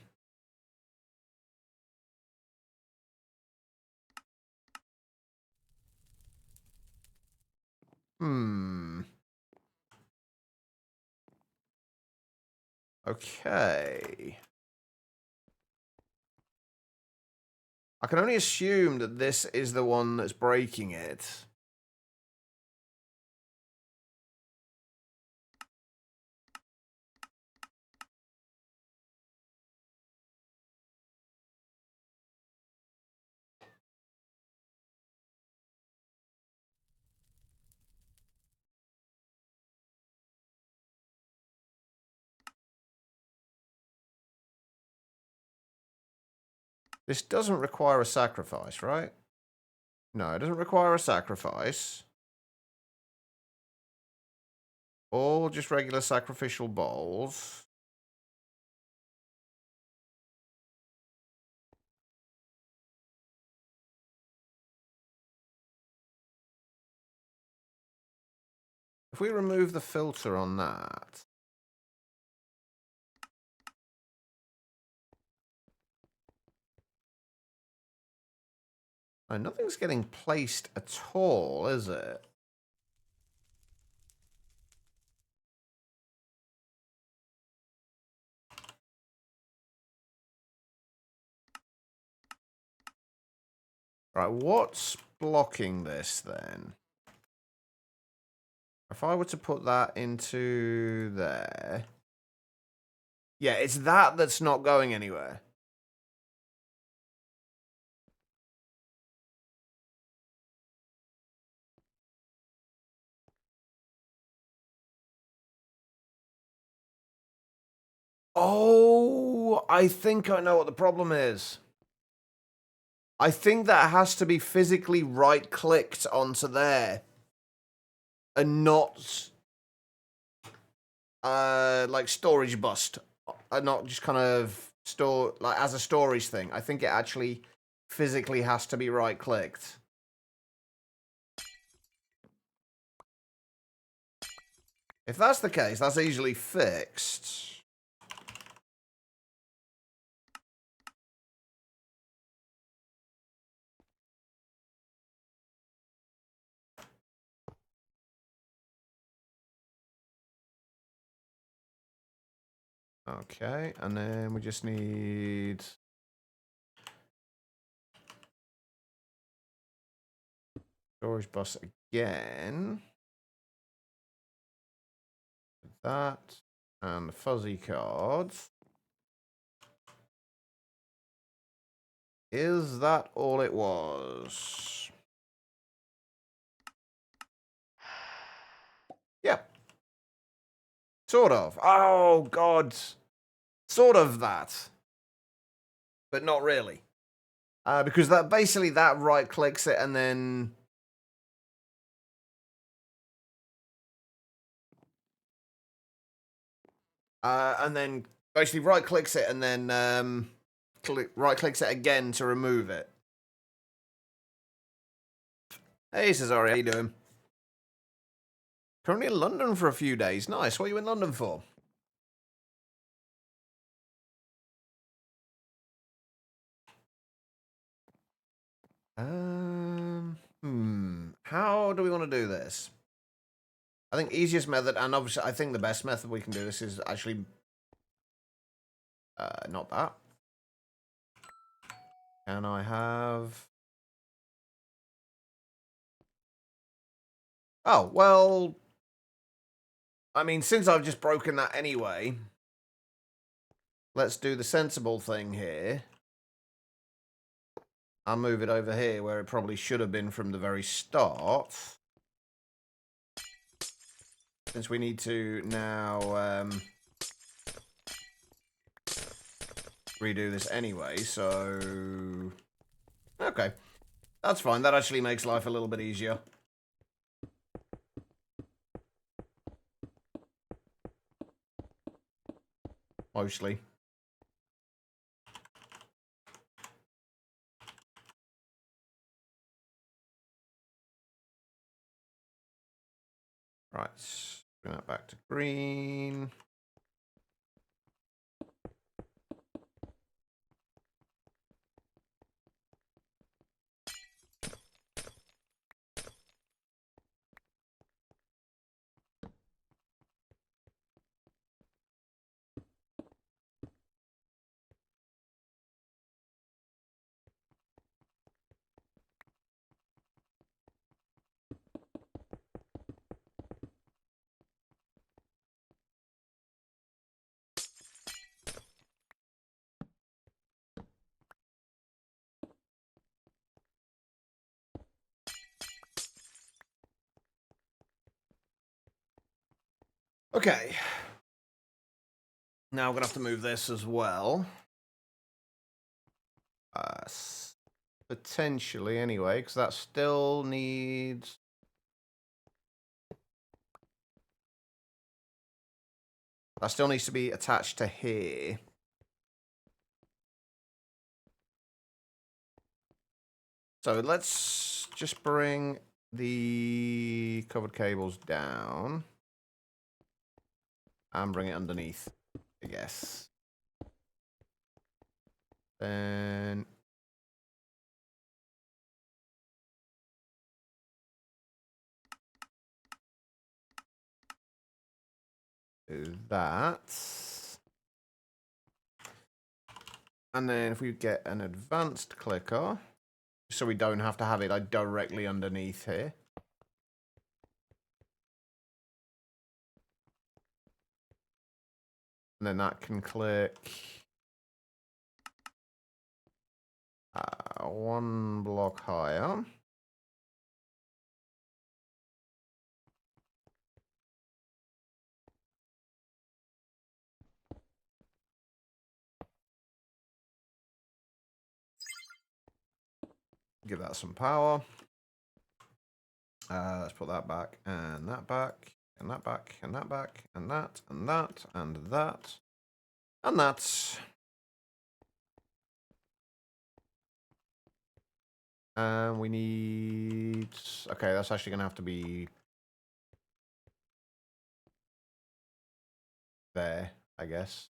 Okay. I can only assume that this is the one that's breaking it. This doesn't require a sacrifice, right? No, it doesn't require a sacrifice. All just regular sacrificial bowls. If we remove the filter on that... Oh, nothing's getting placed at all, is it? Right, what's blocking this then? If I were to put that into there... Yeah, it's that that's not going anywhere. Oh, I think I know what the problem is. I think that has to be physically right-clicked onto there. And not... like storage bust, not just kind of store like as a storage thing. I think it actually physically has to be right clicked. If that's the case, that's easily fixed. Okay, and then we just need storage bus again. That and the fuzzy cards. Is that all it was? Yep. Sort of. Oh, God. Sort of that. But not really. Because that basically that right clicks it and then basically right clicks it and then right clicks it again to remove it. Hey Cesare, how you doing? Currently in London for a few days. Nice. What are you in London for? How do we want to do this? I think easiest method, and obviously I think the best method we can do this is actually not that. Can I have... Oh, well... I mean, since I've just broken that anyway, let's do the sensible thing here. I'll move it over here where it probably should have been from the very start. Since we need to now redo this anyway, so... Okay. That's fine. That actually makes life a little bit easier. Mostly. Right, bring that back to green. Okay. Now we're going to have to move this as well. Potentially, anyway, because that still needs... That still needs to be attached to here. So let's just bring the covered cables down. And bring it underneath, I guess. Then... do that. And then if we get an advanced clicker, so we don't have to have it like directly underneath here. And then that can click one block higher. Give that some power. Let's put that back and that back. And that back, and that back, and that, and that, and that, and that. And we need... Okay, that's actually going to have to be... there, I guess.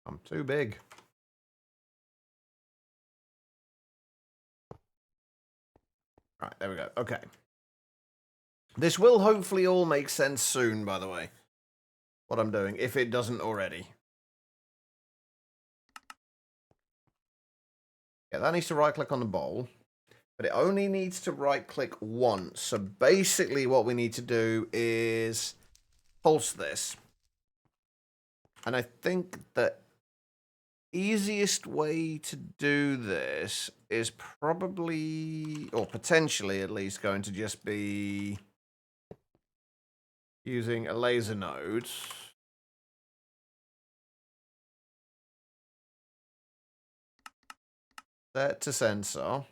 I'm too big. Right, there we go. Okay. This will hopefully all make sense soon, by the way. What I'm doing, if it doesn't already. Yeah, that needs to right-click on the bowl. But it only needs to right-click once. So basically what we need to do is pulse this. And I think the easiest way to do this is probably, or potentially at least, going to just be using a laser node. Set to sensor.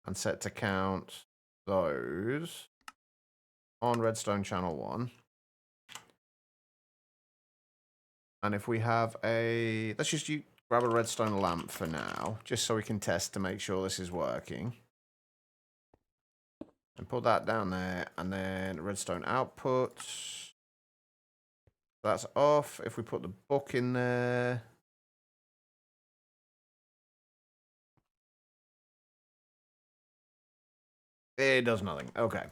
And set to count those on redstone channel 1. And if we have a... Let's just grab a redstone lamp for now, just so we can test to make sure this is working. And put that down there, and then redstone output. That's off. If we put the book in there... It does nothing. Okay.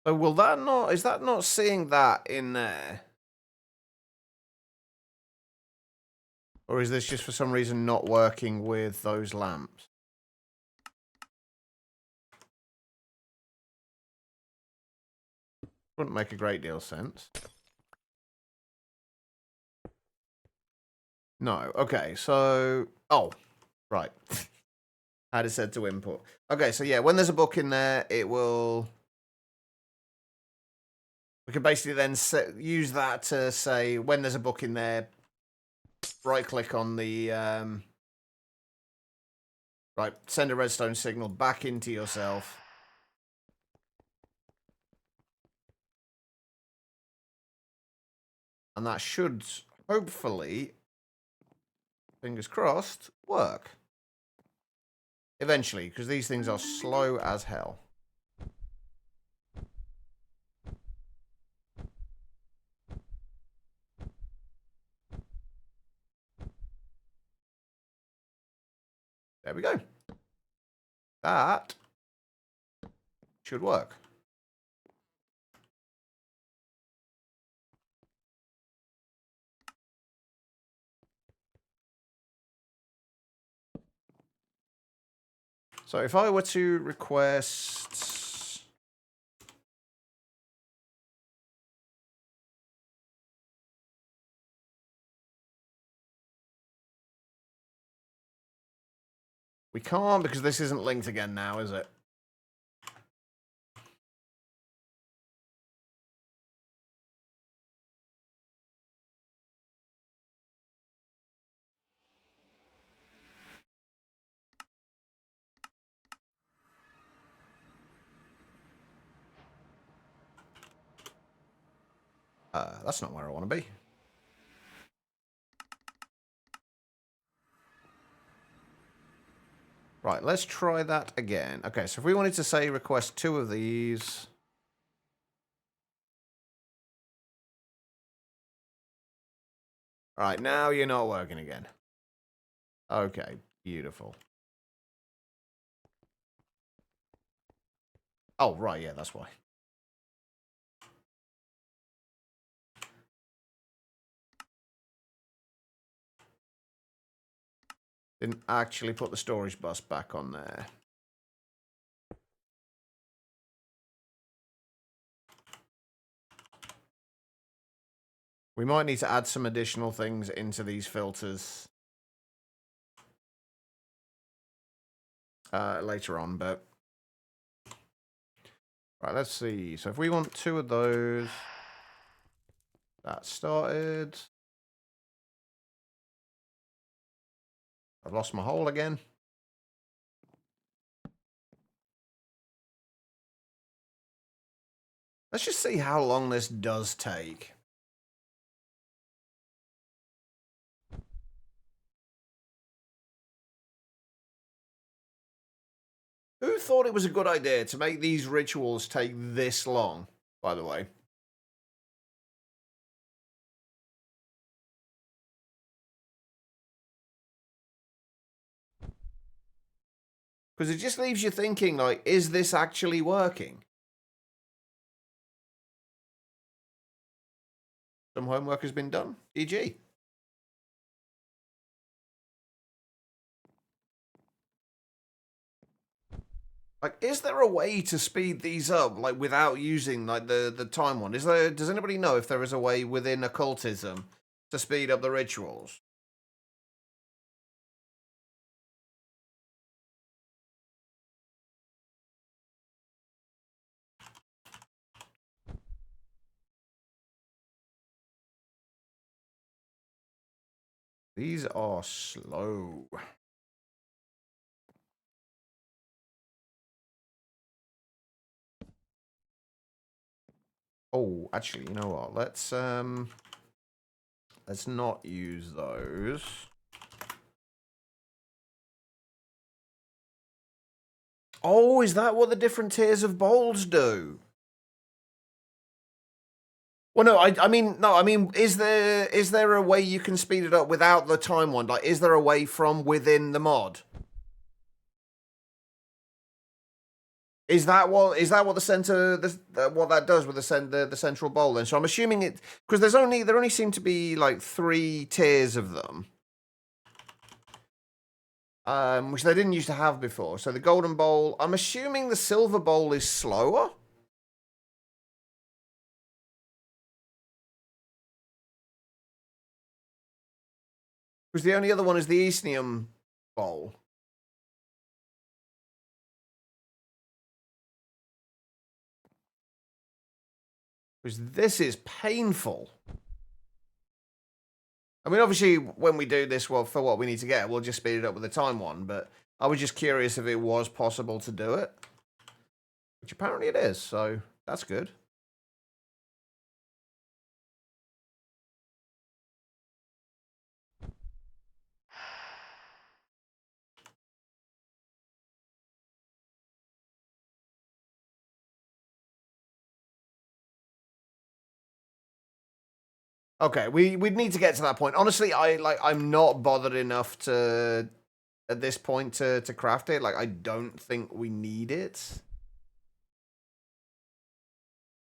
So will that not... Is that not seeing that in there? Or is this just for some reason not working with those lamps? Wouldn't make a great deal of sense. No. Okay, so... Oh, right. I had it said to input. Okay, so yeah, when there's a book in there, it will... We can basically then use that to say, when there's a book in there, right-click on the... Right, send a redstone signal back into yourself. And that should, hopefully, fingers crossed, work. Eventually, because these things are slow as hell. There we go. That should work. So if I were to request... We can't because this isn't linked again now, is it? That's not where I want to be. Right, let's try that again. Okay, so if we wanted to say request 2 of these... Right, now you're not working again. Okay, beautiful. Oh, right, yeah, that's why. Didn't actually put the storage bus back on there. We might need to add some additional things into these filters later on, but... Right, let's see. So if we want 2 of those... That started. I've lost my hole again. Let's just see how long this does take. Who thought it was a good idea to make these rituals take this long, by the way? Because it just leaves you thinking, like, is this actually working? Some homework has been done. GG. Like, is there a way to speed these up, like, without using, like, the time one? Does anybody know if there is a way within occultism to speed up the rituals? These are slow. Oh, actually, you know what? Let's not use those. Oh, is that what the different tiers of bowls do? Well, no, I mean, is there a way you can speed it up without the time one? Like, is there a way from within the mod? Is that what the center what that does with the central bowl then? So I'm assuming it, because there only seem to be like 3 tiers of them, which they didn't used to have before. So the golden bowl, I'm assuming the silver bowl is slower. Because the only other one is the Eastnium bowl. Because this is painful. I mean, obviously, when we do this, well, for what we need to get, we'll just speed it up with the time one. But I was just curious if it was possible to do it. Which apparently it is, so that's good. Okay, we'd need to get to that point. Honestly, I'm not bothered enough to at this point to craft it. Like, I don't think we need it.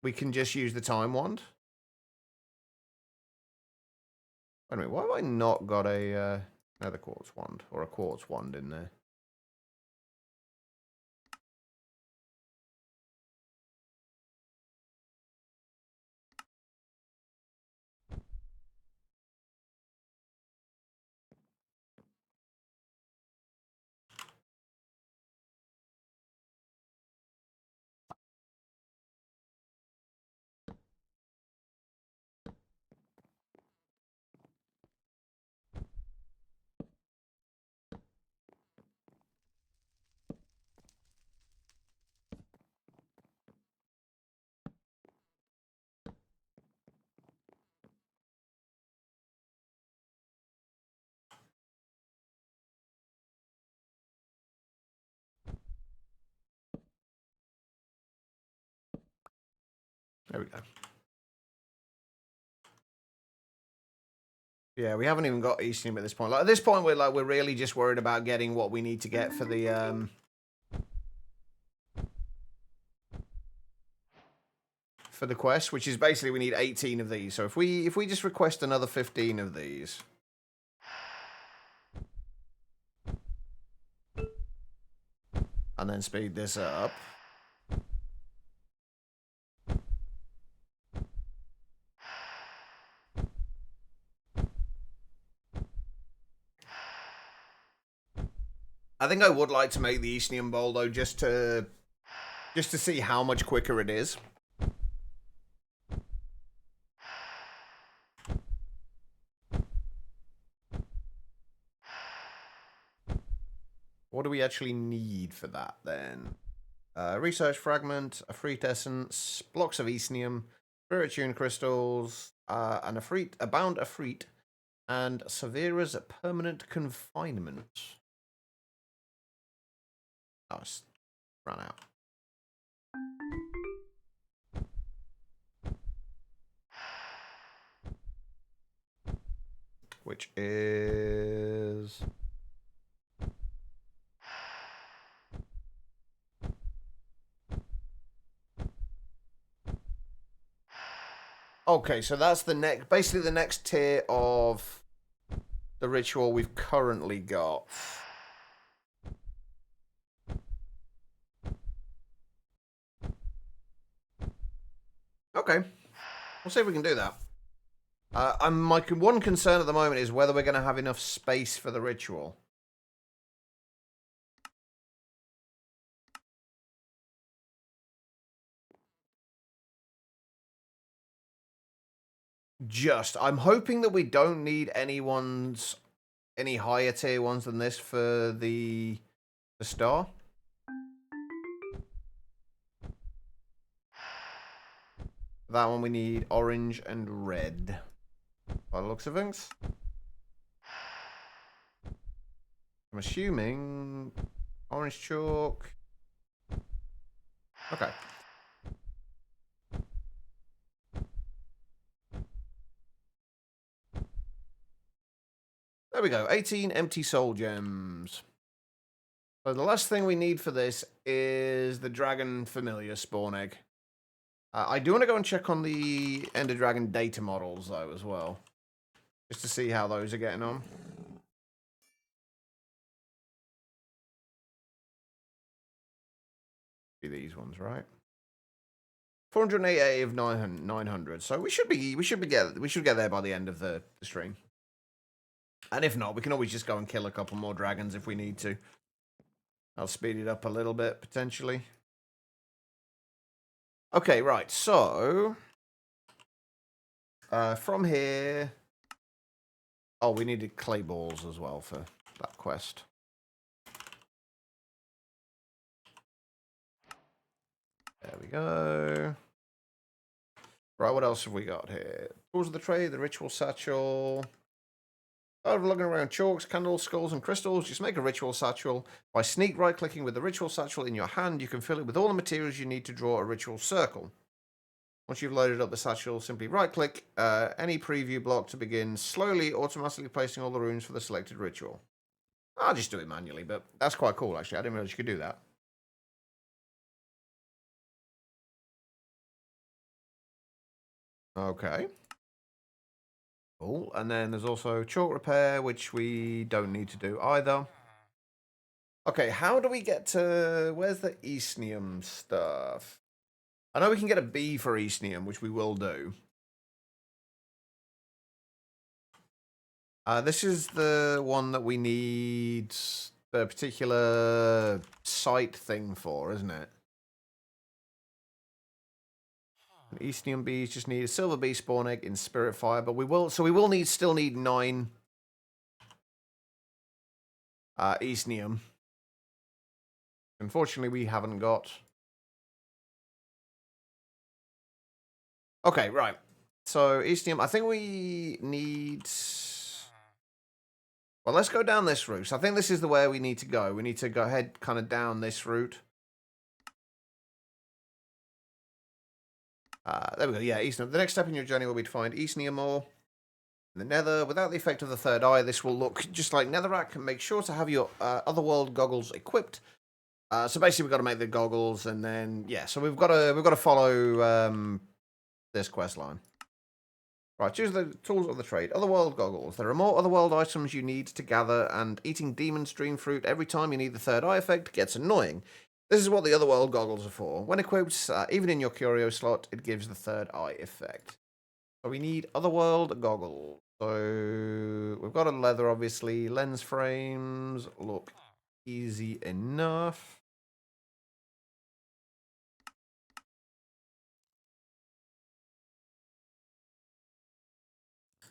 We can just use the time wand. Wait a minute, why have I not got a another quartz wand or a quartz wand in there? There we go. Yeah, we haven't even got Eastnium at this point. Like, at this point, we're really just worried about getting what we need to get for the quest, which is basically we need 18 of these. So if we just request another 15 of these, and then speed this up. I think I would like to make the Eastnium Bowl, though, just to see how much quicker it is. What do we actually need for that, then? Research fragment, a Freet essence, blocks of Eastnium, Spiritune crystals, and a bound Afreet, and Severa's permanent confinement. Oh, it's run out. Which is... Okay, so that's the next, basically the next tier of the ritual we've currently got. Okay, we'll see if we can do that. My one concern at the moment is whether we're going to have enough space for the ritual. I'm hoping that we don't need any higher tier ones than this for the star. That one we need orange and red, by the looks of things. I'm assuming orange chalk. Okay. There we go. 18 empty soul gems. So the last thing we need for this is the dragon familiar spawn egg. I do want to go and check on the Ender Dragon data models, though, as well. Just to see how those are getting on. Be these ones, right? 488 of 900. So we should get there by the end of the stream. And if not, we can always just go and kill a couple more dragons if we need to. I'll speed it up a little bit, potentially. Okay, right, so... from here... Oh, we needed clay balls as well for that quest. There we go. Right, what else have we got here? Tools of the trade, the ritual satchel... Out of lugging around chalks, candles, skulls, and crystals, just make a ritual satchel. By sneak right-clicking with the ritual satchel in your hand, you can fill it with all the materials you need to draw a ritual circle. Once you've loaded up the satchel, simply right-click any preview block to begin slowly, automatically placing all the runes for the selected ritual. I'll just do it manually, but that's quite cool, actually. I didn't realize you could do that. Okay. Cool. And then there's also chalk repair, which we don't need to do either. Okay, how do we get to... Where's the Eastnium stuff? I know we can get a B for Eastnium, which we will do. This is the one that we need the particular site thing for, isn't it? An Eastnium bees just need a silver bee spawn egg in Spirit Fire, but we will still need 9 Eastnium. Unfortunately, we haven't got. Okay, right. So Eastnium, I think we need. Well, let's go down this route. So I think this is the way we need to go. We need to go ahead kind of down this route. There we go. Yeah, Eastnium. The next step in your journey will be to find Eastnium ore in the Nether. Without the effect of the third eye, this will look just like Netherrack. Make sure to have your Otherworld goggles equipped. So basically, we've got to make the goggles, and then yeah. So we've got to follow this quest line. Right, choose the tools of the trade. Otherworld goggles. There are more Otherworld items you need to gather, and eating demon stream fruit every time you need the third eye effect gets annoying. This is what the Otherworld goggles are for. When equipped, even in your curio slot, it gives the third eye effect. So we need Otherworld goggles. So we've got a leather, obviously. Lens frames look Easy enough.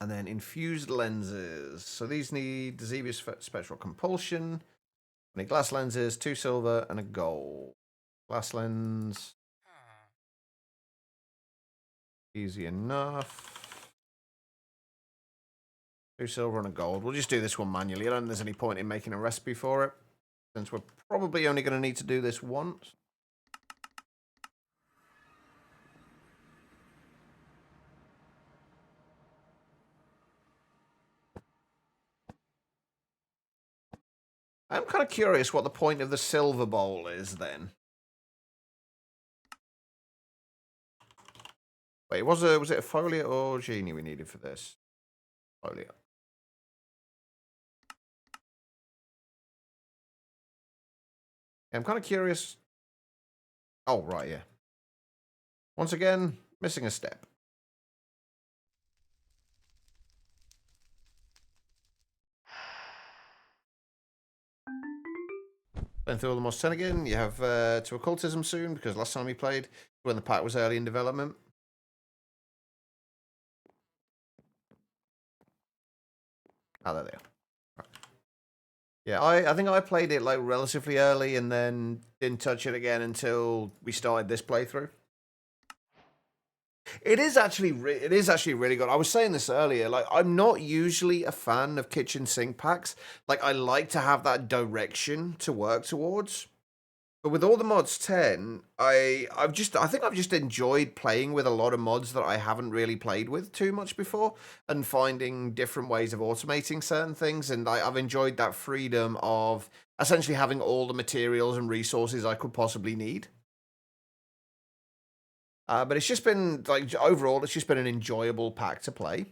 And then infused lenses. So these need Xevious Spectral Compulsion. I need glass lenses, 2 silver, and a gold. Glass lens. Easy enough. 2 silver and a gold. We'll just do this one manually. I don't think there's any point in making a recipe for it, since we're probably only going to need to do this once. I'm kind of curious what the point of the silver bowl is then. Wait, was it a foliate or genie we needed for this? Foliate. I'm kind of curious. Oh, right, yeah. Once again, missing a step. Playing through all the mods 10 again. You have to occultism soon, because last time we played, when the pack was early in development. Oh, there they are. Right. Yeah, I think I played it like relatively early and then didn't touch it again until we started this playthrough. It is actually really good. I was saying this earlier. Like, I'm not usually a fan of kitchen sink packs. Like, I like to have that direction to work towards. But with all the mods 10, I think I've just enjoyed playing with a lot of mods that I haven't really played with too much before, and finding different ways of automating certain things. And I've enjoyed that freedom of essentially having all the materials and resources I could possibly need. But it's just been, like, overall, it's just been an enjoyable pack to play.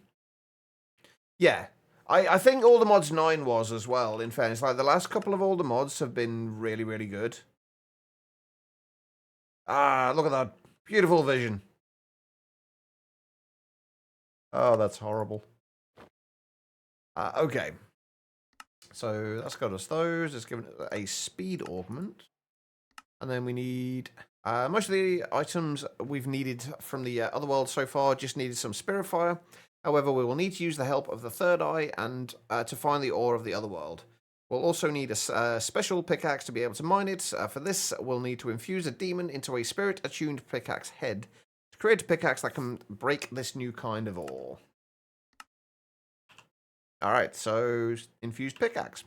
Yeah. I think all the mods 9 was as well, in fairness. Like, the last couple of all the mods have been really, really good. Ah, look at that. Beautiful vision. Oh, that's horrible. Okay. So that's got us those. It's given a speed augment. And then we need... most of the items we've needed from the other world so far just needed some spirit fire. However, we will need to use the help of the third eye and to find the ore of the other world. We'll also need a special pickaxe to be able to mine it. For this, we'll need to infuse a demon into a spirit-attuned pickaxe head to create a pickaxe that can break this new kind of ore. Alright, so infused pickaxe.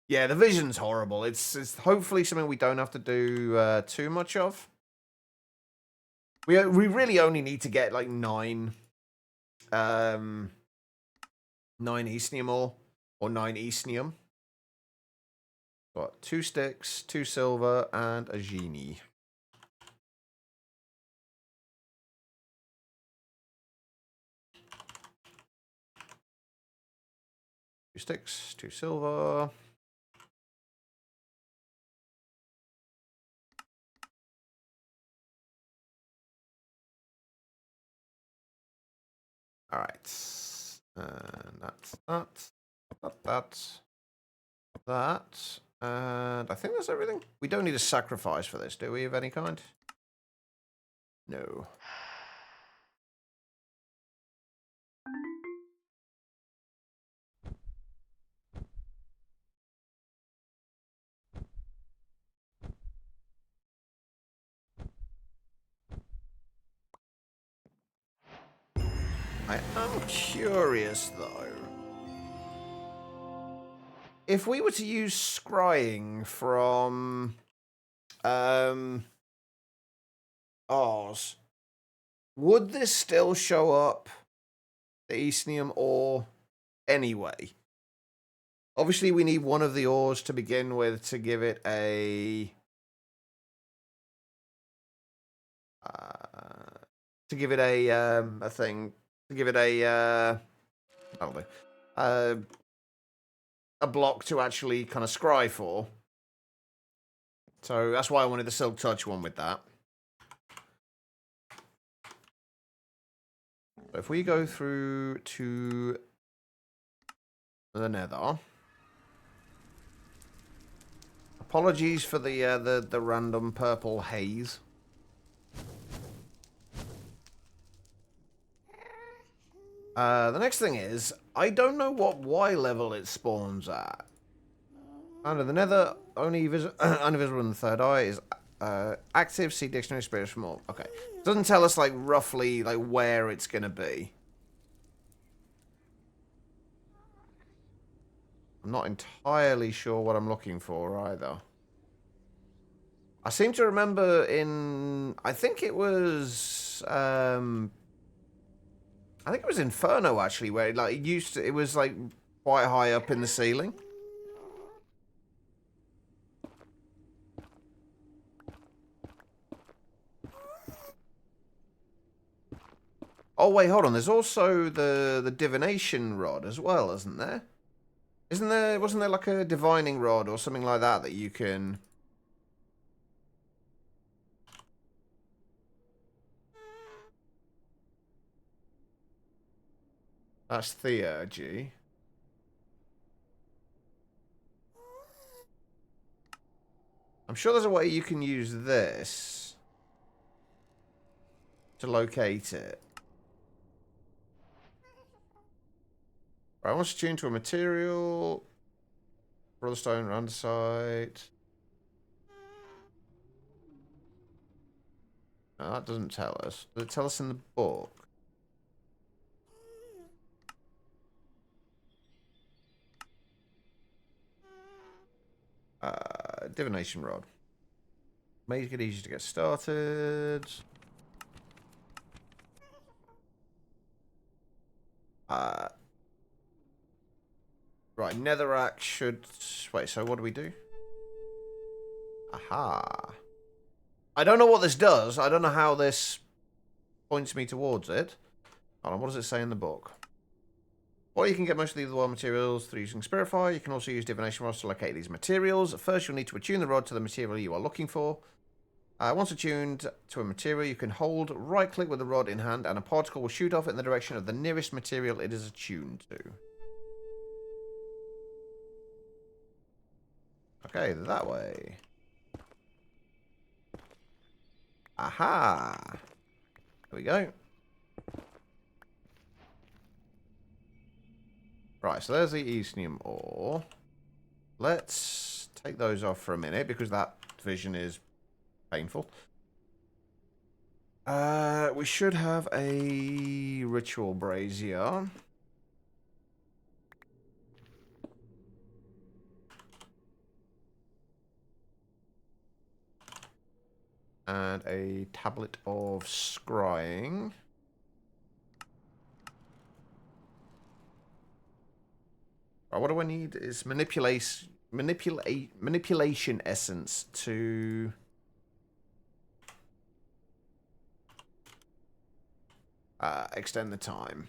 Yeah, the vision's horrible. It's hopefully something we don't have to do too much of. We really only need to get like 9 Eastnium ore, or 9 Eastnium. Got 2 sticks, 2 silver, and a genie. Two sticks, 2 silver. Alright. And that. And I think that's everything. We don't need a sacrifice for this, do we, of any kind? No. I am curious, though. If we were to use scrying from Ours, would this still show up the Eastnium ore anyway? Obviously, we need one of the ores to begin with to give it a thing, to give it a I don't know, a block to actually kind of scry for. So that's why I wanted the Silk Touch one with that. So if we go through to the nether. Apologies for the random purple haze. The next thing is, I don't know what Y level it spawns at. Under the nether, only only visible in the third eye is active. See dictionary spirits for more. Okay, doesn't tell us like roughly like where it's gonna be. I'm not entirely sure what I'm looking for either. I seem to remember in, I think it was Inferno actually, where it was like quite high up in the ceiling. Oh wait, hold on. There's also the divination rod as well, isn't there? Wasn't there like a divining rod or something like that that you can? That's theurgy. I'm sure there's a way you can use this to locate it. Right, I want to tune to a material. Brotherstone, andesite. No, that doesn't tell us. Does it tell us in the book? Divination rod. Make it easy to get started. Right, netherrack should... Wait, so what do we do? Aha. I don't know what this does. I don't know how this points me towards it. Hold on, what does it say in the book? Well, you can get most of the other world materials through using Spirify. You can also use divination rods to locate these materials. First, you'll need to attune the rod to the material you are looking for. Once attuned to a material, you can hold right-click with the rod in hand, and a particle will shoot off in the direction of the nearest material it is attuned to. Okay, that way. Aha! There we go. Right, so there's the Eastnium ore. Let's take those off for a minute, because that vision is painful. We should have a ritual brazier. And a tablet of scrying. Right, what do I need is manipulation essence to... extend the time.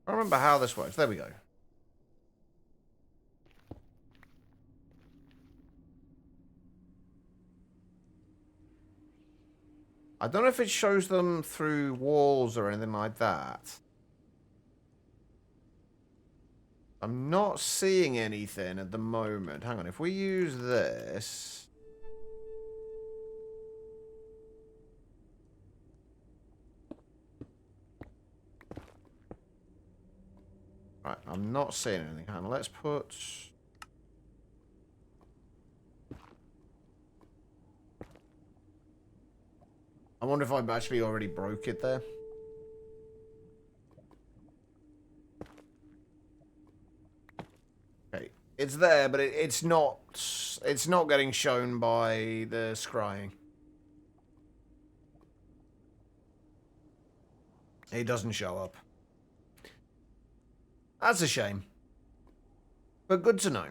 I don't remember how this works. There we go. I don't know if it shows them through walls or anything like that. I'm not seeing anything at the moment. Hang on, if we use this... Right, I'm not seeing anything. Hang on, let's put... I wonder if I've actually already broke it there. Okay, it's there, but it's not getting shown by the scrying. It doesn't show up. That's a shame. But good to know.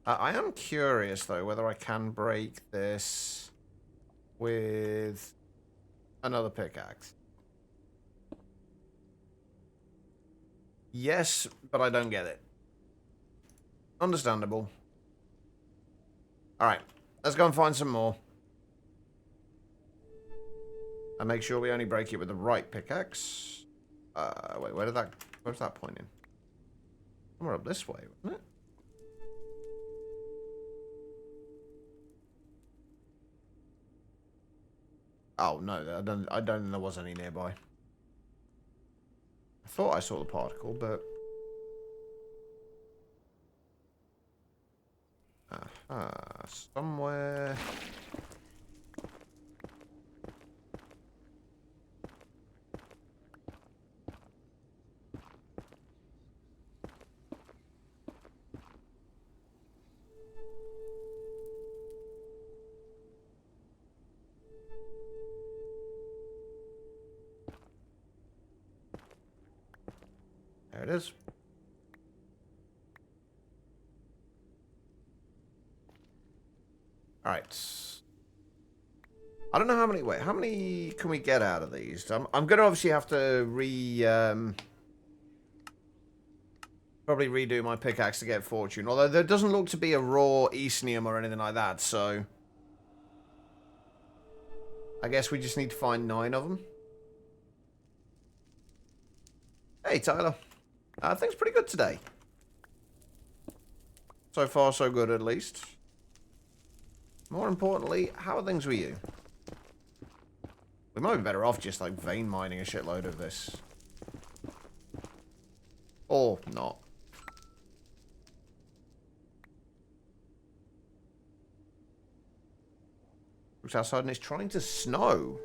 I am curious, though, whether I can break this. with another pickaxe. Yes, but I don't get it. Understandable. Alright, let's go and find some more. And make sure we only break it with the right pickaxe. Wait, where's that pointing? Somewhere up this way, wasn't it? Oh, no, I don't think there was any nearby. I thought I saw the particle, but... somewhere... There it is. Alright. I don't know how many... Wait, how many can we get out of these? I'm going to obviously have to probably redo my pickaxe to get fortune. Although there doesn't look to be a raw Eastnium or anything like that, so... I guess we just need to find 9 of them. Hey, Tyler. Things pretty good today. So far, so good, at least. More importantly, how are things with you? We might be better off just, like, vein mining a shitload of this. Or not. Looks outside and it's trying to snow.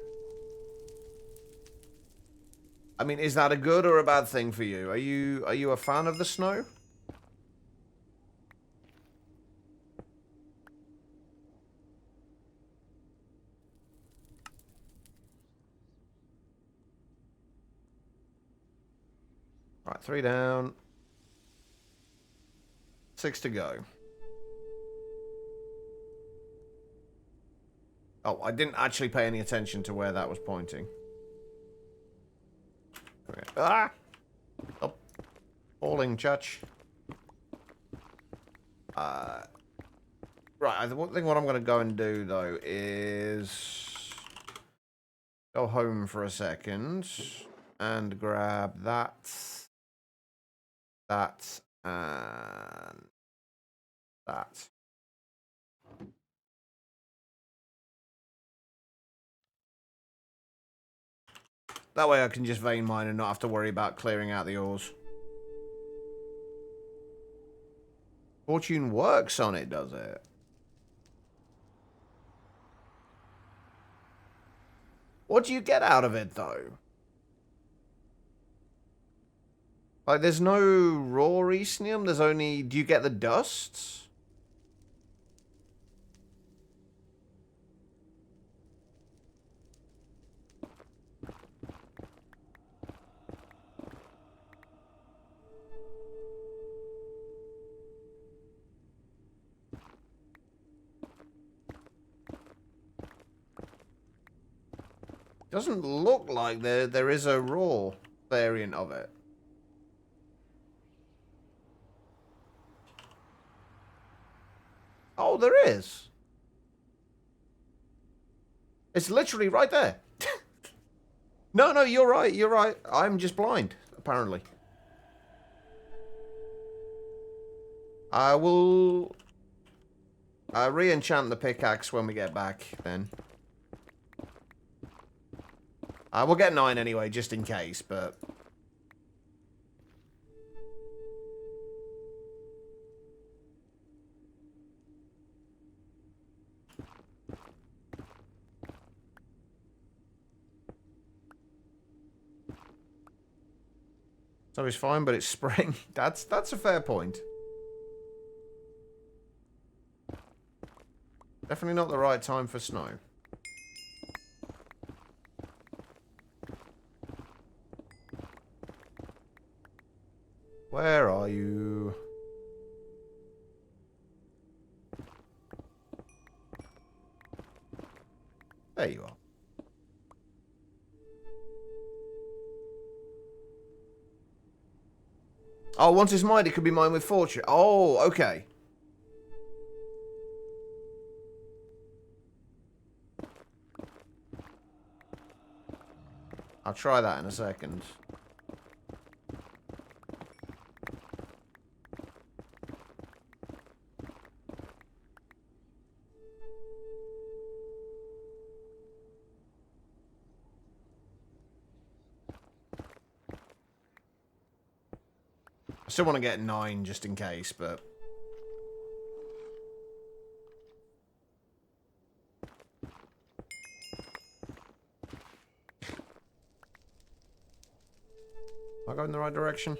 I mean, is that a good or a bad thing for you? Are you a fan of the snow? Right, 3 down. 6 to go. Oh, I didn't actually pay any attention to where that was pointing. Okay. Ah! Oh. Falling, Church. Right, I think what I'm going to go and do, though, is... go home for a second. And grab that. That. And... that. That way I can just vein mine and not have to worry about clearing out the ores. Fortune works on it, does it? What do you get out of it, though? Like, there's no raw Eastnium, there's only... do you get the dusts? Doesn't look like there is a raw variant of it. Oh, there is. It's literally right there. No, you're right. You're right. I'm just blind, apparently. I will re-enchant the pickaxe when we get back, then. We'll get 9 anyway, just in case, but... so it's fine, but it's spring. That's a fair point. Definitely not the right time for snow. Where are you? Hey. Oh, once it's mined, it could be mined with fortune. Oh, okay. I'll try that in a second. I still want to get 9 just in case, but... Am I going in the right direction?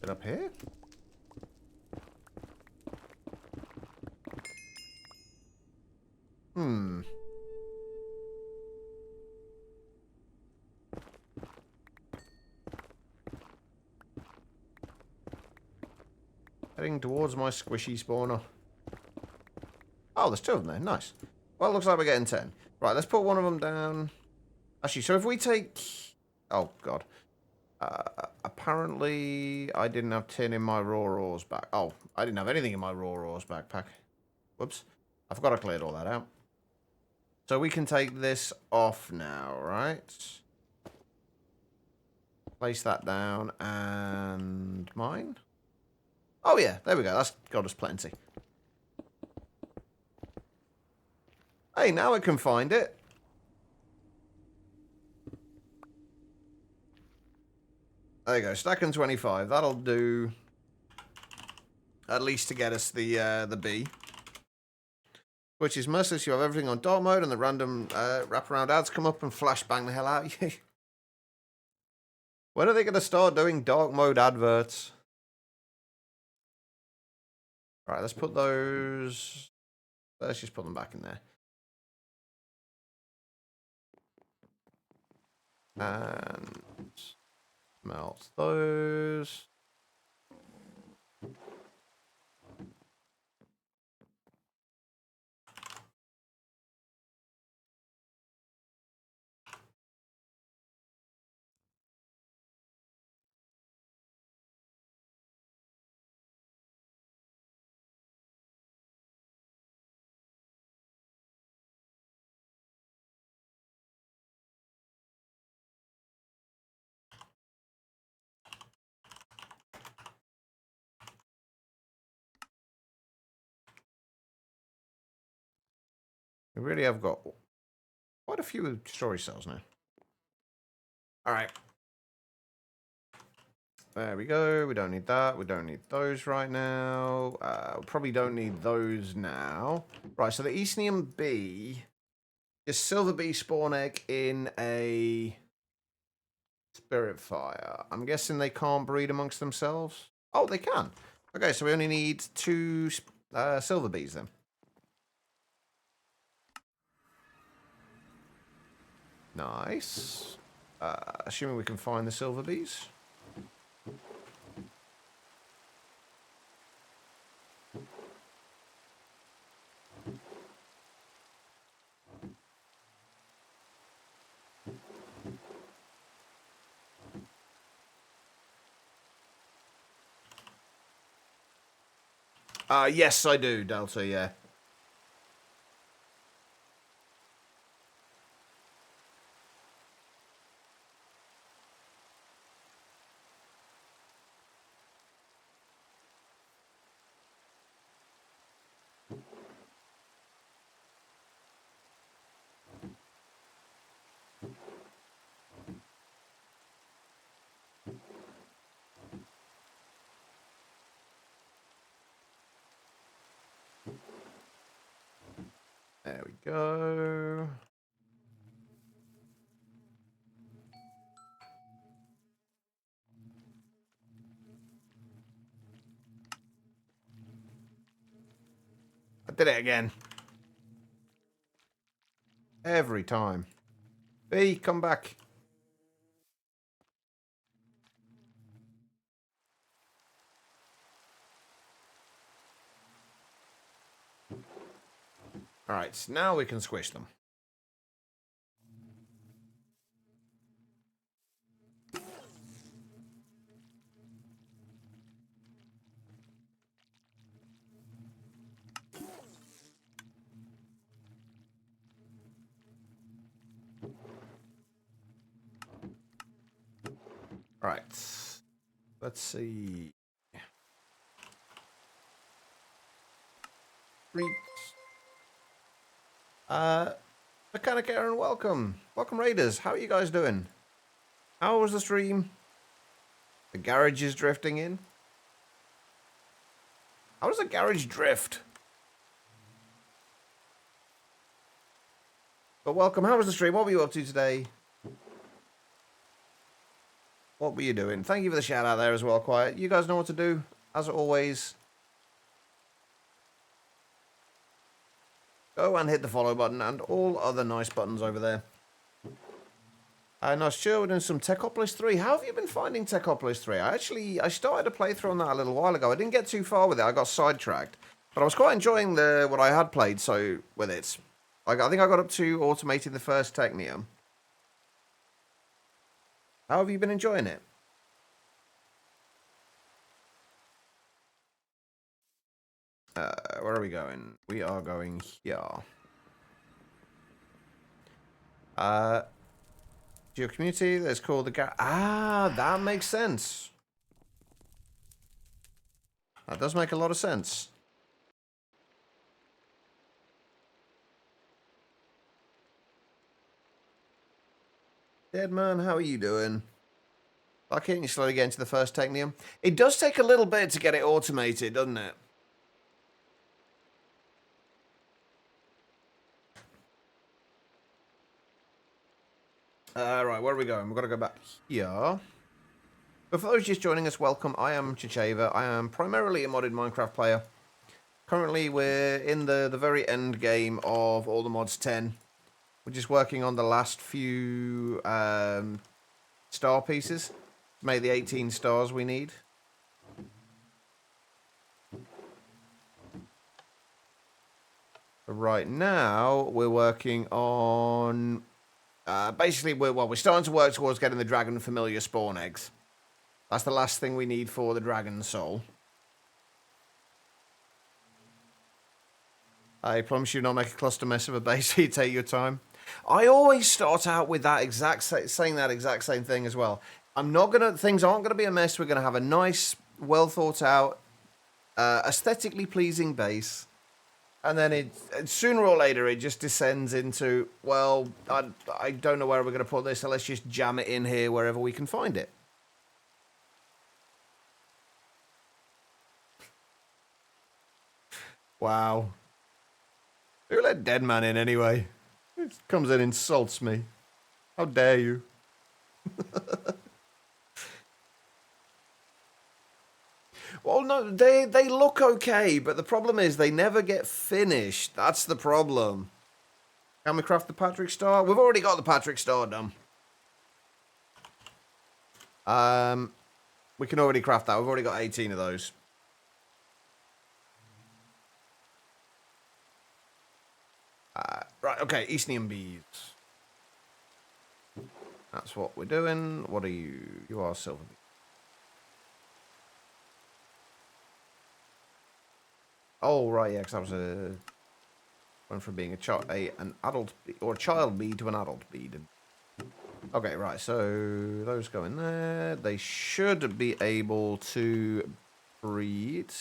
Get up here? Hmm. Heading towards my squishy spawner. Oh, there's 2 of them there. Nice. Well, it looks like we're getting 10. Right, let's put one of them down. Actually, so if we take... Oh, God. Apparently, I didn't have tin in my raw ores back. Oh, I didn't have anything in my raw ores backpack. Whoops. I forgot I cleared all that out. So we can take this off now, right? Place that down and mine. Oh, yeah. There we go. That's got us plenty. Hey, now I can find it. There you go. Stacking 25. That'll do at least to get us the B. Which is merciless. You have everything on dark mode and the random wraparound ads come up and flashbang the hell out of you. When are they going to start doing dark mode adverts? Alright, let's put those... Let's just put them back in there. And... Melt those. We really have got quite a few storage cells now. Alright. There we go. We don't need that. We don't need those right now. We probably don't need those now. Right, so the Eastnium B is Silver Bee spawn egg in a Spirit Fire. I'm guessing they can't breed amongst themselves. Oh, they can. Okay, so we only need 2 Silver Bees then. Nice. Assuming we can find the Silver Bees. Yes, I do, Delta, yeah. There we go. I did it again. Every time. B, come back. Alright, so now we can squish them. Right. Let's see. Greet. Mechanic Aaron, welcome. Welcome, Raiders. How are you guys doing? How was the stream? The garage is drifting in. How does the garage drift? But welcome. How was the stream? What were you up to today? What were you doing? Thank you for the shout out there as well, Quiet. You guys know what to do, as always. Go and hit the follow button and all other nice buttons over there. Nice chill. We're doing some Techopolis 3. How have you been finding Techopolis 3? I started a playthrough on that a little while ago. I didn't get too far with it. I got sidetracked. But I was quite enjoying what I had played with it. I think I got up to automating the first Technium. How have you been enjoying it? Where are we going? We are going here. Your community that's called the that makes sense. That does make a lot of sense. Dead man, how are you doing? Like hitting you slowly get into the first Technium. It does take a little bit to get it automated, doesn't it? Right, where are we going? We've got to go back here. But for those just joining us, welcome. I am Chicheva. I am primarily a modded Minecraft player. Currently, we're in the very end game of All the Mods 10. We're just working on the last few star pieces to make the 18 stars we need. Right now, we're working on... basically, we're starting to work towards getting the Dragon Familiar spawn eggs. That's the last thing we need for the Dragon Soul. I promise you not make a cluster mess of a base. You take your time. I always start out with that saying that exact same thing as well. Things aren't gonna be a mess. We're gonna have a nice, well thought out, aesthetically pleasing base. And then sooner or later, it just descends into, well, I don't know where we're going to put this, so let's just jam it in here wherever we can find it. Wow. Who let Dead Man in anyway? It comes in and insults me. How dare you? Well, no, they look okay, but the problem is they never get finished. That's the problem. Can we craft the Patrick Star? We've already got the Patrick Star done. We can already craft that. We've already got 18 of those. Right, okay, Eastnium beads. That's what we're doing. What are you? You are silver bead. Oh, right, yeah, because I was went from being an adult or a child bee to an adult bead. Okay, right, so those go in there. They should be able to breed.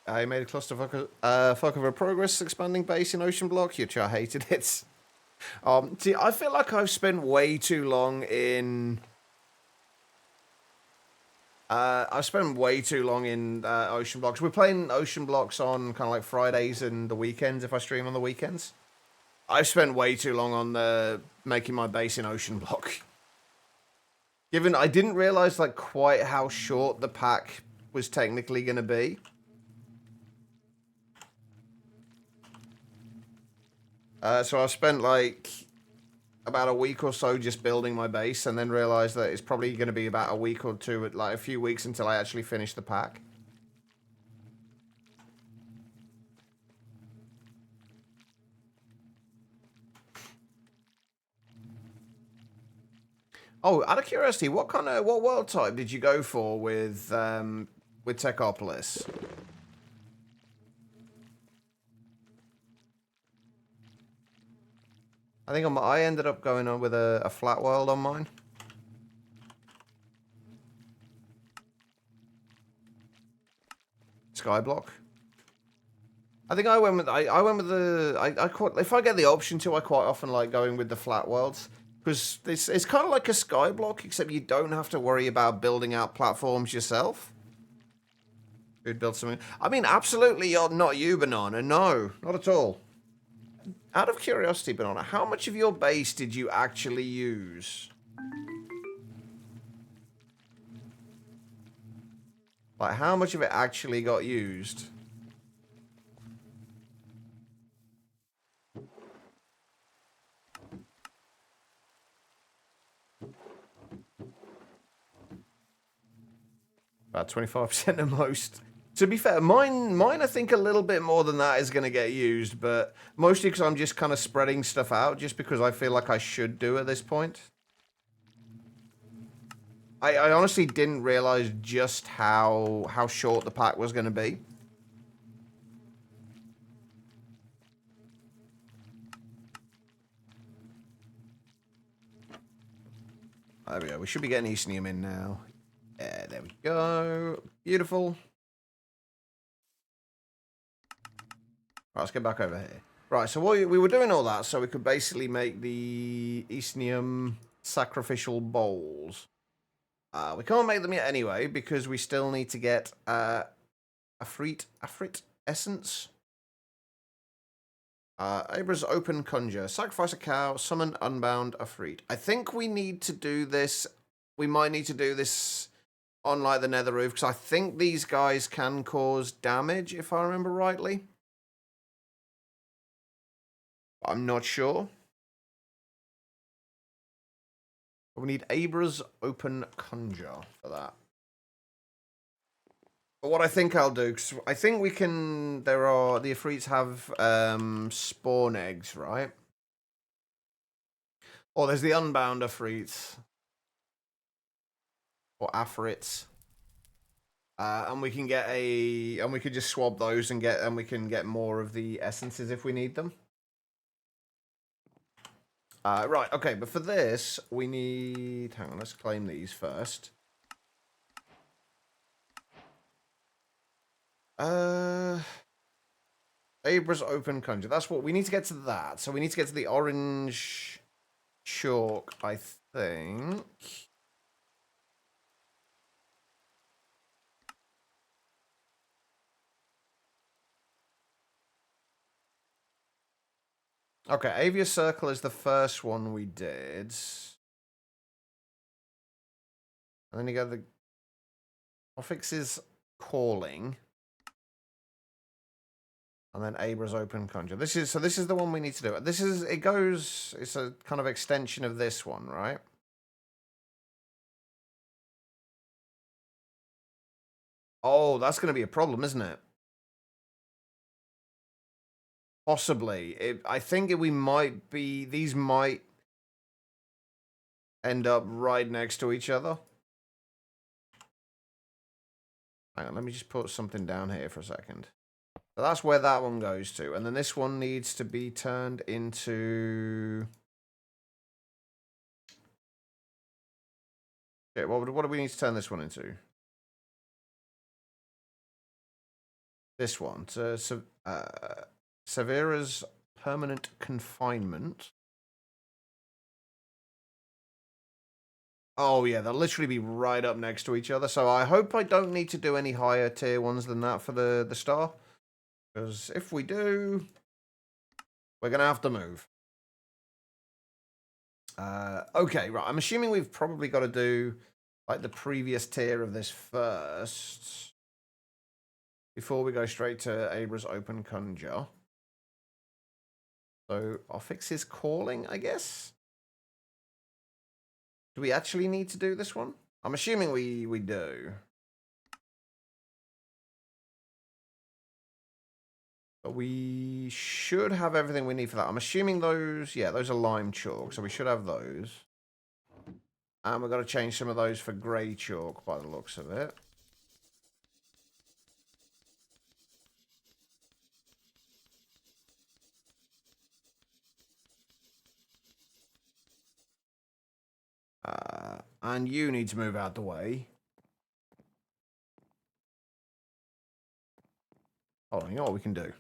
I made a clusterfuck of a progress expanding base in Ocean Block. Your char hated it. See, I feel like I've spent way too long in... Ocean Blocks. We're playing Ocean Blocks on kind of like Fridays and the weekends if I stream on the weekends. I've spent way too long on making my base in Ocean Block. Given I didn't realize like quite how short the pack was technically going to be. So I've spent like about a week or so just building my base and then realized that it's probably going to be about a week or two, like a few weeks until I actually finish the pack. Oh, out of curiosity, what world type did you go for with Techopolis? I think I ended up going on with a flat world on mine. Skyblock. I think I went with if I get the option to, I quite often like going with the flat worlds because it's kind of like a skyblock, except you don't have to worry about building out platforms yourself. Who'd build something? I mean, absolutely, you're not you, Banana. No, not at all. Out of curiosity, Banana, how much of your base did you actually use? Like, how much of it actually got used? About 25% at most. To be fair, mine I think a little bit more than that is going to get used, but mostly because I'm just kind of spreading stuff out, just because I feel like I should do at this point. I honestly didn't realize just how short the pack was going to be. There we go. We should be getting Eastnium in now. Yeah, there we go. Beautiful. Right, let's get back over here. Right, so we were doing all that so we could basically make the Eastnium sacrificial bowls. We can't make them yet anyway because we still need to get Afrit essence. Abra's open conjure. Sacrifice a cow, summon unbound Afrit. I think we need to do this. We might need to do this on like the nether roof because I think these guys can cause damage if I remember rightly. I'm not sure. We need Abra's open conjure for that. But what I think I'll do, because I think we can, the Afrits have spawn eggs, right? Or there's the unbound Afrits. Or Afrits. And we can get and we could just swab those and we can get more of the essences if we need them. Right, okay, but for this, we need, hang on, let's claim these first. Abra's open conjure. That's what we need to get to that. So we need to get to the orange chalk, I think. Okay, Avia Circle is the first one we did. And then you got the Offix's Calling. And then Abra's Open Conjure. This is the one we need to do. It's a kind of extension of this one, right? Oh, that's going to be a problem, isn't it? Possibly. I think these might end up right next to each other. Hang on, let me just put something down here for a second. So that's where that one goes to. And then this one needs to be turned into... Okay, what do we need to turn this one into? This one. So, Severa's Permanent Confinement. Oh, yeah, they'll literally be right up next to each other. So I hope I don't need to do any higher tier ones than that for the star. Because if we do, we're going to have to move. Okay, right. I'm assuming we've probably got to do like the previous tier of this first. Before we go straight to Abra's Open Conjure. So I'll fix his Calling, I guess. Do we actually need to do this one? I'm assuming we do. But we should have everything we need for that. I'm assuming those are lime chalk, so we should have those. And we've got to change some of those for grey chalk by the looks of it. And you need to move out the way. Oh, you know what we can do?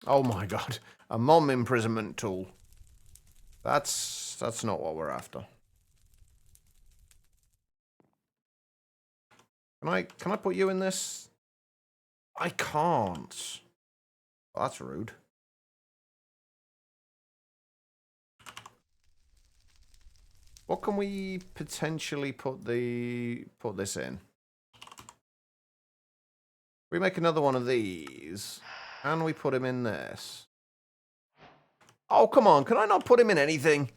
Oh my god. A mom imprisonment tool. That's not what we're after. Can I put you in this? I can't. Oh, that's rude. What can we potentially put this in? We make another one of these, and we put him in this. Oh, come on. Can I not put him in anything?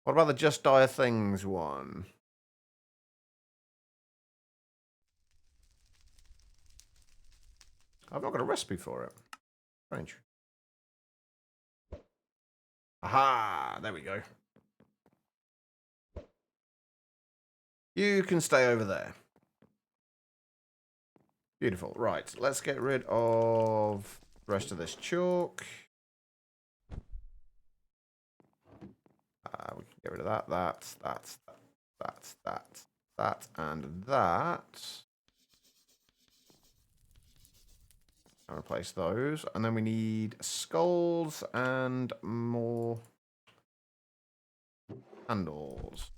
What about the Just Dire Things one? I've not got a recipe for it. Strange. Aha! There we go. You can stay over there. Beautiful. Right, let's get rid of the rest of this chalk. We can get rid of that, and that. And replace those. And then we need skulls and more handles.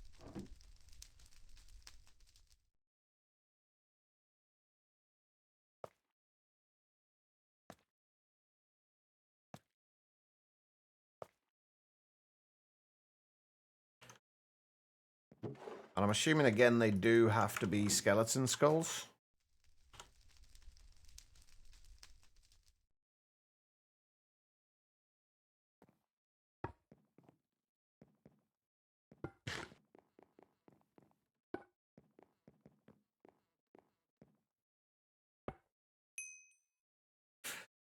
And I'm assuming, again, they do have to be skeleton skulls.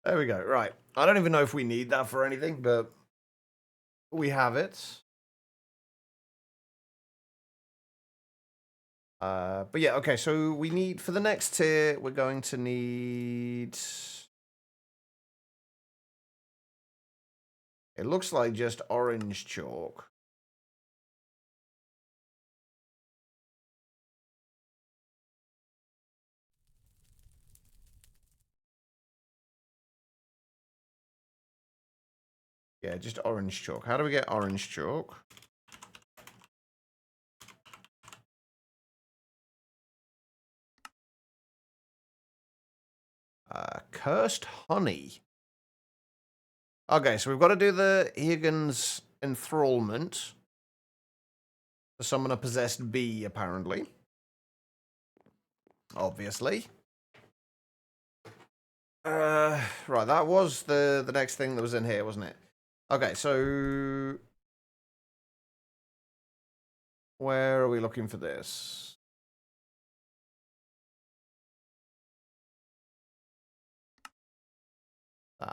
There we go. Right. I don't even know if we need that for anything, but we have it. But yeah, okay, so we need, for the next tier, we're going to need... It looks like just orange chalk. Yeah, just orange chalk. How do we get orange chalk? Cursed honey. Okay, so we've got to do the Higgins enthrallment to summon a possessed bee, apparently. Obviously. Right, that was the next thing that was in here, wasn't it? Okay, so where are we looking for this?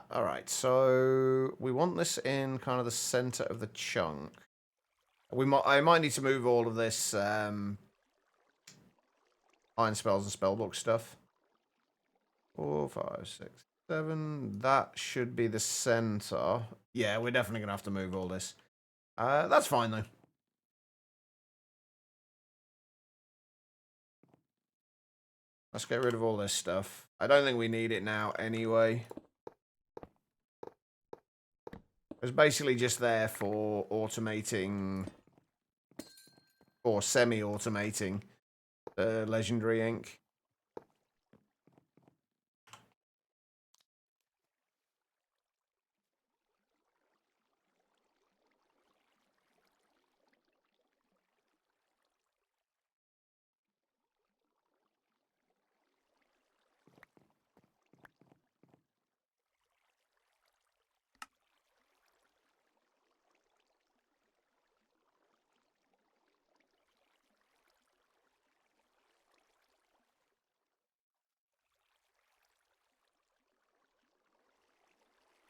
All right, so we want this in kind of the center of the chunk. I might need to move all of this iron spells and spellbook stuff. 4, 5, 6, 7. That should be the center. Yeah, we're definitely gonna have to move all this. That's fine though. Let's get rid of all this stuff. I don't think we need it now anyway. It's basically just there for automating or semi-automating the legendary ink.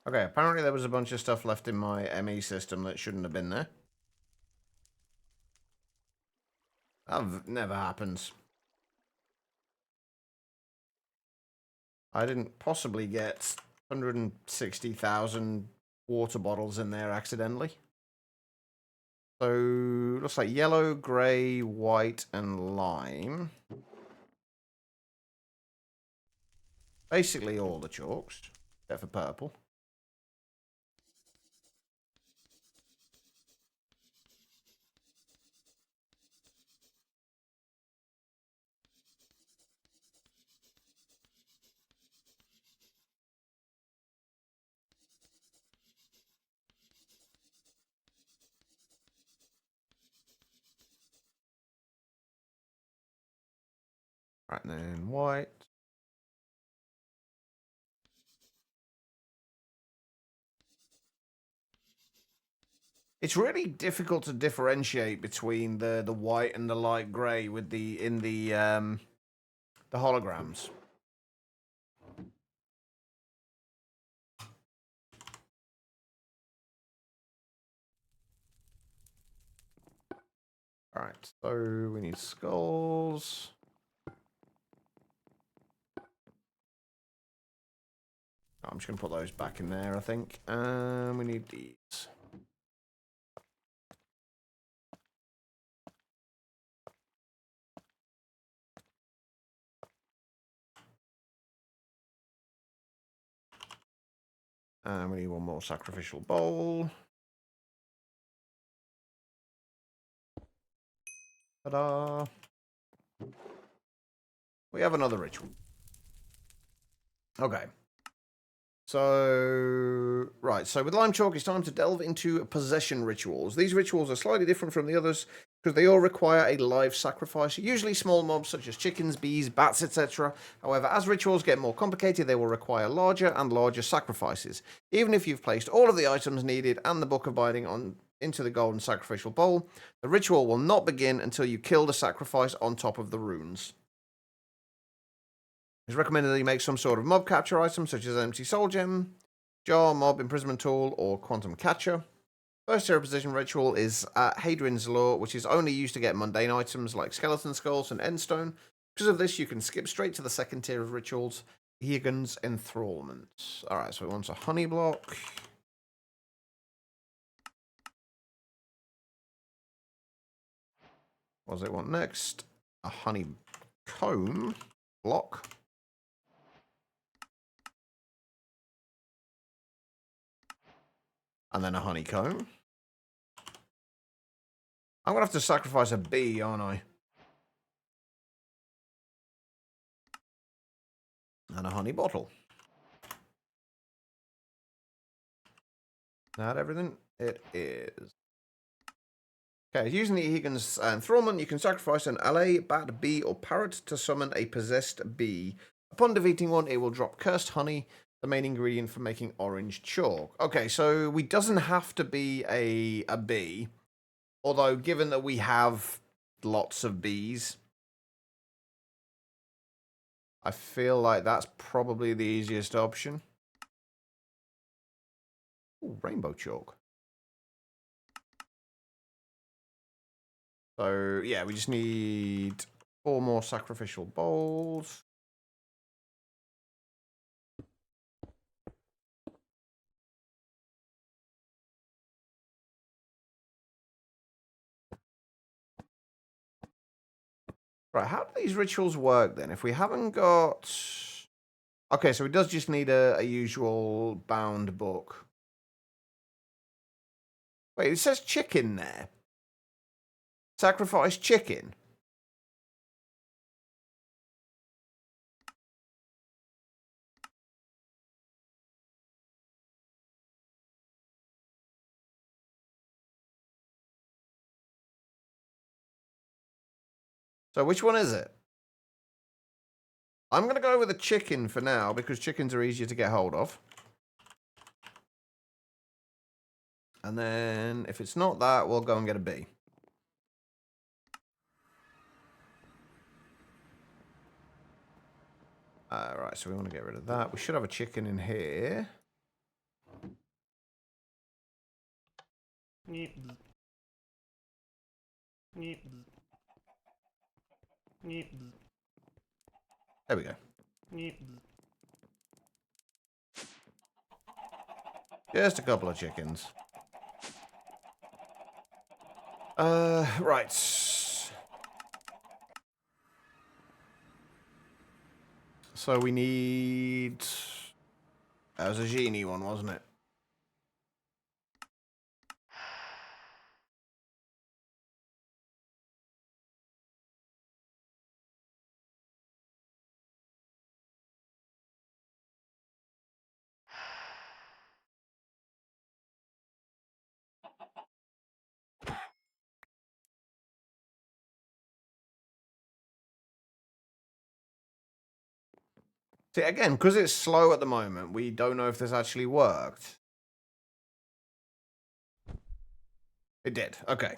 Okay, apparently there was a bunch of stuff left in my ME system that shouldn't have been there. That never happens. I didn't possibly get 160,000 water bottles in there accidentally. So, looks like yellow, grey, white, and lime. Basically all the chalks, except for purple. Right, and then white. It's really difficult to differentiate between the white and the light grey with the holograms. All right, so we need skulls. I'm just gonna put those back in there, I think. And we need these. And we need one more sacrificial bowl. Ta-da! We have another ritual. Okay. So, right. So with Lime Chalk, it's time to delve into possession rituals. These rituals are slightly different from the others because they all require a live sacrifice, usually small mobs such as chickens, bees, bats, etc. However, as rituals get more complicated, they will require larger and larger sacrifices. Even if you've placed all of the items needed and the Book of Binding on into the golden sacrificial bowl, the ritual will not begin until you kill the sacrifice on top of the runes. It's recommended that you make some sort of mob capture item, such as an empty soul gem, jar, mob imprisonment tool, or quantum catcher. First tier of possession ritual is Hadrian's Law, which is only used to get mundane items like skeleton skulls and endstone. Because of this, you can skip straight to the second tier of rituals, Egan's Enthrallment. Alright, so we want a honey block. What does it want next? A honey comb block. And then a honeycomb. I'm going to have to sacrifice a bee, aren't I? And a honey bottle. Not everything? It is. Okay, using the Egan's Enthrallment, you can sacrifice an allay, bat, bee, or parrot to summon a possessed bee. Upon defeating one, it will drop cursed honey, the main ingredient for making orange chalk. Okay, so we doesn't have to be a bee. Although, given that we have lots of bees, I feel like that's probably the easiest option. Ooh, rainbow chalk. So, yeah, we just need 4 more sacrificial bowls. Right, how do these rituals work then? If we haven't got... Okay, so it does just need a usual bound book. Wait, it says chicken there. Sacrifice chicken. So which one is it? I'm going to go with a chicken for now because chickens are easier to get hold of. And then if it's not that, we'll go and get a bee. Right, so we want to get rid of that. We should have a chicken in here. There we go. Just a couple of chickens. Right. So we need... That was a genie one, wasn't it? See, again, because it's slow at the moment, we don't know if this actually worked. It did. Okay.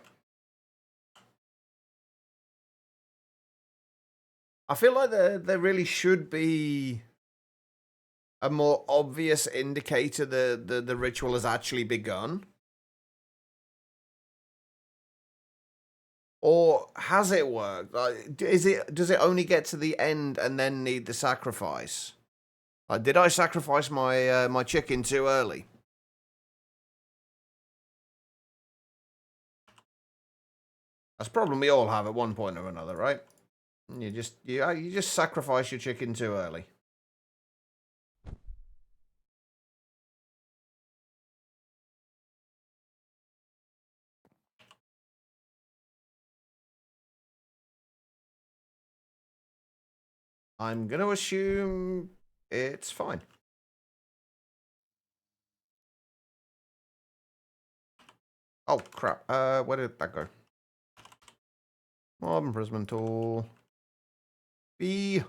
I feel like there really should be a more obvious indicator that the ritual has actually begun. Or has it worked? Like, does it only get to the end and then need the sacrifice? Like, did I sacrifice my my chicken too early? That's a problem we all have at one point or another, right? You just sacrifice your chicken too early. I'm gonna assume it's fine. Oh crap! Where did that go? Mob imprisonment tool. B.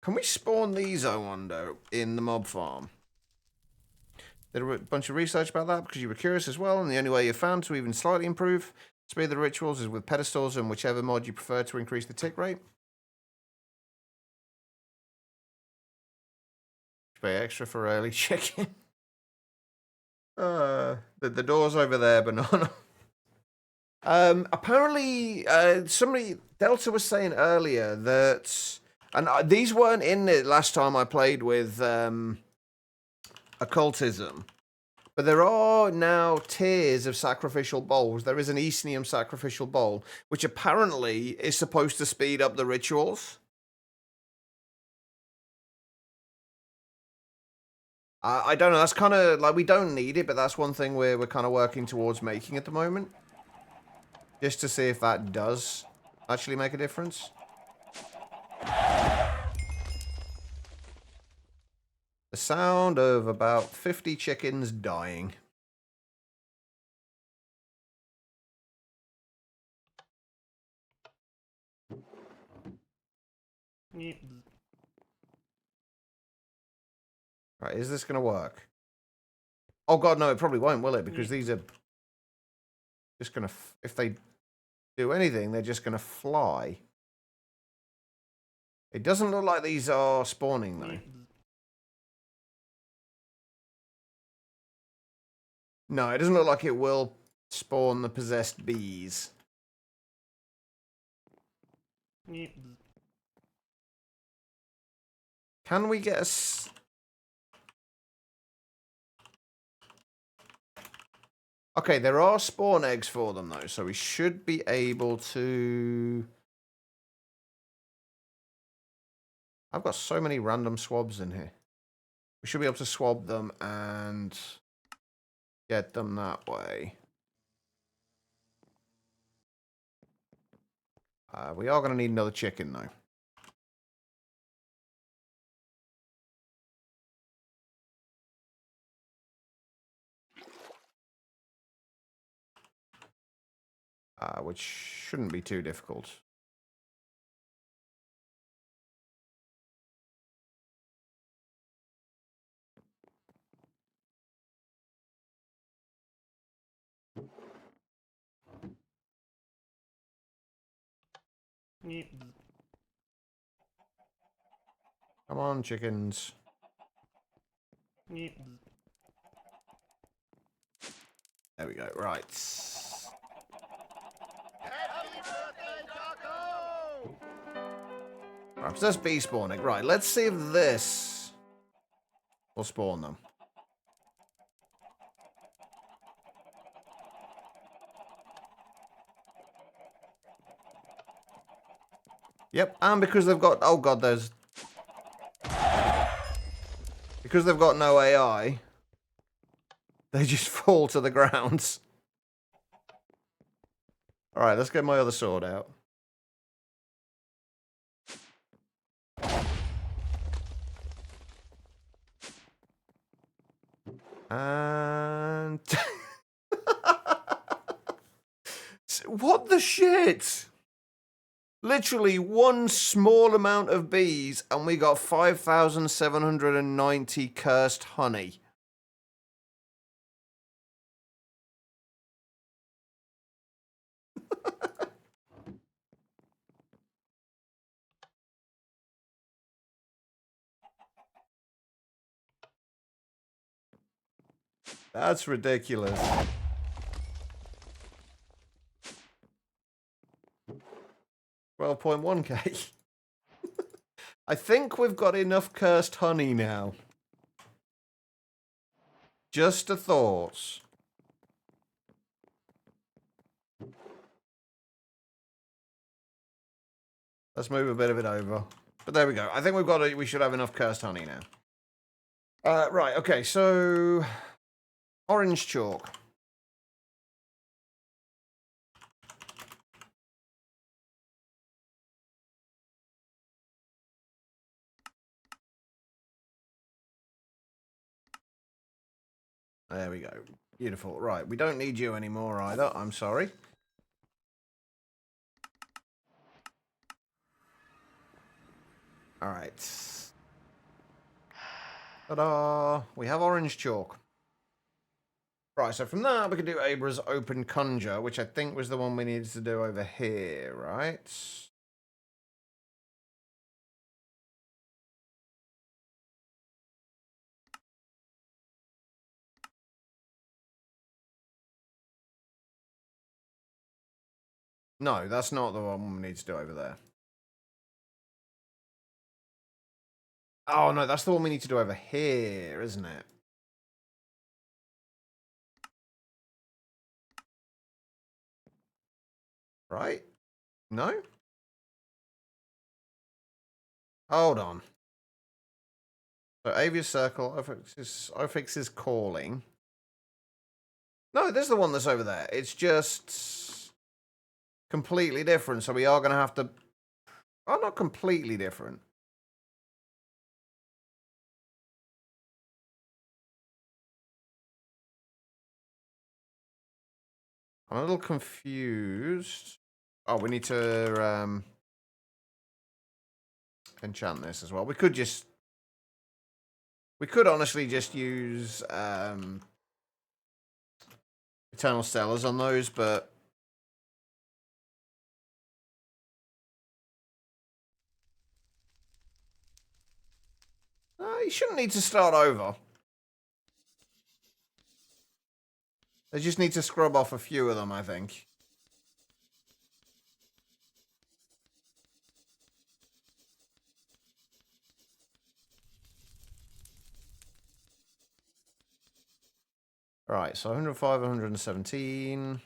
Can we spawn these, I wonder, in the mob farm? Did a bunch of research about that because you were curious as well, and the only way you found to even slightly improve speed of the rituals is with pedestals and whichever mod you prefer to increase the tick rate. Pay extra for early chicken. The door's over there, banana. Apparently, somebody Delta was saying earlier that, and these weren't in it last time I played with occultism, but there are now tiers of sacrificial bowls. There is an Eastnium sacrificial bowl, which apparently is supposed to speed up the rituals. I don't know. That's kind of like, we don't need it, but that's one thing we're kind of working towards making at the moment. Just to see if that does actually make a difference. The sound of about 50 chickens dying. Right, is this going to work? Oh god, no, it probably won't, will it? Because these are just going to... If they do anything, they're just going to fly. It doesn't look like these are spawning, though. No, it doesn't look like it will spawn the possessed bees. Can we get a... Okay, there are spawn eggs for them, though, so we should be able to... I've got so many random swabs in here. We should be able to swab them and get them that way. We are going to need another chicken, though. Which shouldn't be too difficult. Come on, chickens. There we go. Right. Happy birthday, Taco! Right, possessed bee spawning. Right, let's see if this will spawn them. Yep, and because they've got... Oh, God, there's... Because they've got no AI, they just fall to the ground. Alright, let's get my other sword out. And... What the shit? Literally one small amount of bees and we got 5,790 cursed honey. That's ridiculous. 12.1k. I think we've got enough cursed honey now. Just a thought. Let's move a bit of it over. But there we go. I think we should have enough cursed honey now. Right, okay, so orange chalk. There we go. Beautiful. Right, we don't need you anymore either. I'm sorry. All right. Ta-da! We have orange chalk. Right, so from that we can do Abra's open conjure, which I think was the one we needed to do over here, right? No, that's not the one we need to do over there. Oh, no, that's the one we need to do over here, isn't it? Right? No? Hold on. So, Avia's Circle, Ofix is calling. No, there's the one that's over there. It's just completely different, so we are going to have to... Oh, not completely different. I'm a little confused. Oh, we need to enchant this as well. We could honestly just use Eternal Stellars on those, but you shouldn't need to start over. They just need to scrub off a few of them, I think. Right, so 105, 117.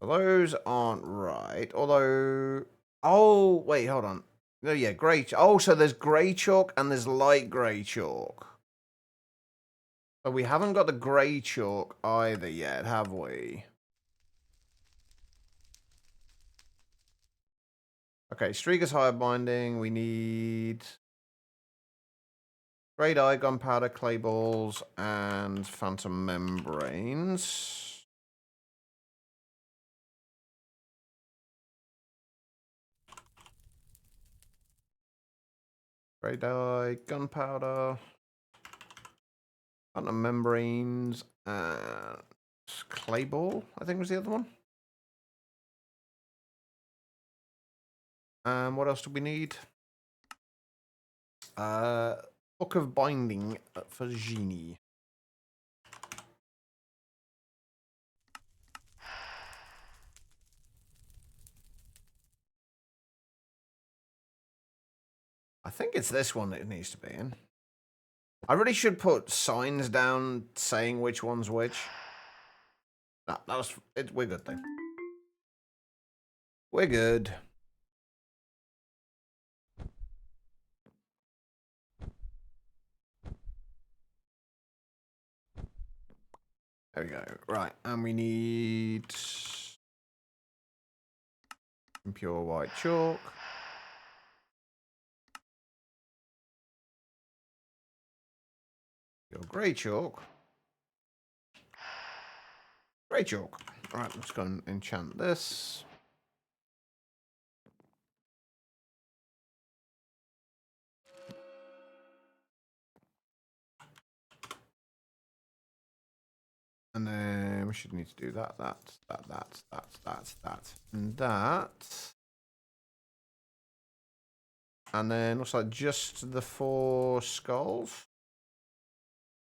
Well, those aren't right. Although, oh, wait, hold on. No, yeah, grey. Oh, so there's grey chalk and there's light grey chalk. But we haven't got the grey chalk either yet, have we? Okay, Strieger's Higher Binding. We need grey dye, gunpowder, clay balls, and phantom membranes. Grey dye, gunpowder, phantom membranes, and clay ball, I think was the other one. What else do we need? Book of Binding for Genie. I think it's this one that it needs to be in. I really should put signs down saying which one's which. No, we're good then. We're good. There we go. Right, and we need some pure white chalk. Your grey chalk. Grey chalk. Alright, let's go and enchant this. And then we should need to do that, and that. And then looks like just the 4 skulls.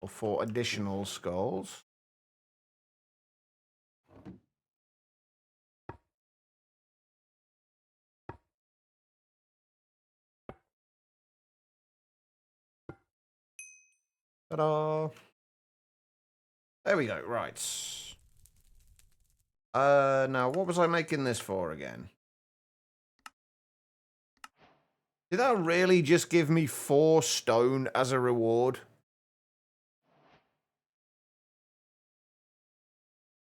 Or 4 additional skulls. Ta-da! There we go, right. Now what was I making this for again? Did that really just give me 4 stone as a reward?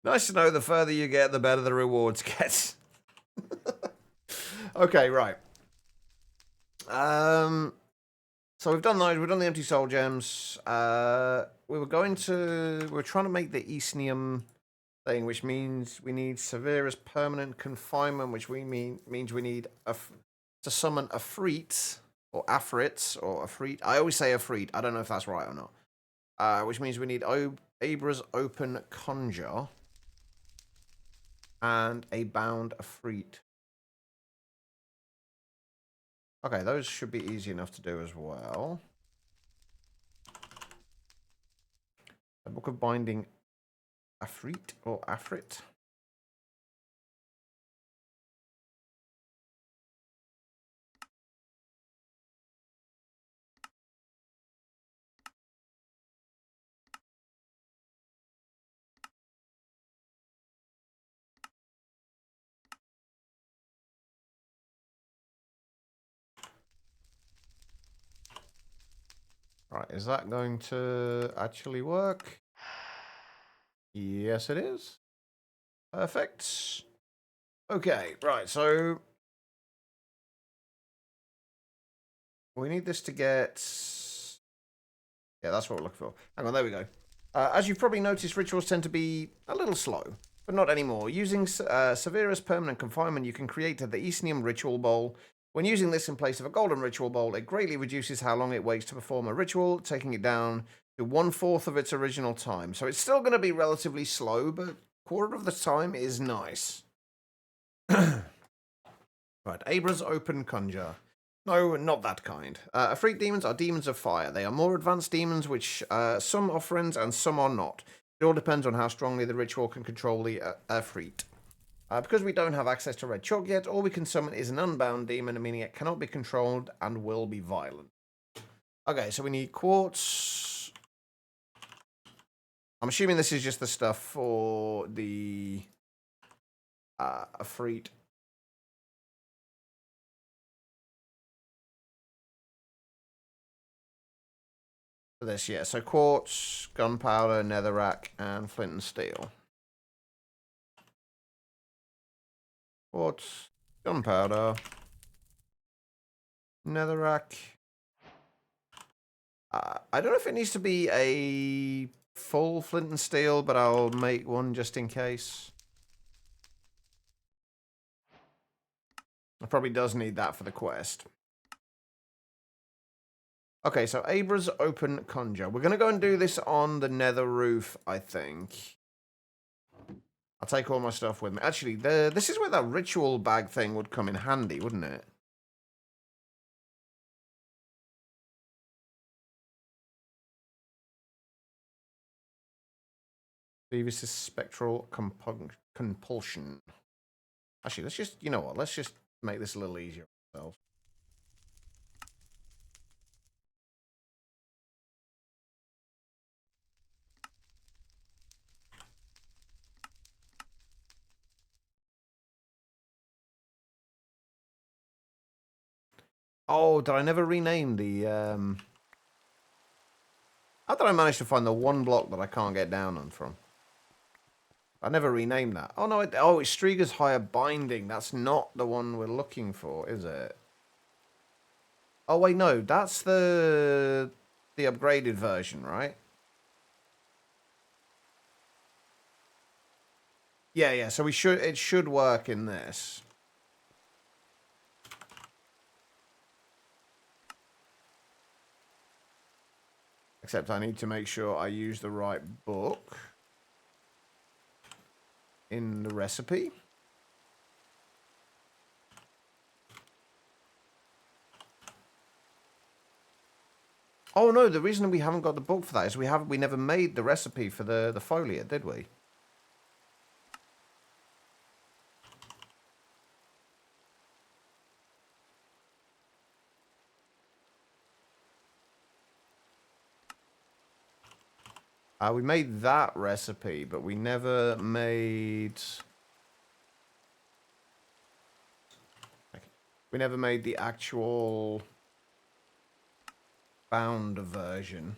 Nice to know the further you get, the better the rewards get. Okay, right. So we've done those. We've done the empty soul gems. We were trying to make the Eastnium thing, which means we need severest permanent confinement, which means we need to summon a Afreet or Afrit or Afreet. I always say Afreet. I don't know if that's right or not. Which means we need Abra's Open Conjure and a Bound Afreet. Okay, those should be easy enough to do as well. A Book of Binding Afreet or Afrit. Right, is that going to actually work? Yes, it is. Perfect. Okay, right, so we need this to get... Yeah, that's what we're looking for. Hang on, there we go. As you've probably noticed, rituals tend to be a little slow, but not anymore. Using severest permanent confinement, you can create the Eastnium Ritual Bowl. When using this in place of a golden ritual bowl, it greatly reduces how long it takes to perform a ritual, taking it down to 1/4 of its original time. So it's still going to be relatively slow, but quarter of the time is nice. Right, Abra's Open Conjure. No, not that kind. Afreet demons are demons of fire. They are more advanced demons, which some are friends and some are not. It all depends on how strongly the ritual can control the Afreet. Because we don't have access to red chalk yet, all we can summon is an unbound demon, meaning it cannot be controlled and will be violent. Okay, so we need quartz. I'm assuming this is just the stuff for the Afreet. For this, yeah. So quartz, gunpowder, netherrack, and flint and steel. Quartz, gunpowder, netherrack. I don't know if it needs to be a full flint and steel, but I'll make one just in case. It probably does need that for the quest. Okay, so Abra's Open Conjure. We're going to go and do this on the nether roof, I think. I'll take all my stuff with me. Actually, this is where that ritual bag thing would come in handy, wouldn't it? This is spectral compulsion. Actually, let's just, you know what? Let's just make this a little easier for ourselves. Oh, did I never rename the... How did I manage to find the one block that I can't get down on from? I never renamed that. Oh, no. Oh, it's Strieger's Higher Binding. That's not the one we're looking for, is it? Oh, wait, no. That's the upgraded version, right? Yeah, yeah. So it should work in this. Except I need to make sure I use the right book in the recipe. Oh no, the reason we haven't got the book for that is we never made the recipe for the foliate, did we? We made that recipe, but we never made... We never made the actual bound version.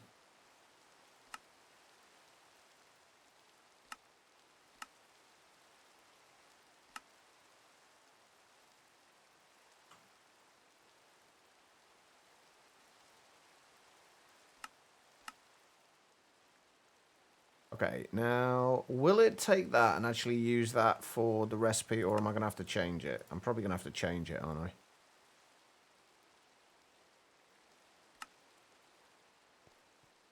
Okay, now, will it take that and actually use that for the recipe, or am I going to have to change it? I'm probably going to have to change it, aren't I?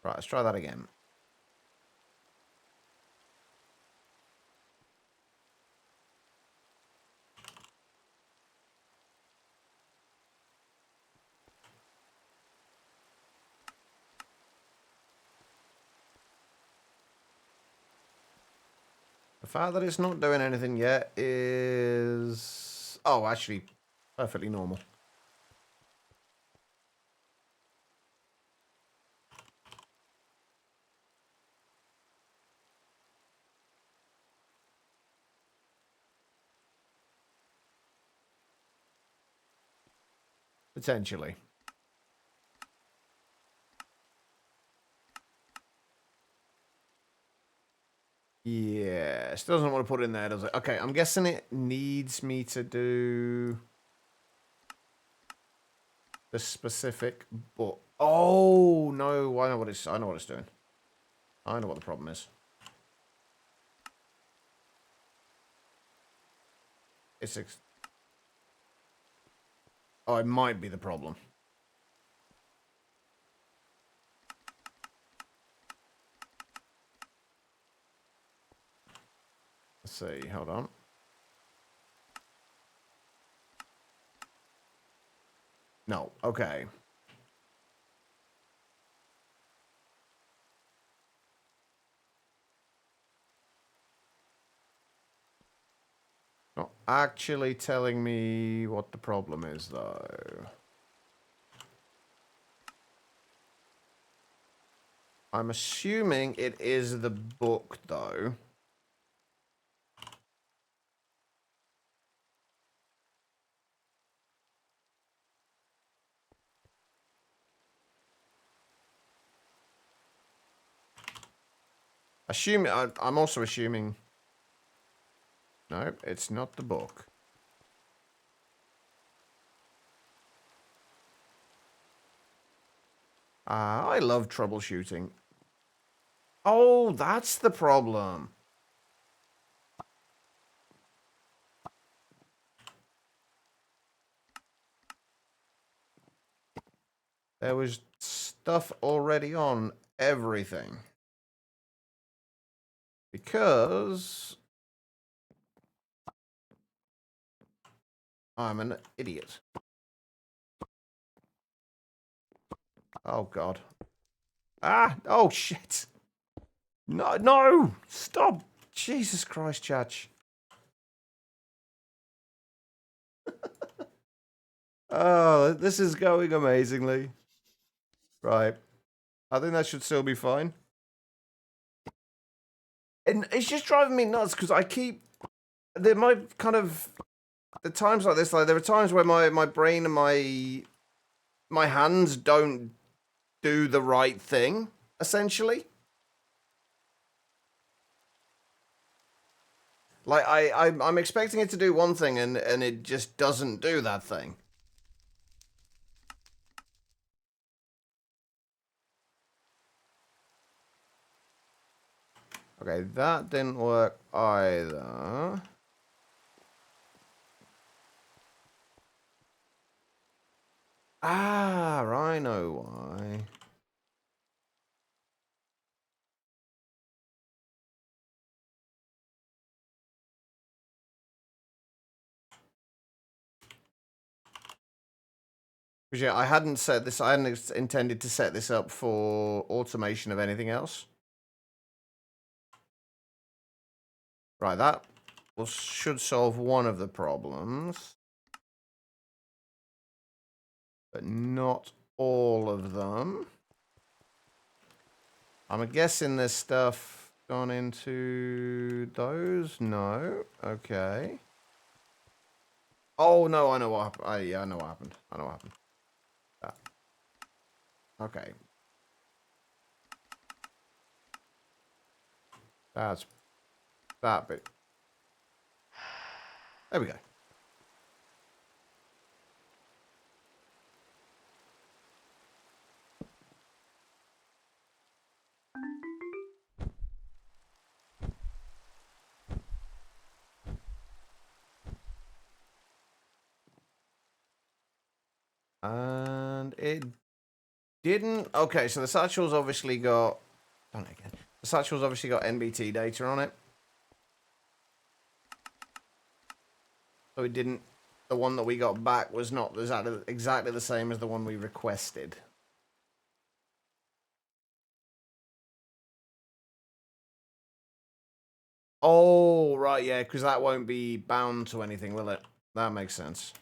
Right, let's try that again. The fact that it's not doing anything yet is... Oh, actually, perfectly normal. Potentially. Yeah, still doesn't want to put it in there, does it? Okay, I'm guessing it needs me to do the specific book. Oh no, I know what it's doing. I know what the problem is. Oh, it might be the problem. Let's see, hold on. No, okay. Not actually telling me what the problem is, though. I'm assuming it is the book, though. I'm also assuming... No, it's not the book. I love troubleshooting. Oh, that's the problem. There was stuff already on everything. Because... I'm an idiot. Oh, God. Ah! Oh, shit! No, no! Stop! Jesus Christ, Chach. Oh, this is going amazingly. Right. I think that should still be fine. And it's just driving me nuts because I keep... There might kind of... The times like this, like there are times where my brain and my my hands don't do the right thing, essentially. Like, I'm expecting it to do one thing, and it just doesn't do that thing. Okay, that didn't work either. Ah, I know why. Because yeah, I hadn't set this. I hadn't intended to set this up for automation of anything else. Right, that should solve one of the problems, but not all of them. I'm guessing there's stuff gone into those. No. Okay. Oh no, I know what happened. Yeah, I know what happened. I know what happened. That. Okay. That's that bit. There we go. And it didn't. Okay, so the satchel's obviously got. Done it again. The satchel's obviously got NBT data on it. So it didn't. The one that we got back was not exactly the same as the one we requested. Oh, right, yeah, because that won't be bound to anything, will it? That makes sense.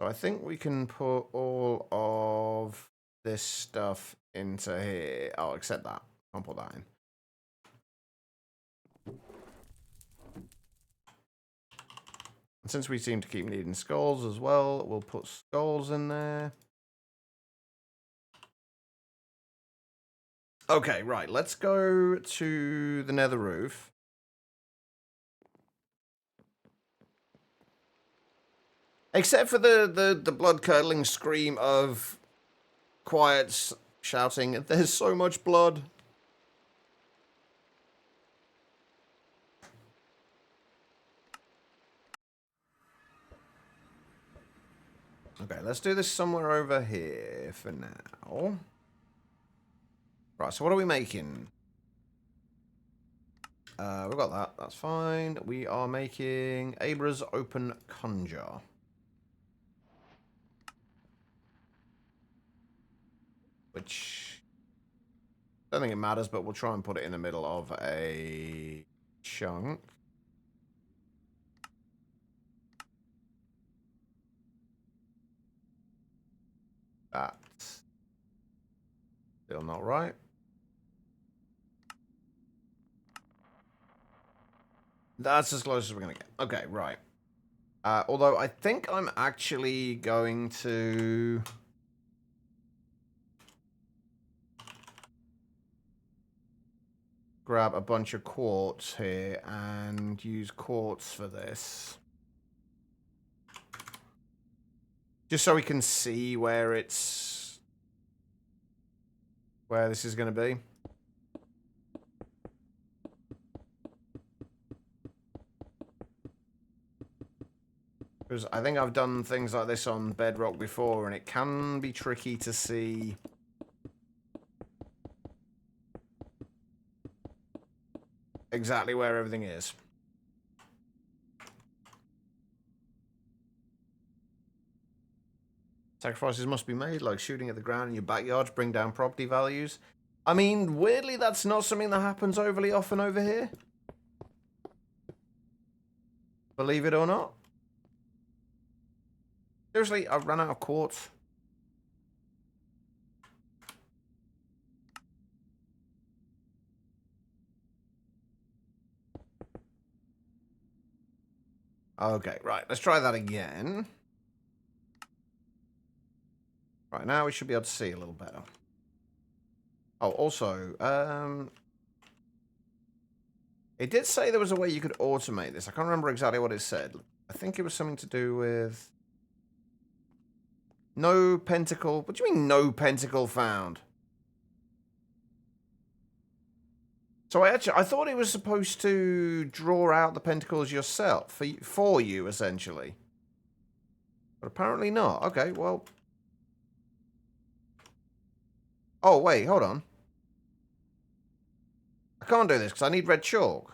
So I think we can put all of this stuff into here. Oh, except that. Can't put that in. And since we seem to keep needing skulls as well, we'll put skulls in there. Okay, right. Let's go to the nether roof. Except for the blood-curdling scream of quiet shouting, there's so much blood. Okay, let's do this somewhere over here for now. Right, so what are we making? We've got that. That's fine. We are making Abra's Open Conjure. Which, I don't think it matters, but we'll try and put it in the middle of a chunk. That's still not right. That's as close as we're going to get. Okay, right. Although I think I'm actually going to... grab a bunch of quartz here and use quartz for this. Just so we can see where it's... where this is going to be. Because I think I've done things like this on Bedrock before, and it can be tricky to see exactly where everything is. Sacrifices must be made, like shooting at the ground in your backyard to bring down property values. I mean, weirdly, that's not something that happens overly often over here. Believe it or not. Seriously, I've run out of quartz. Okay, right. Let's try that again. Right, now we should be able to see a little better. Oh, also, it did say there was a way you could automate this. I can't remember exactly what it said. I think it was something to do with... No pentacle... What do you mean, no pentacle found? So I thought it was supposed to draw out the pentacles yourself, for you, essentially. But apparently not. Okay, well... Oh, wait, hold on. I can't do this because I need red chalk.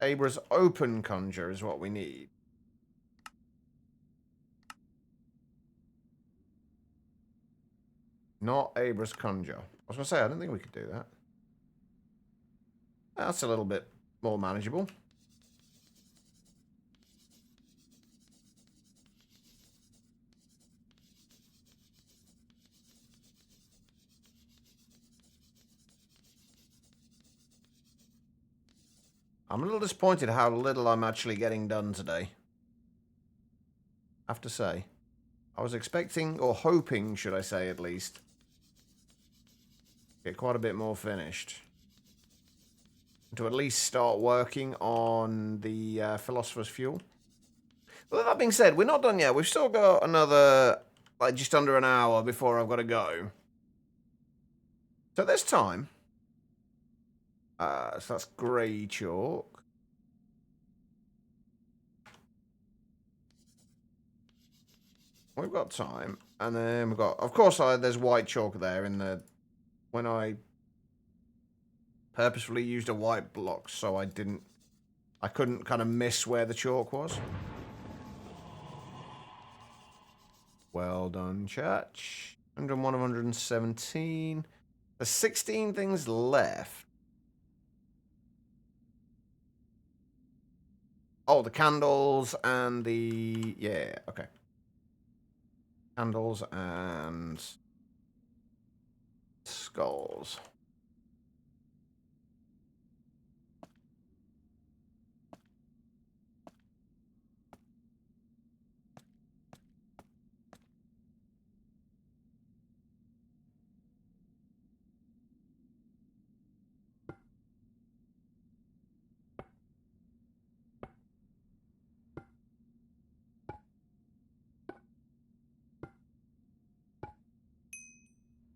Abra's open conjure is what we need. Not Abra's conjure. I was going to say, I don't think we could do that. That's a little bit more manageable. I'm a little disappointed how little I'm actually getting done today. I have to say. I was expecting, or hoping, should I say at least, get quite a bit more finished. To at least start working on the Philosopher's Fuel. Well, that being said, we're not done yet. We've still got another, like, just under an hour before I've got to go. So there's time. So that's grey chalk. We've got time. And then we've got... Of course, there's white chalk there in the... When I purposefully used a white block, so I couldn't kind of miss where the chalk was. Well done, Church. 101 of 117. There's 16 things left. Oh, the candles and the... Yeah, okay. Candles and... skulls.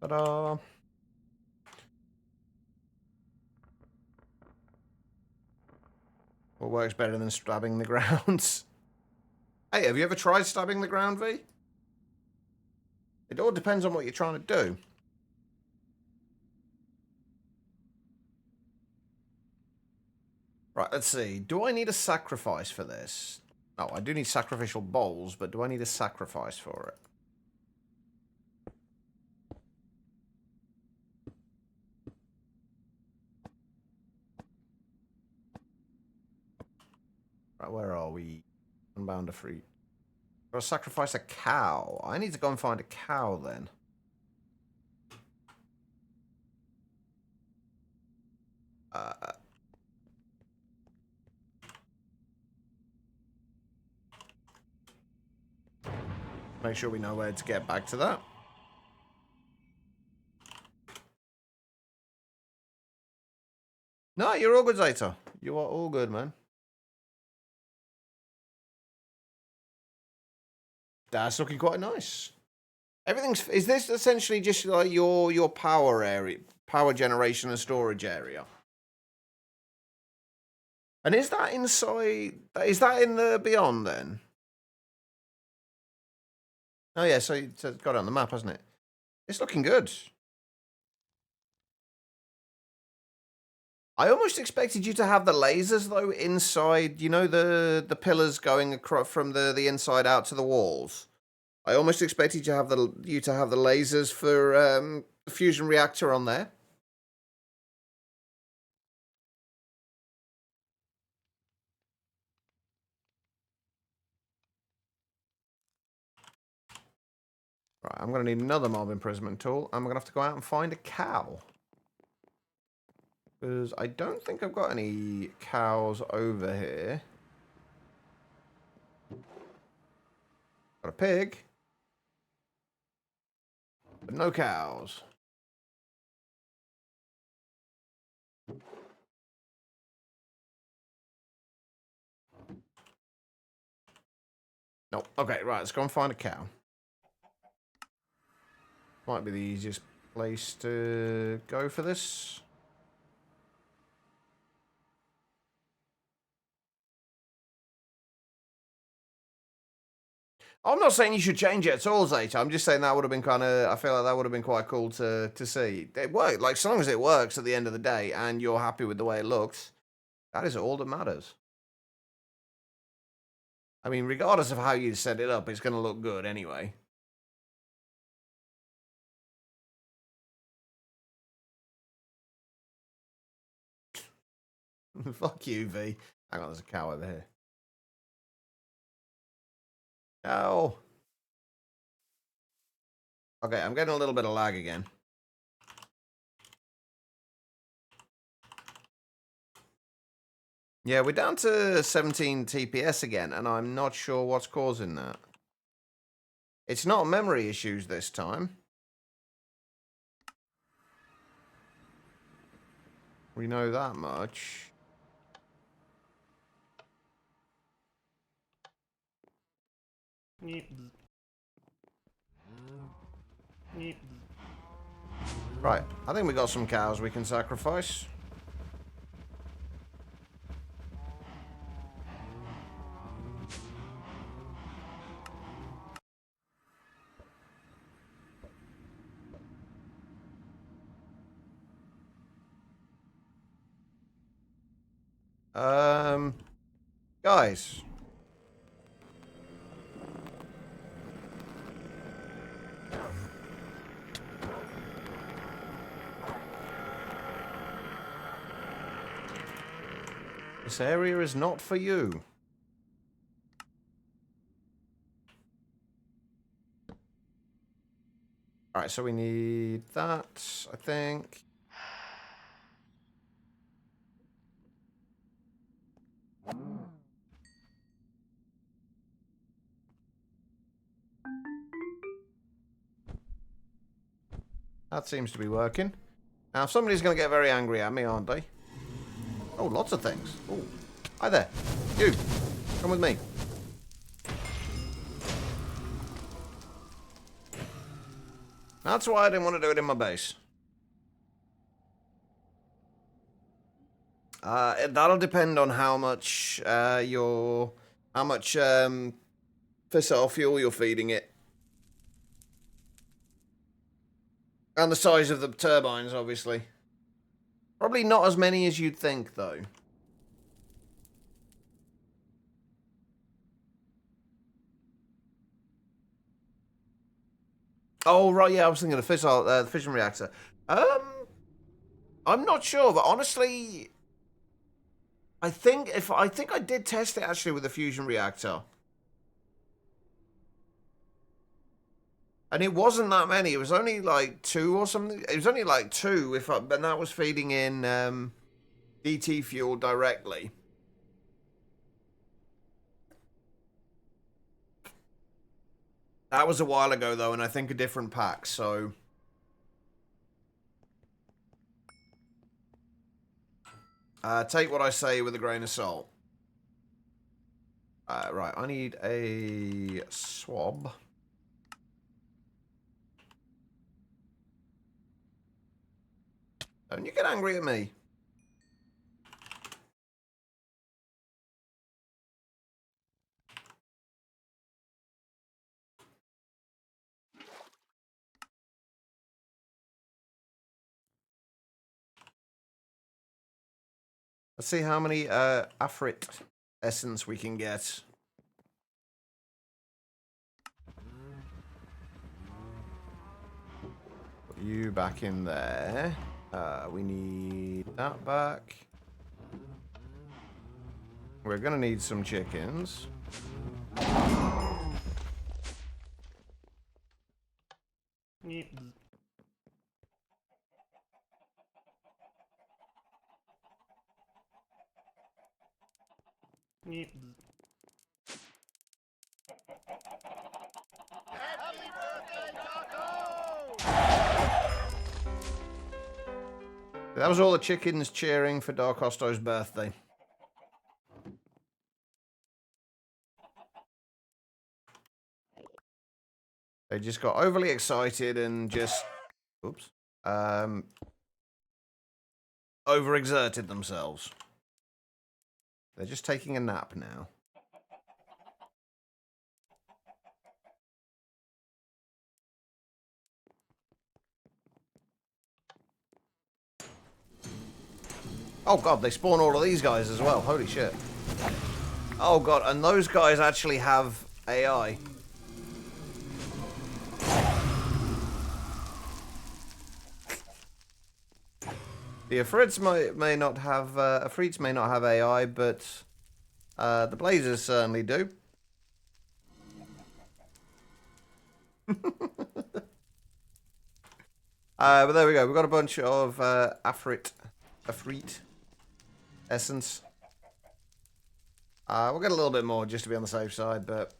Ta-da! What works better than stabbing the ground? Hey, have you ever tried stabbing the ground, V? It all depends on what you're trying to do. Right, let's see. Do I need a sacrifice for this? Oh, I do need sacrificial bowls, but do I need a sacrifice for it? Right, where are we? Unbound to fruit. Gotta sacrifice a cow. I need to go and find a cow then. Make sure we know where to get back to that. No, you're all good, Zeta. You are all good, man. That's looking quite nice. Everything's... Is this essentially just like your power area, power generation and storage area? And is that inside... Is that in the Beyond, then? Oh, yeah, so it's got it on the map, hasn't it? It's looking good. I almost expected you to have the lasers, though, inside, you know, the pillars going across from the inside out to the walls. I almost expected you to have the lasers for the fusion reactor on there. Right, I'm going to need another mob imprisonment tool. I'm going to have to go out and find a cow. Because I don't think I've got any cows over here. Got a pig. But no cows. Nope. Okay, right, let's go and find a cow. Might be the easiest place to go for this. I'm not saying you should change it at all, Zeta. I'm just saying that would have been kind of... I feel like that would have been quite cool to see. It worked. Like, so long as it works at the end of the day and you're happy with the way it looks, that is all that matters. I mean, regardless of how you set it up, it's going to look good anyway. Fuck you, V. Hang on, there's a cow over here. Cow. Okay, I'm getting a little bit of lag again. Yeah, we're down to 17 TPS again, and I'm not sure what's causing that. It's not memory issues this time. We know that much. Right, I think we got some cows we can sacrifice. Guys. This area is not for you. Alright, so we need that, I think. That seems to be working. Now, somebody's going to get very angry at me, aren't they? Oh, lots of things. Oh, hi there. You, come with me. That's why I didn't want to do it in my base. That'll depend on how much fissile fuel you're feeding it. And the size of the turbines, obviously. Probably not as many as you'd think, though. Oh, right, yeah, I was thinking of the fission reactor. I'm not sure, but honestly, I think I did test it actually with a fusion reactor. And it wasn't that many. It was only like 2 or something. It was only like 2, and that was feeding in DT fuel directly. That was a while ago, though, and I think a different pack, so... take what I say with a grain of salt. Right, I need a swab. Don't you get angry at me. Let's see how many Afrit essence we can get. Put you back in there. We need that back. We're gonna need some chickens. That was all the chickens cheering for Dark Osto's birthday. They just got overly excited and just, oops, overexerted themselves. They're just taking a nap now. Oh god, they spawn all of these guys as well. Holy shit. Oh god, and those guys actually have AI. The Afrits may not have Afrits may not have AI, but the Blazers certainly do. But there we go. We've got a bunch of Afrit essence. We'll get a little bit more just to be on the safe side, but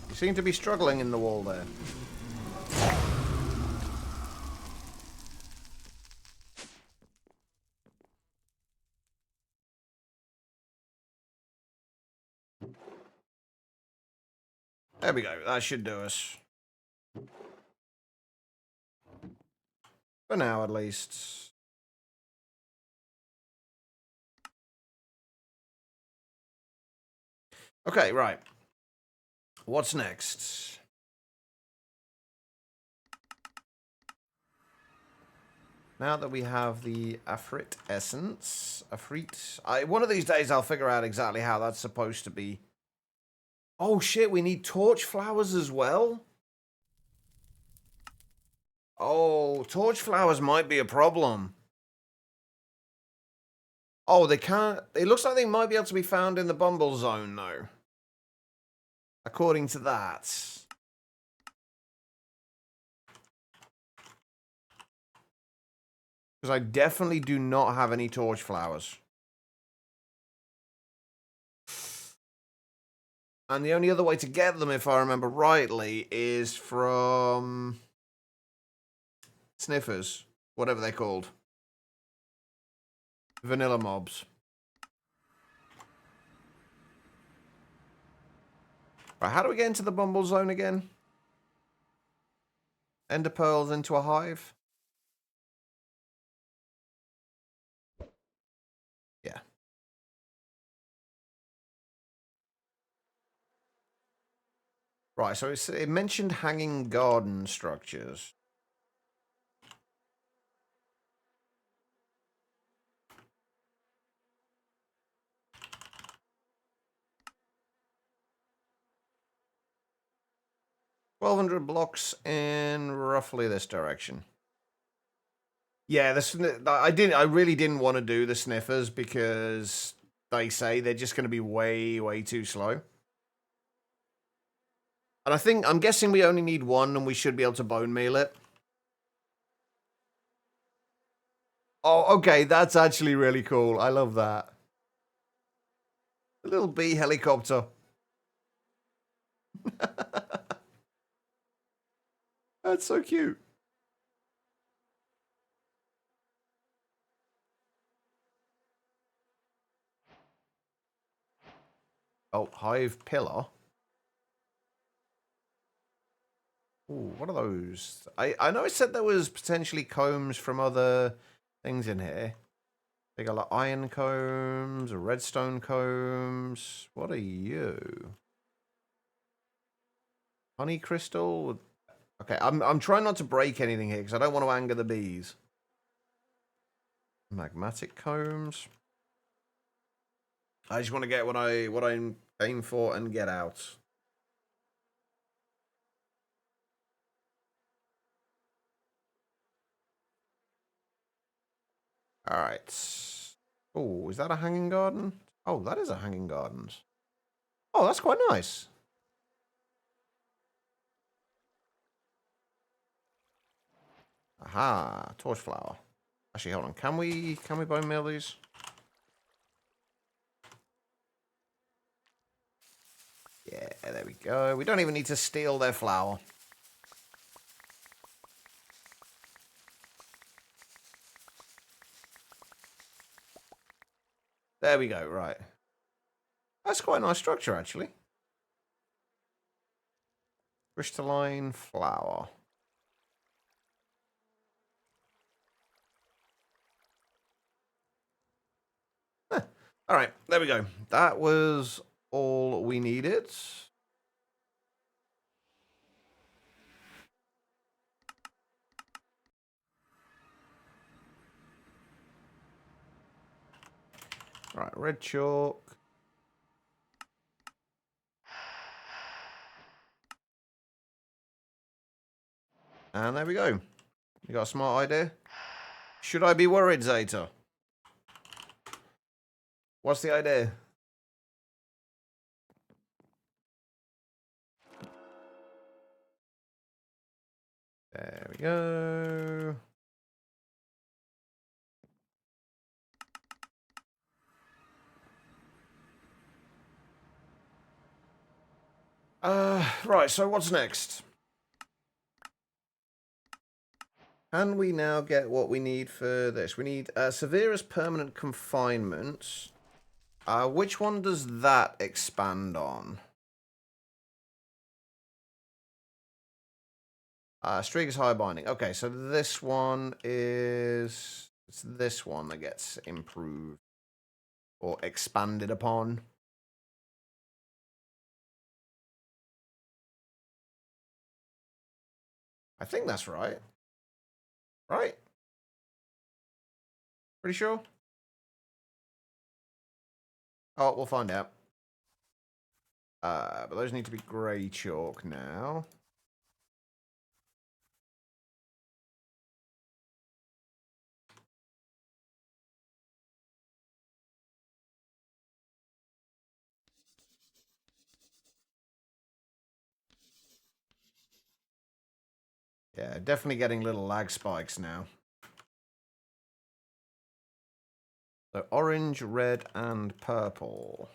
you seem to be struggling in the wall there. There we go. That should do us. For now, at least. Okay, right. What's next? Now that we have the Afrit essence, one of these days I'll figure out exactly how that's supposed to be. Oh shit, we need torch flowers as well? Oh, torch flowers might be a problem. Oh, they can't... It looks like they might be able to be found in the Bumble Zone, though. According to that. Because I definitely do not have any torch flowers. And the only other way to get them, if I remember rightly, is from... Sniffers. Whatever they're called. Vanilla mobs. Right, how do we get into the Bumble Zone again? Ender pearls into a hive? Yeah. Right, so it mentioned hanging garden structures. $1,200 blocks in roughly this direction. Yeah, I really didn't want to do the sniffers because they say they're just going to be way, way too slow. And I'm guessing we only need one and we should be able to bone meal it. Oh, okay, that's actually really cool. I love that. A little bee helicopter. That's so cute. Oh, hive pillar. Ooh, what are those? I know it said there was potentially combs from other things in here. They got like iron combs or redstone combs. What are you? Honey crystal? Okay, I'm trying not to break anything here because I don't want to anger the bees. Magmatic combs. I just want to get what I aim for and get out. All right. Oh, is that a hanging garden? Oh, that is a hanging garden. Oh, that's quite nice. Aha, torch flower. Actually, hold on. Can we bone meal these? Yeah, there we go. We don't even need to steal their flour. There we go, right. That's quite a nice structure, actually. Crystalline flour. Huh. All right, there we go. That was all we needed. All right, red chalk. And there we go. You got a smart idea? Should I be worried, Zeta? What's the idea? There we go. Right, so what's next? Can we now get what we need for this? We need severest permanent confinement. Which one does that expand on? Streak is high binding. Okay, so this one is... It's this one that gets improved. Or expanded upon. I think that's right. Right? Pretty sure? Oh, we'll find out. But those need to be grey chalk now. Yeah, definitely getting little lag spikes now. So orange, red, and purple.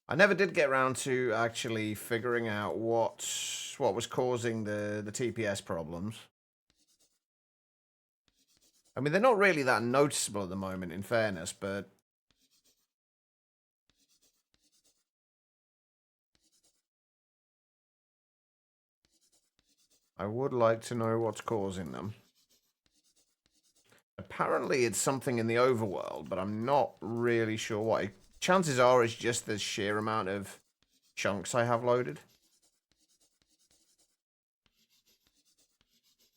I never did get around to actually figuring out what was causing the TPS problems. I mean, they're not really that noticeable at the moment, in fairness, but... I would like to know what's causing them. Apparently it's something in the overworld, but I'm not really sure what. Chances are it's just the sheer amount of chunks I have loaded.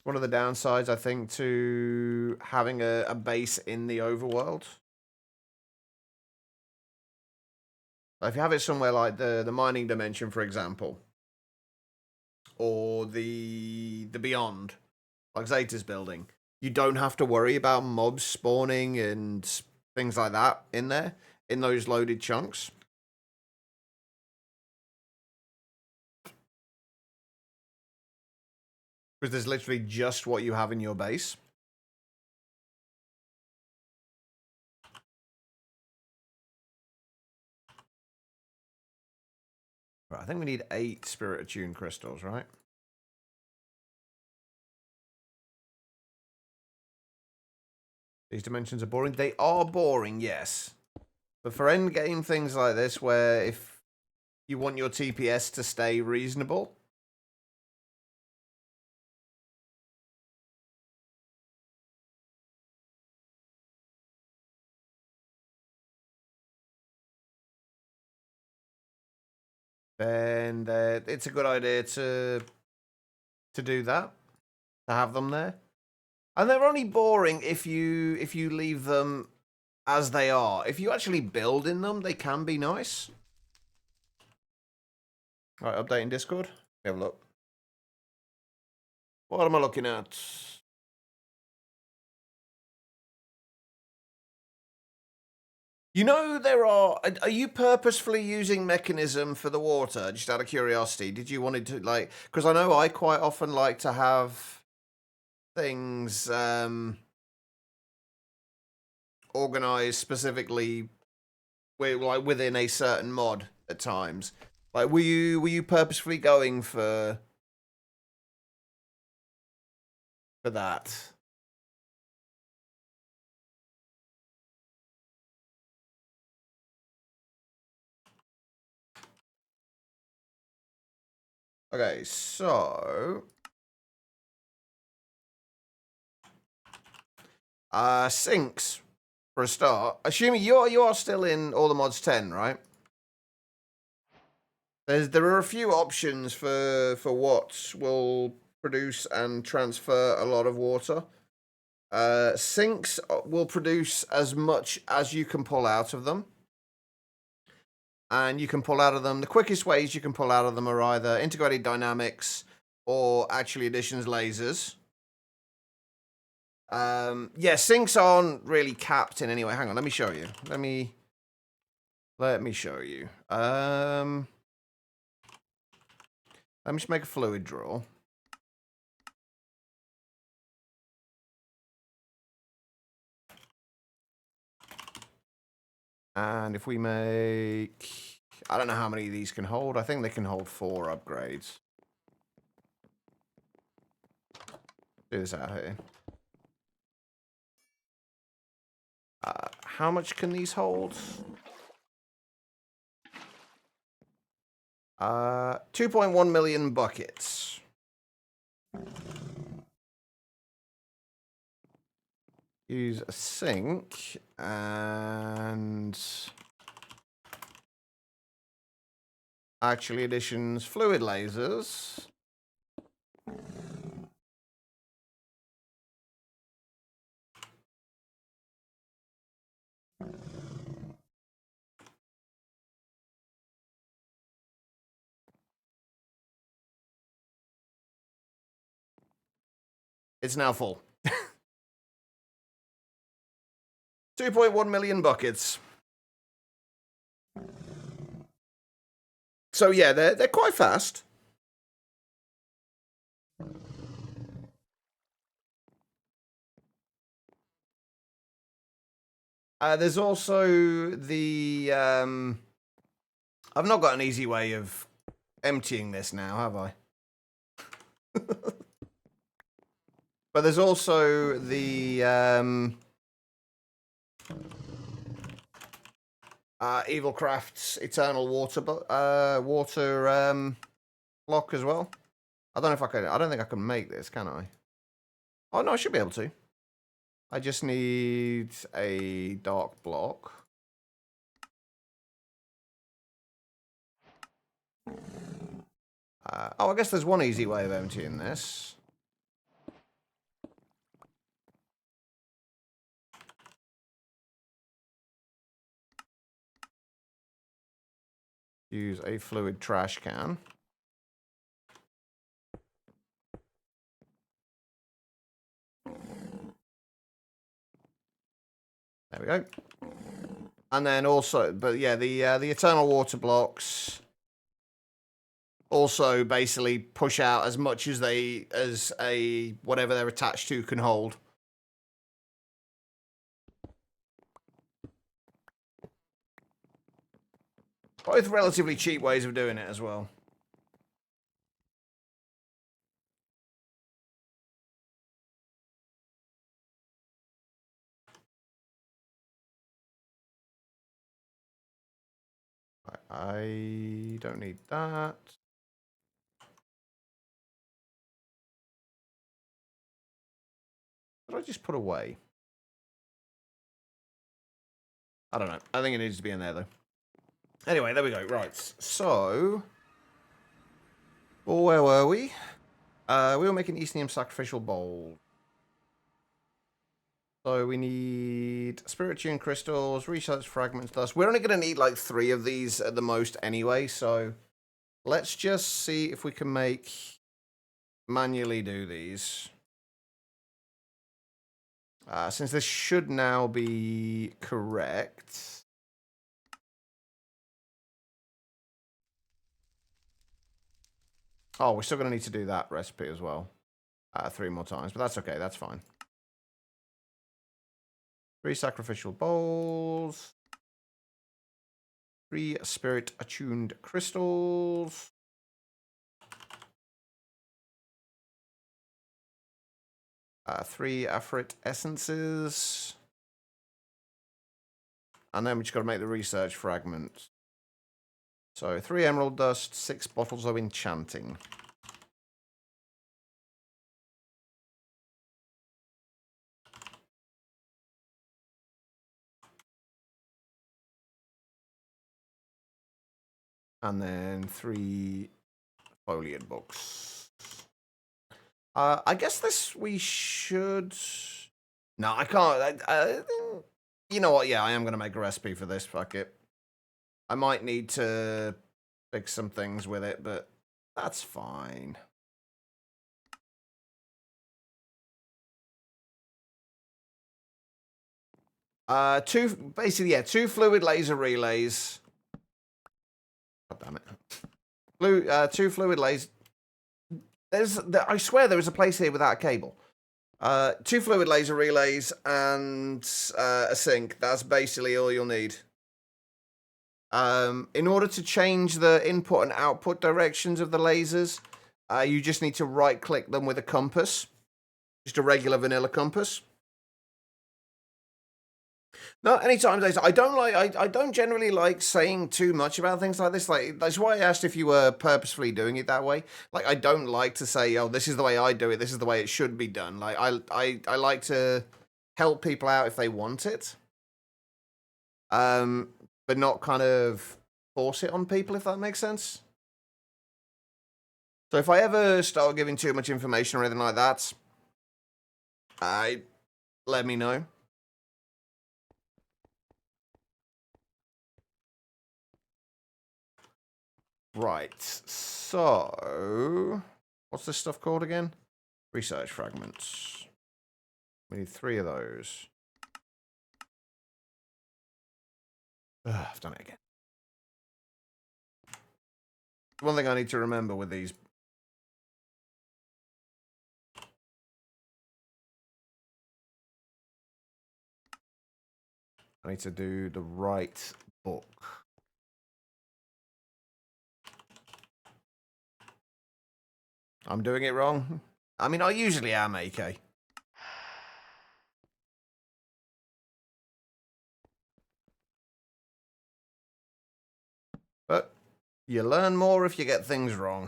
One of the downsides, I think, to having a base in the overworld. If you have it somewhere like the mining dimension, for example, or the Beyond, like Zeta's building, you don't have to worry about mobs spawning and things like that in there, in those loaded chunks. Because there's literally just what you have in your base. Right, I think we need 8 Spirit Attune crystals, right? These dimensions are boring. They are boring, yes. But for endgame things like this, where if you want your TPS to stay reasonable... then it's a good idea to do that. To have them there. And they're only boring if you leave them as they are. If you actually build in them, they can be nice. Right, updating Discord. Have a look. What am I looking at? You know, there are you purposefully using mechanism for the water, just out of curiosity? Did you want it to, like, because I know I quite often like to have things organized specifically like within a certain mod at times. Like, were you purposefully going for that? Okay, so sinks for a start. Assuming you are still in all the mods 10, right? There are a few options for what will produce and transfer a lot of water. Sinks will produce as much as you can pull out of them. And you can pull out of them. The quickest ways you can pull out of them are either integrated dynamics or actually additions lasers. Yeah, sinks aren't really capped in any way. Hang on, let me show you. Let me show you. Let me just make a fluid draw. And if we make, I don't know how many of these can hold. I think they can hold 4 upgrades. Do this out here. How much can these hold? 2.1 million buckets. Use a sink and actually additions fluid lasers. It's now full. 2.1 million buckets. So yeah, they're quite fast. There's also the I've not got an easy way of emptying this now, have I? But there's also the Evilcraft's Eternal Water block as well. I don't know if I can. I don't think I can make this, can I? Oh no, I should be able to. I just need a dark block. Oh, I guess there's one easy way of emptying this. Use a fluid trash can. There we go. And then also, but yeah, the Eternal Water blocks also basically push out as much as whatever they're attached to can hold. Both relatively cheap ways of doing it as well. I don't need that. What did I just put away? I don't know. I think it needs to be in there, though. Anyway, there we go. Right. So, where were we? We were making Eastnium Sacrificial Bowl. So we need Spirit-Tune Crystals, Research Fragments, Dust. We're only going to need like 3 of these at the most anyway, so let's just see if we can manually do these. Since this should now be correct. Oh, we're still going to need to do that recipe as well. 3 more times, but that's okay. That's fine. 3 sacrificial bowls. 3 spirit-attuned crystals. 3 Afrit essences. And then we just got to make the research fragment. So 3 emerald dust, 6 bottles of enchanting. And then 3 foliant books. I guess this we should... No, I can't. You know what? Yeah, I am going to make a recipe for this. Fuck it. I might need to fix some things with it, but that's fine. Two fluid laser relays. God damn it. 2 fluid lasers. I swear there was a place here without a cable. 2 fluid laser relays and a sink. That's basically all you'll need. In order to change the input and output directions of the lasers, you just need to right-click them with a compass. Just a regular vanilla compass. No, anytime. I don't generally like saying too much about things like this. Like, that's why I asked if you were purposefully doing it that way. Like, I don't like to say, oh, this is the way I do it. This is the way it should be done. Like, I like to help people out if they want it. But not kind of force it on people, if that makes sense. So if I ever start giving too much information or anything like that, let me know. Right, so what's this stuff called again? Research fragments. We need 3 of those. Ugh, I've done it again. One thing I need to remember with these. I need to do the right book. I'm doing it wrong. I mean, I usually am, AK. But you learn more if you get things wrong.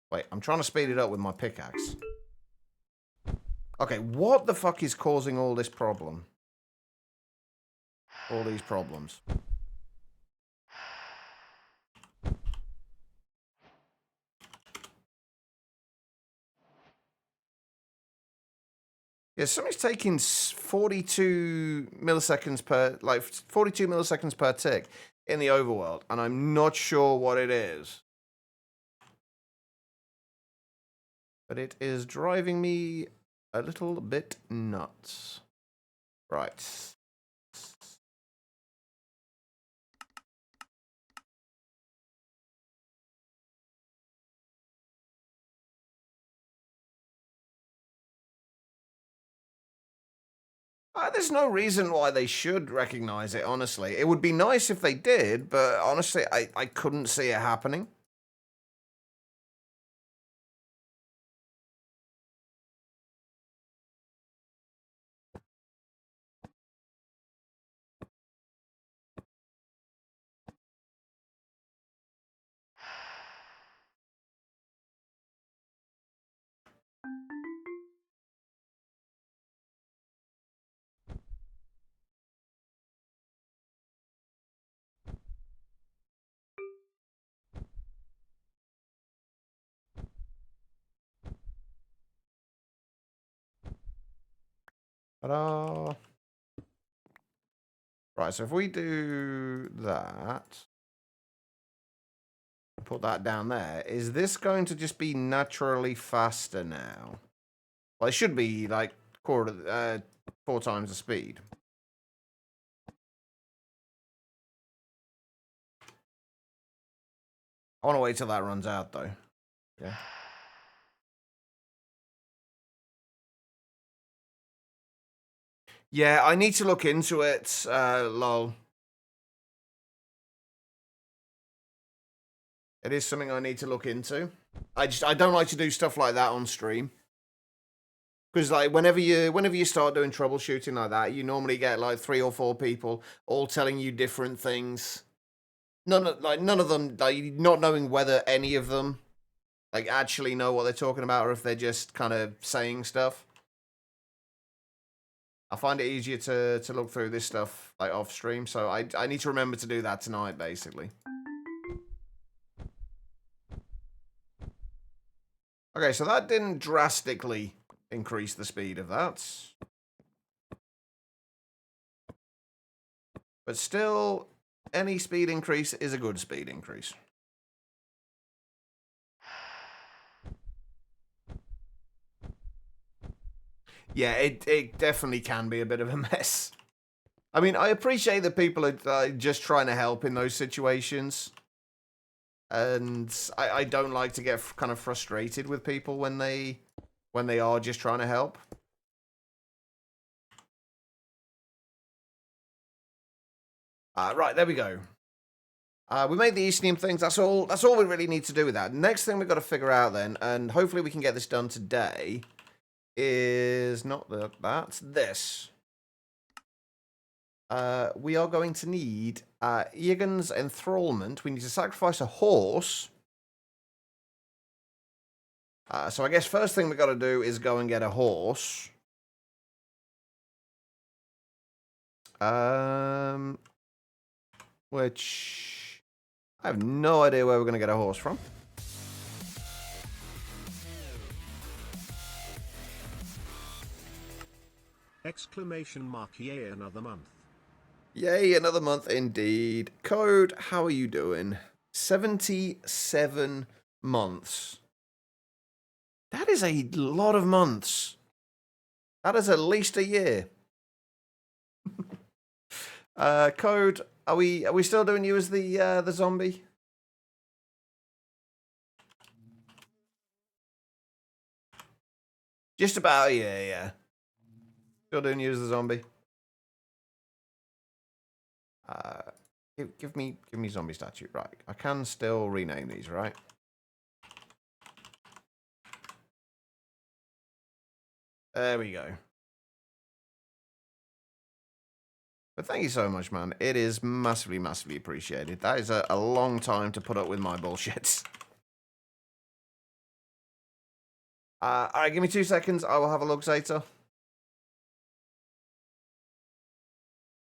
Wait, I'm trying to speed it up with my pickaxe. Okay, what the fuck is causing all this problem? All these problems. Yeah, something's taking 42 milliseconds per tick in the overworld, and I'm not sure what it is. But it is driving me a little bit nuts. Right. There's no reason why they should recognize it, honestly. It would be nice if they did, but honestly, I couldn't see it happening. Ta-da! Right, so if we do that, put that down there, is this going to just be naturally faster now? Well, it should be like 4 times the speed. I want to wait till that runs out, though. Yeah. Yeah, I need to look into it, lol. It is something I need to look into. I don't like to do stuff like that on stream. Because like whenever you start doing troubleshooting like that, you normally get like 3 or 4 people all telling you different things. None of them like not knowing whether any of them like actually know what they're talking about or if they're just kind of saying stuff. I find it easier to look through this stuff like off stream, so I need to remember to do that tonight, basically. Okay, so that didn't drastically increase the speed of that. But still, any speed increase is a good speed increase. Yeah, it definitely can be a bit of a mess. I mean, I appreciate that people are just trying to help in those situations. And I don't like to get kind of frustrated with people when they are just trying to help. Right, there we go. We made the Eastnium things. That's all we really need to do with that. Next thing we've got to figure out then, and hopefully we can get this done today, is not that's this. We are going to need Egan's enthrallment. We need to sacrifice a horse. So I guess first thing we got to do is go and get a horse. Which I have no idea where we're going to get a horse from. Exclamation mark, yay, another month. Yay, another month indeed. Code, how are you doing? 77 months. That is a lot of months. That is at least a year. Code, are we still doing you as the zombie? Just about, yeah. Still doing you as the zombie. Give me zombie statue. Right, I can still rename these, right? There we go. But thank you so much, man. It is massively, massively appreciated. That is a long time to put up with my bullshit. Alright, give me 2 seconds. I will have a look, Zeta.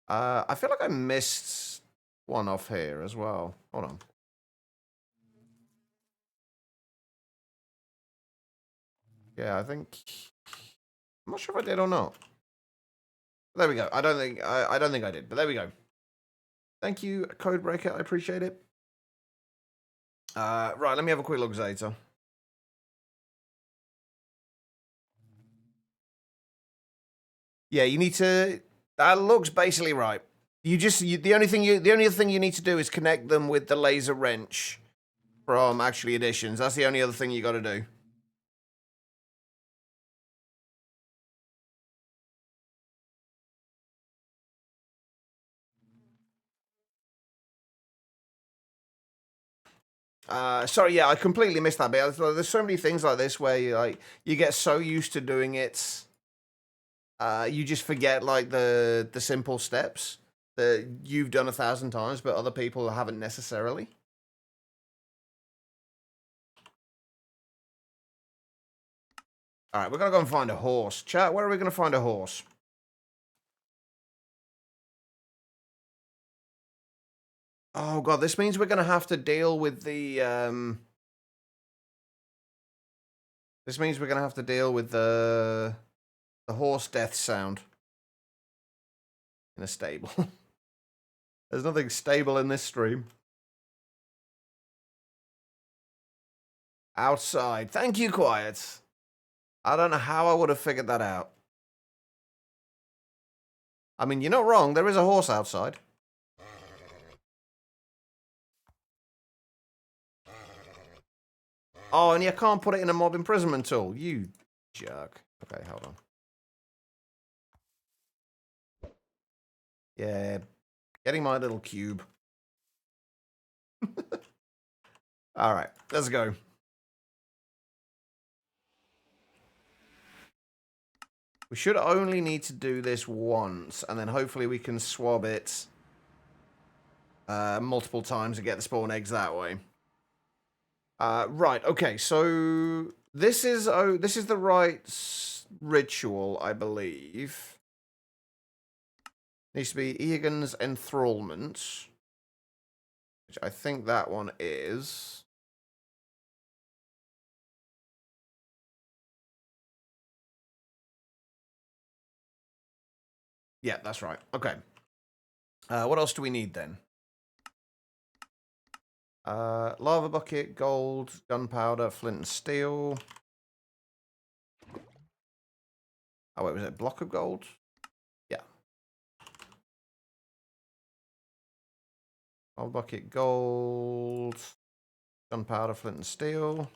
I feel like I missed one off here as well. Hold on. Yeah, I think... I'm not sure if I did or not. There we go. I don't think I did, but there we go. Thank you, Codebreaker. I appreciate it. Right, let me have a quick look, Zeta. Yeah, you need to... That looks basically right. The only thing you need to do is connect them with the laser wrench from actually additions. That's the only other thing you got to do. Sorry, yeah, I completely missed that bit. There's so many things like this where you get so used to doing it, you just forget like the simple steps that you've done 1,000 times, but other people haven't necessarily. All right, we're gonna go and find a horse. Chat, where are we gonna find a horse? Oh god, this means we're gonna have to deal with the This means we're gonna have to deal with the horse death sound in a stable. There's nothing stable in this stream. Outside. Thank you, Quiet. I don't know how I would have figured that out. I mean, you're not wrong. There is a horse outside. Oh, and you can't put it in a mob imprisonment tool. You jerk. Okay, hold on. Yeah, getting my little cube. All right, let's go. We should only need to do this once, and then hopefully we can swab it multiple times and get the spawn eggs that way. Right, okay, so this is the right ritual, I believe. Needs to be Egan's enthrallment, which I think that one is. Yeah, that's right. Okay. What else do we need then? Lava bucket, gold, gunpowder, flint and steel. Oh, wait, was it a block of gold? Yeah. Lava bucket, gold, gunpowder, flint and steel.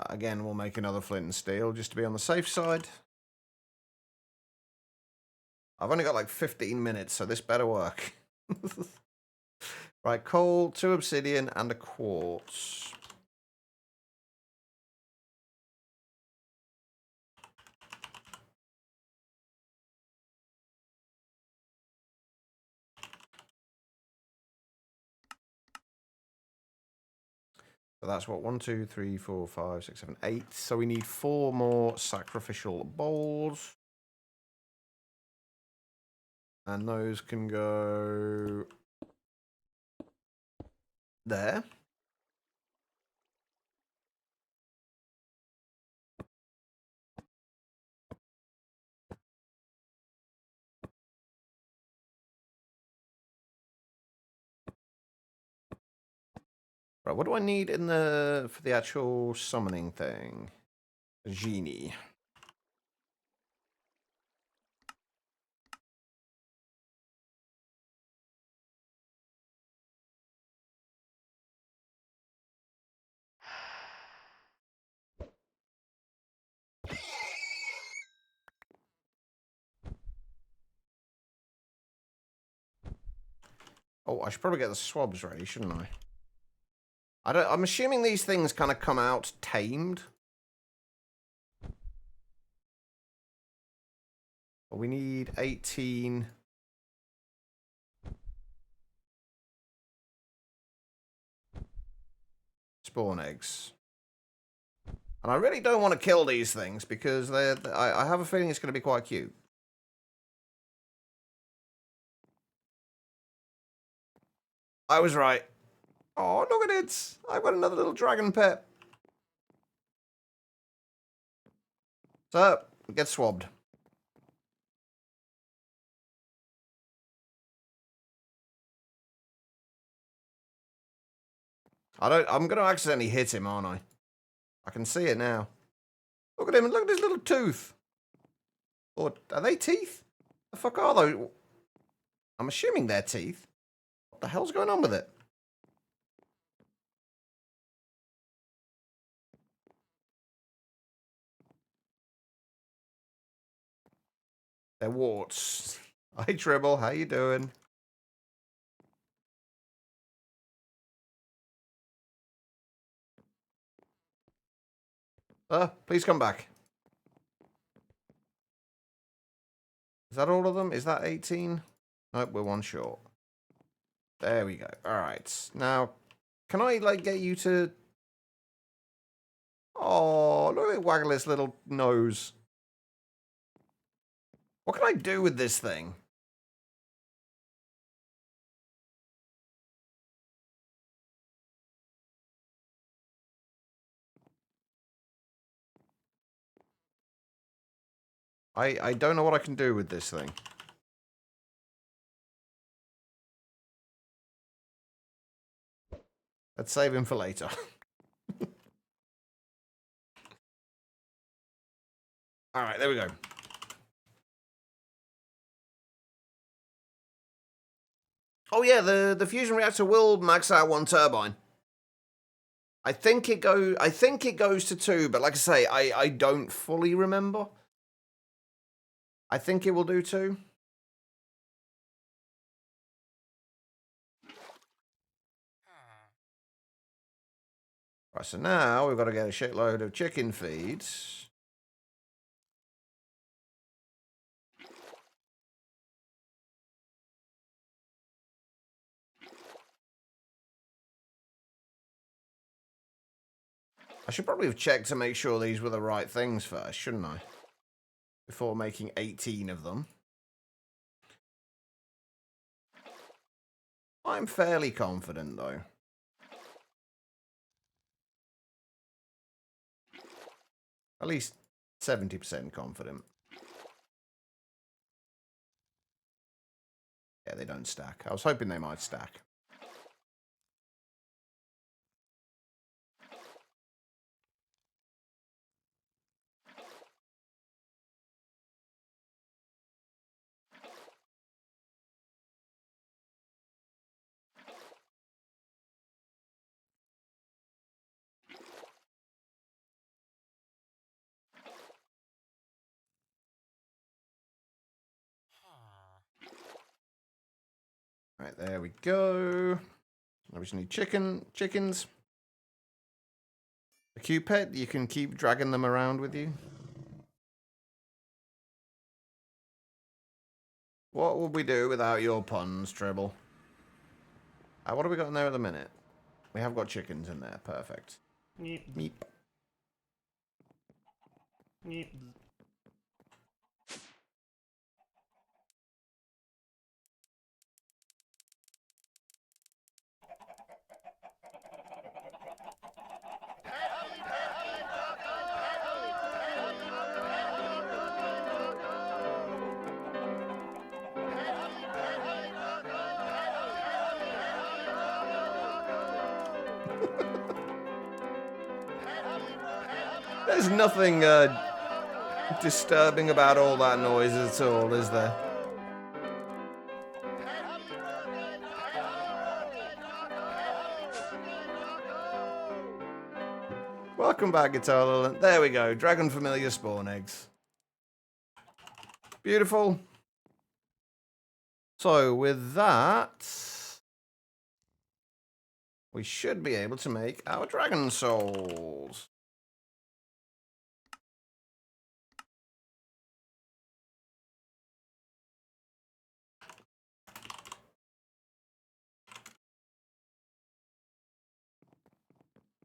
Again, we'll make another flint and steel just to be on the safe side. I've only got like 15 minutes, so this better work. Right, coal, 2 obsidian, and a quartz. So that's what, 1, 2, 3, 4, 5, 6, 7, 8. So we need 4 more sacrificial bowls. And those can go there. Right, what do I need in for the actual summoning thing? A genie. Oh, I should probably get the swabs ready, shouldn't I? I'm assuming these things kind of come out tamed. But we need 18. Spawn eggs. And I really don't want to kill these things because I have a feeling it's going to be quite cute. I was right. Oh, look at it. I've got another little dragon pet. So, get swabbed. I'm going to accidentally hit him, aren't I? I can see it now. Look at him. Look at his little tooth. Or are they teeth? The fuck are those? I'm assuming they're teeth. What the hell's going on with it? They're warts. Hi, Tribble. How you doing? Please come back. Is that all of them? Is that 18? Nope, we're one short. There we go. All right. Now, can I, like, get you to... Oh, look at it waggle its little nose. What can I do with this thing? I don't know what I can do with this thing. Let's save him for later. All right, there we go. Oh yeah, the fusion reactor will max out 1 turbine. I think it goes to 2, but like I say, I don't fully remember. I think it will do 2. Right, so now we've got to get a shitload of chicken feeds. I should probably have checked to make sure these were the right things first, shouldn't I? Before making 18 of them. I'm fairly confident, though. At least 70% confident. Yeah, they don't stack. I was hoping they might stack. Right, there we go. Now we just need chickens. A cute pet, you can keep dragging them around with you. What would we do without your puns, Tribble? What have we got in there at the minute? We have got chickens in there. Perfect. Meep. Meep. Meep. There's nothing disturbing about all that noise at all, is there? Welcome back, Guitar Lilith. There we go. Dragon Familiar spawn eggs. Beautiful. So with that, we should be able to make our Dragon Souls.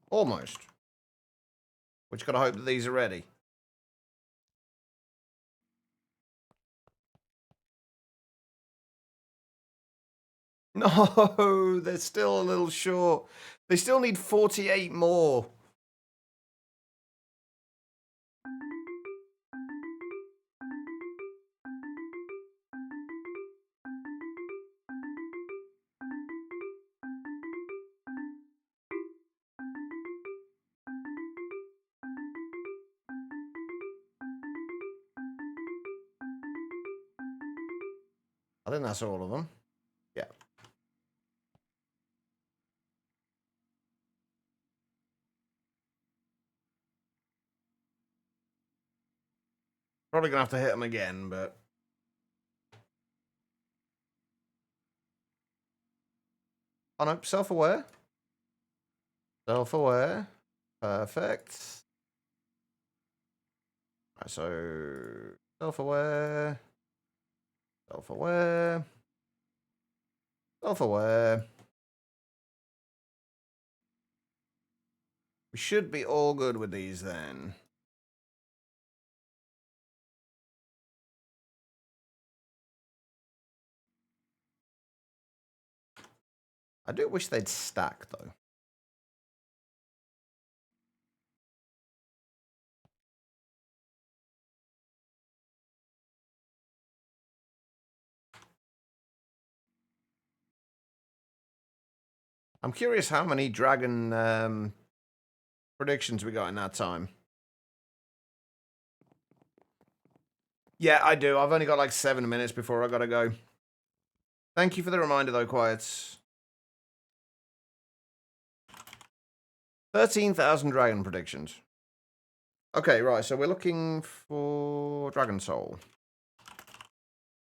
Almost. We just gotta hope that these are ready. No, they're still a little short. They still need 48 more. I think that's all of them. Yeah. Probably gonna have to hit them again, but... Oh no, self-aware. Self-aware. Perfect. Right, so... Self-aware. Self-aware. Self-aware. We should be all good with these then. I do wish they'd stack, though. I'm curious how many dragon predictions we got in that time. Yeah, I do. I've only got like 7 minutes before I gotta go. Thank you for the reminder, though, Quiets. 13,000 dragon predictions. Okay, right, so we're looking for Dragon Soul.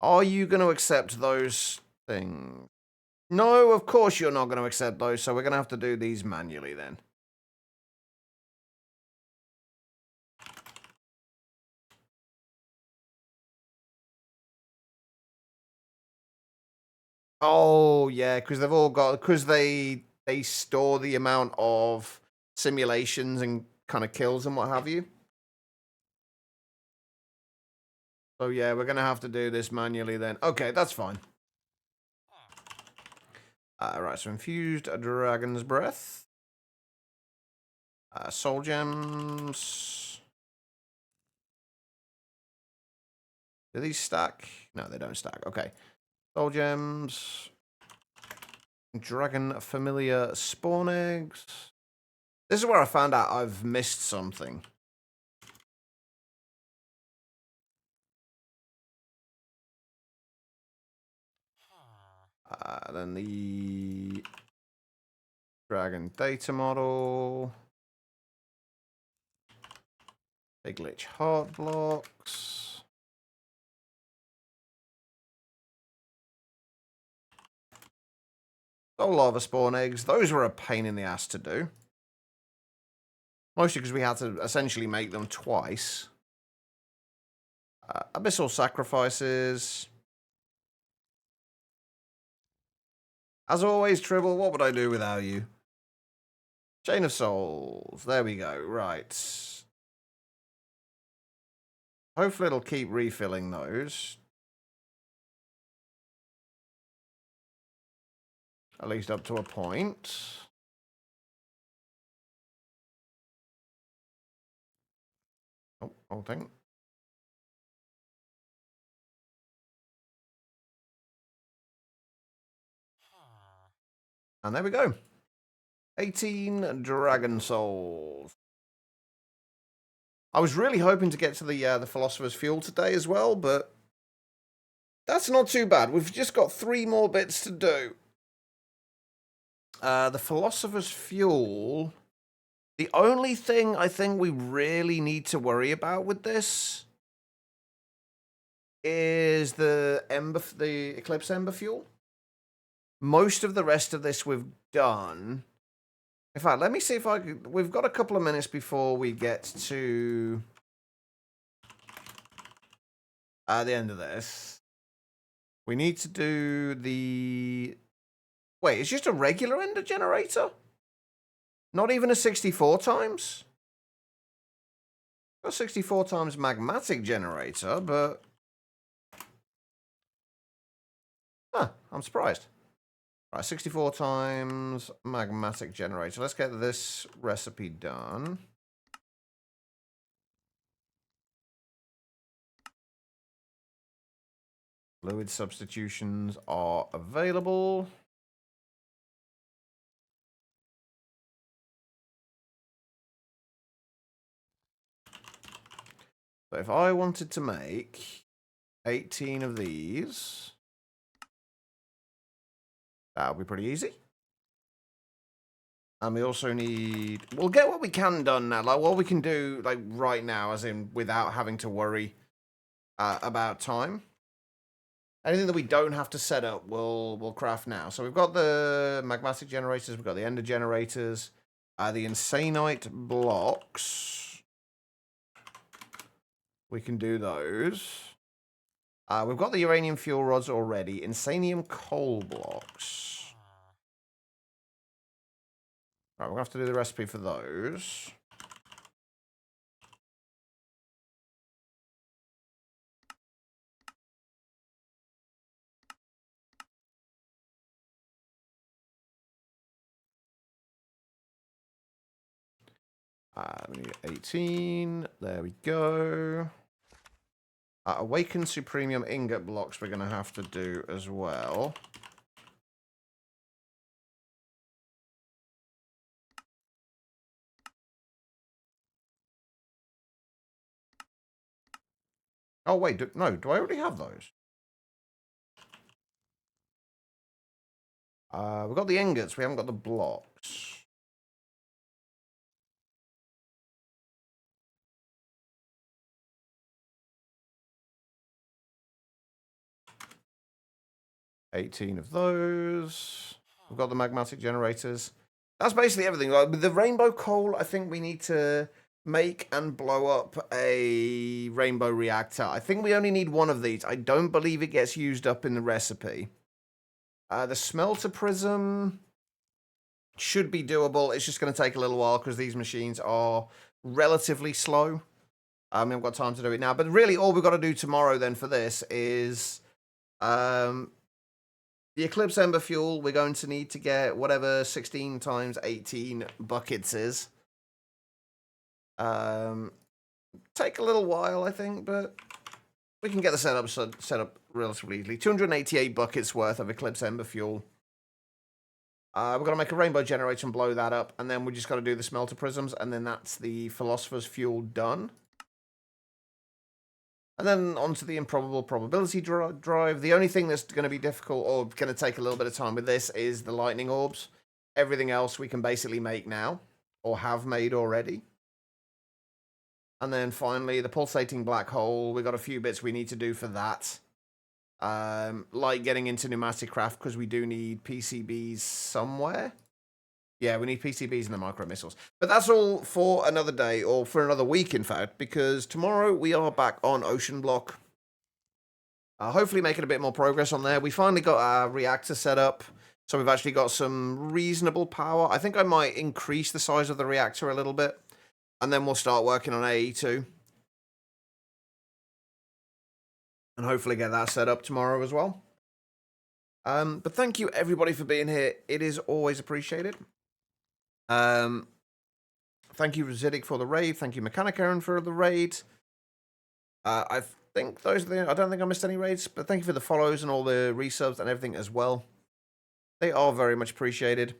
Are you going to accept those things? No, of course you're not going to accept those, so we're going to have to do these manually then. Oh, yeah, because they've all got... Because they store the amount of simulations and kind of kills and what have you. So, yeah, we're going to have to do this manually then. Okay, that's fine. Right, so infused Dragon's Breath. Soul Gems. Do these stack? No, they don't stack. Okay. Soul Gems. Dragon Familiar Spawn Eggs. This is where I found out I've missed something. Then the Dragon Data Model. Big Lich Heart Blocks. Soul Lava Spawn Eggs. Those were a pain in the ass to do. Mostly because we had to essentially make them twice. Abyssal Sacrifices. As always, Tribble, what would I do without you? Chain of Souls. There we go. Right. Hopefully it'll keep refilling those. At least up to a point. Oh, whole thing. And there we go. 18 Dragon Souls. I was really hoping to get to the Philosopher's Fuel today as well, but that's not too bad. We've just got 3 more bits to do. The Philosopher's Fuel. The only thing I think we really need to worry about with this is the Eclipse Ember Fuel. Most of the rest of this we've done. In fact, let me see if I could... We've got a couple of minutes before we get to the end of this. We need to do the... Wait, it's just a regular ender generator? Not even a 64 times? A 64 times magmatic generator, but... Huh, I'm surprised. Right, 64 times magmatic generator. Let's get this recipe done. Fluid substitutions are available. So if I wanted to make 18 of these, that would be pretty easy. And we also need... We'll get what we can done now. Like, what we can do, like, right now, as in without having to worry about time. Anything that we don't have to set up, we'll craft now. So we've got the magmatic generators. We've got the ender generators. The insanite blocks. We can do those. We've got the uranium fuel rods already. Insanium coal blocks. Right, we'll have to do the recipe for those. We need 18. There we go. Awakened Supremium ingot blocks we're going to have to do as well. Oh, wait. No, do I already have those? We've got the ingots. We haven't got the blocks. $18 of those. We've got the magmatic generators. That's basically everything. Like, with the rainbow coal, I think we need to make and blow up a rainbow reactor. I think we only need one of these. I don't believe it gets used up in the recipe. The smelter prism should be doable. It's just going to take a little while because these machines are relatively slow. We haven't got time to do it now. But really, all we've got to do tomorrow then for this is the Eclipse Ember Fuel. We're going to need to get whatever 16 times 18 buckets is. Take a little while, I think, but we can get the setup relatively easily. 288 buckets worth of Eclipse Ember Fuel. We're going to make a rainbow generator and blow that up, and then we just got to do the smelter prisms, and then that's the Philosopher's Fuel done. And then onto the improbable probability drive. The only thing that's going to be difficult or going to take a little bit of time with this is the lightning orbs. Everything else we can basically make now, or have made already. And then finally, the pulsating black hole. We've got a few bits we need to do for that. Like getting into pneumatic craft, because we do need PCBs somewhere. Yeah, we need PCBs and the micro missiles. But that's all for another day, or for another week, in fact, because tomorrow we are back on Ocean Block. Hopefully making a bit more progress on there. We finally got our reactor set up, so we've actually got some reasonable power. I think I might increase the size of the reactor a little bit, and then we'll start working on AE2. And hopefully get that set up tomorrow as well. But thank you everybody for being here. It is always appreciated. Thank you Zidic for the raid. Thank you Mechanic Aaron for the raid. I think those are the. I don't think I missed any raids, but thank you for the follows and all the resubs and everything as well. They are very much appreciated.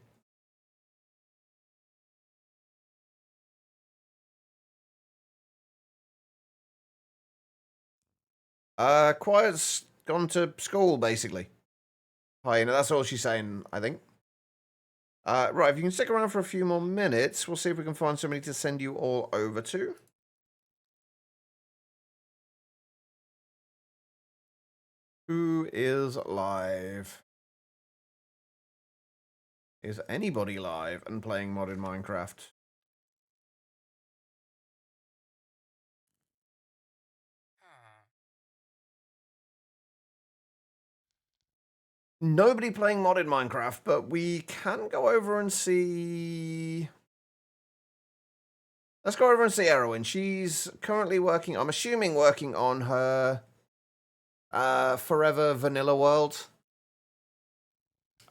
Quiet's gone to school, basically. Hi, that's all she's saying, I think. Right, if you can stick around for a few more minutes, we'll see if we can find somebody to send you all over to. Who is live? Is anybody live and playing modded Minecraft? Nobody playing modded Minecraft, but we can go over and see. Let's go over and see Erwin. She's currently working, I'm assuming working on her Forever Vanilla World.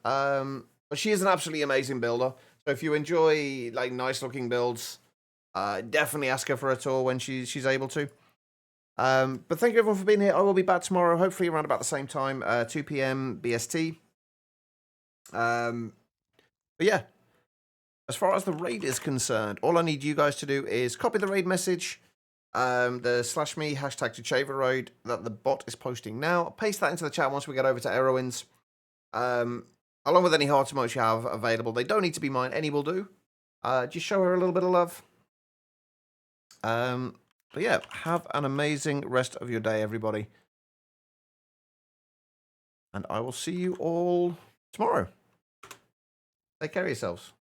But she is an absolutely amazing builder. So if you enjoy like nice looking builds, definitely ask her for a tour when she's able to. But thank you everyone for being here. I will be back tomorrow, hopefully around about the same time, 2 p.m. BST. But yeah, as far as the raid is concerned, all I need you guys to do is copy the raid message, the /me #Tuchava raid that the bot is posting now. Paste that into the chat once we get over to Erwin's. Along with any heart emotes you have available. They don't need to be mine, any will do. Just show her a little bit of love. But yeah, have an amazing rest of your day, everybody. And I will see you all tomorrow. Take care of yourselves.